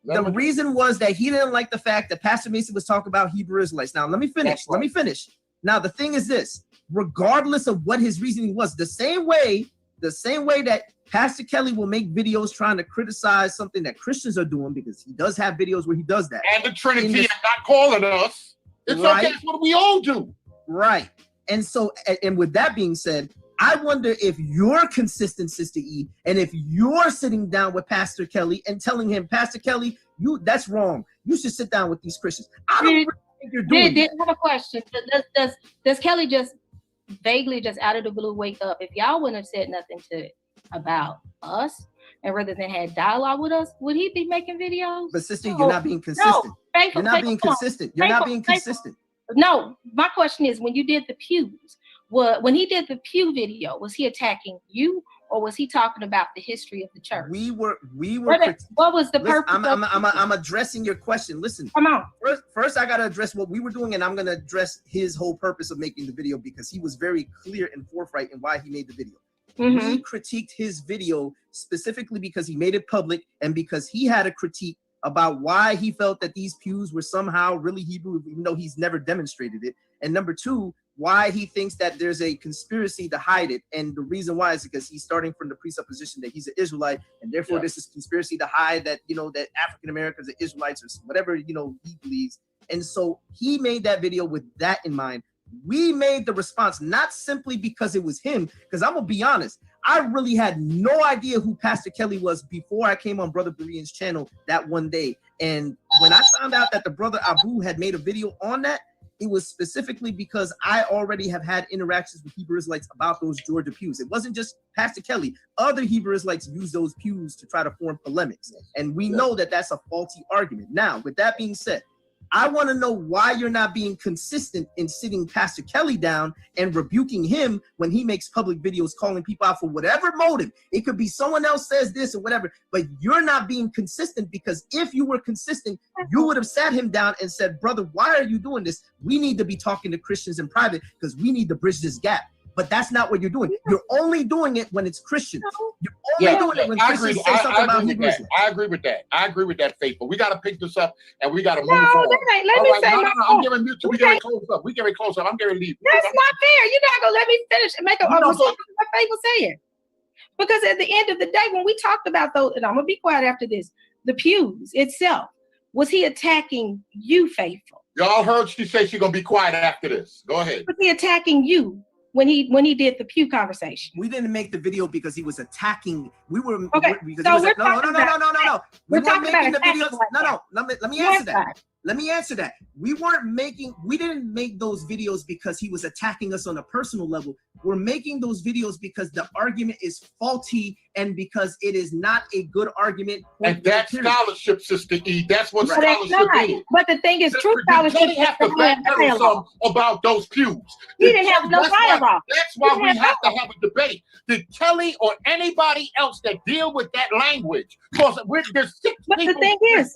The reason was that he didn't like the fact that Pastor Mason was talking about Hebrew Israelites. Now, let me finish. Now, the thing is this: regardless of what his reasoning was, the same way that Pastor Kelly will make videos trying to criticize something that Christians are doing, because he does have videos where he does that. And the Trinity is not calling us. It's okay. It's what we all do. Right. And so, and with that being said, I wonder if you're consistent, Sister E, and if you're sitting down with Pastor Kelly and telling him, Pastor Kelly, that's wrong. You should sit down with these Christians. I don't really think you're doing that. I have a question. Does Kelly just vaguely, just out of the blue, wake up? If y'all wouldn't have said nothing about us, and rather than had dialogue with us, would he be making videos? But sister, you're not being consistent. You're not being consistent. You're not being consistent. No, my question is, when you did the pews, when he did the pew video, was he attacking you, or was he talking about the history of the church? We were. What was the purpose? I'm addressing your question. Listen. Come on. First, I gotta address what we were doing, and I'm gonna address his whole purpose of making the video, because he was very clear and forthright in why he made the video. We critiqued his video specifically because he made it public, and because he had a critique about why he felt that these pews were somehow really Hebrew, even though he's never demonstrated it. And number two, why he thinks that there's a conspiracy to hide it. And the reason why is because he's starting from the presupposition that he's an Israelite, and therefore this is conspiracy to hide that, that African Americans are Israelites, or whatever, he believes. And so he made that video with that in mind. We made the response not simply because it was him, because I'm gonna be honest, I really had no idea who Pastor Kelly was before I came on Brother Berean's channel that one day. And when I found out that the brother Abu had made a video on that, it was specifically because I already have had interactions with Hebrew Israelites about those Georgia pews. It wasn't just Pastor Kelly. Other Hebrew Israelites use those pews to try to form polemics. And we know that that's a faulty argument. Now, with that being said, I want to know why you're not being consistent in sitting Pastor Kelly down and rebuking him when he makes public videos calling people out for whatever motive. It could be someone else says this or whatever, but you're not being consistent, because if you were consistent, you would have sat him down and said, brother, why are you doing this? We need to be talking to Christians in private because we need to bridge this gap. But that's not what you're doing. You're only doing it when it's Christians. You're only doing it when Christians say something about Hebrews. I agree with that. I agree with that, Faithful. We got to pick this up and we got to move No, forward. let me say no, my I'm point. giving you two. We getting close up. We getting close up. I'm getting to leave. That's not fair. You're not gonna let me finish and make a response to what Faithful said. Because at the end of the day, when we talked about those, and I'm gonna be quiet after this, the pews itself, was he attacking you, Faithful? Y'all heard she say she's gonna be quiet after this. Go ahead. Was he attacking you when he did the pew conversation? We didn't make the video because he was attacking. We were okay. Because so no. We weren't making the videos. No. Let me answer that. Let me answer that. We didn't make those videos because he was attacking us on a personal level. We're making those videos because the argument is faulty and because it is not a good argument. And that's scholarship, Sister E. That's what scholarship is. But the thing is, true scholarship Kelly have to backpedal some about those pews. He didn't have no dialogue. That's why we have to have a debate. Did Kelly or anybody else that deal with that language? Because there's 6 people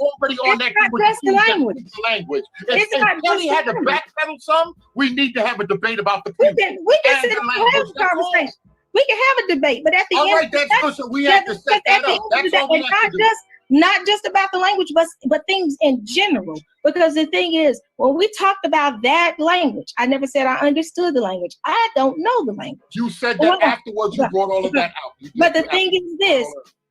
already on that language. If Kelly had to backpedal some, we need to have a debate about the pews. We can sit and have a conversation. We can have a debate, but at the end, right, that's good. So we have to set that up. That's all we have to do. Not just about the language, but things in general. Because the thing is, when we talked about that language, I never said I understood the language. I don't know the language. You said that afterwards. You brought all of that out. But the thing is this,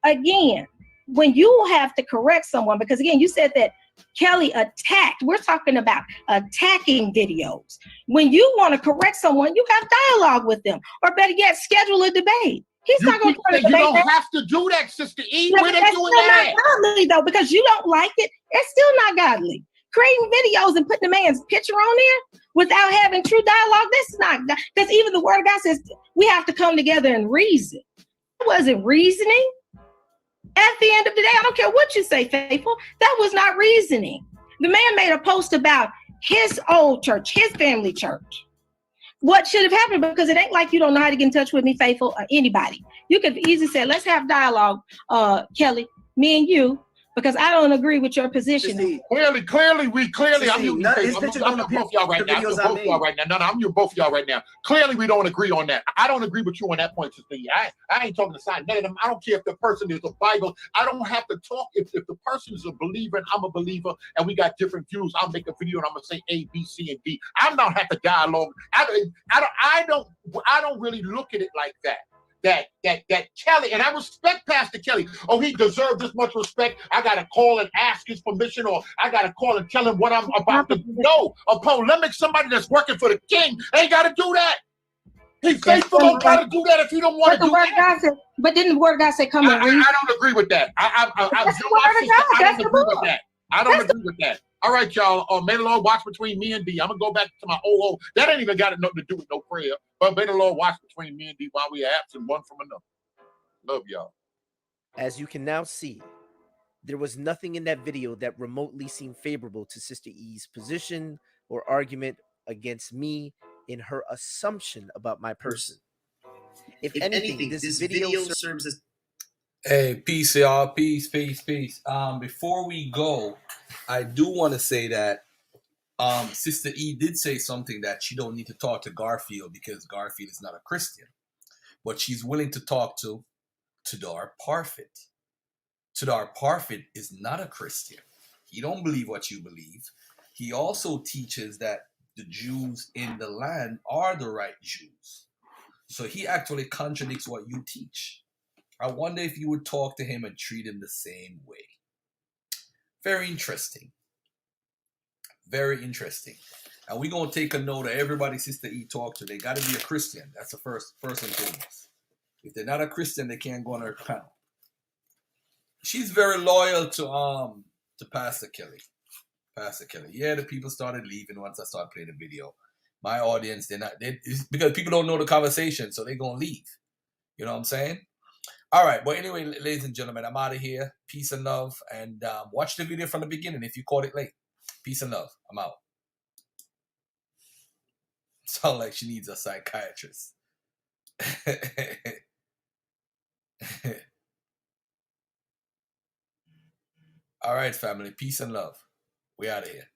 again, when you have to correct someone, because again, you said that Kelly attacked. We're talking about attacking videos. When you want to correct someone, you have dialogue with them, or better yet, schedule a debate. He's not going to debate. You don't have to do that, Sister E. No, Where they that's doing still that? not godly, though, because you don't like it. It's still not godly. Creating videos and putting the man's picture on there without having true dialogue, that's not, because even the word of God says we have to come together and reason. It wasn't reasoning. At the end of the day, I don't care what you say, Faithful, that was not reasoning. The man made a post about his old church, his family church. What should have happened? Because it ain't like you don't know how to get in touch with me, Faithful, or anybody. You could easily say, let's have dialogue, Kelly, me and you, because I don't agree with your position. Clearly, I'm you both y'all right now. I'm you both y'all right now. Clearly, we don't agree on that. I don't agree with you on that point, Sister E. I ain't talking to side none of them. I don't care if the person is a Bible. I don't have to talk. If the person is a believer and I'm a believer and we got different views, I'll make a video and I'm gonna say A, B, C, and D. I don't have to dialogue. I don't really look at it like that. That Kelly, and I respect Pastor Kelly. Oh, he deserves this much respect. I gotta call and ask his permission, or I gotta call and tell him what I'm about to do. No, a polemic, somebody that's working for the king ain't gotta do that. He's faithful on how to do that if you don't want to do that. But didn't the word of God say come and read? I don't agree with that. I don't agree with that. I don't agree with that. All right, y'all. May the Lord watch between me and D. I'm gonna go back to my old. That ain't even got nothing to do with no prayer. But may the Lord watch between me and D while we are absent one from another. Love y'all. As you can now see, there was nothing in that video that remotely seemed favorable to Sister E's position or argument against me in her assumption about my person. If anything, this video serves as... Hey, peace, y'all. Peace. Before we go, I do want to say that Sister E did say something that she don't need to talk to Garfield because Garfield is not a Christian. But she's willing to talk to Tudor Parfit. Tudor Parfit is not a Christian. He don't believe what you believe. He also teaches that the Jews in the land are the right Jews. So he actually contradicts what you teach. I wonder if you would talk to him and treat him the same way. Very interesting. Very interesting. And we're going to take a note of everybody Sister E talked to. They got to be a Christian. That's the first and foremost. If they're not a Christian, they can't go on her panel. She's very loyal to Pastor Kelly. Pastor Kelly. Yeah, the people started leaving once I started playing the video. My audience, because people don't know the conversation, so they're going to leave. You know what I'm saying? All right. But anyway, ladies and gentlemen, I'm out of here. Peace and love. And watch the video from the beginning if you caught it late. Peace and love. I'm out. Sound like she needs a psychiatrist. All right, family. Peace and love. We out of here.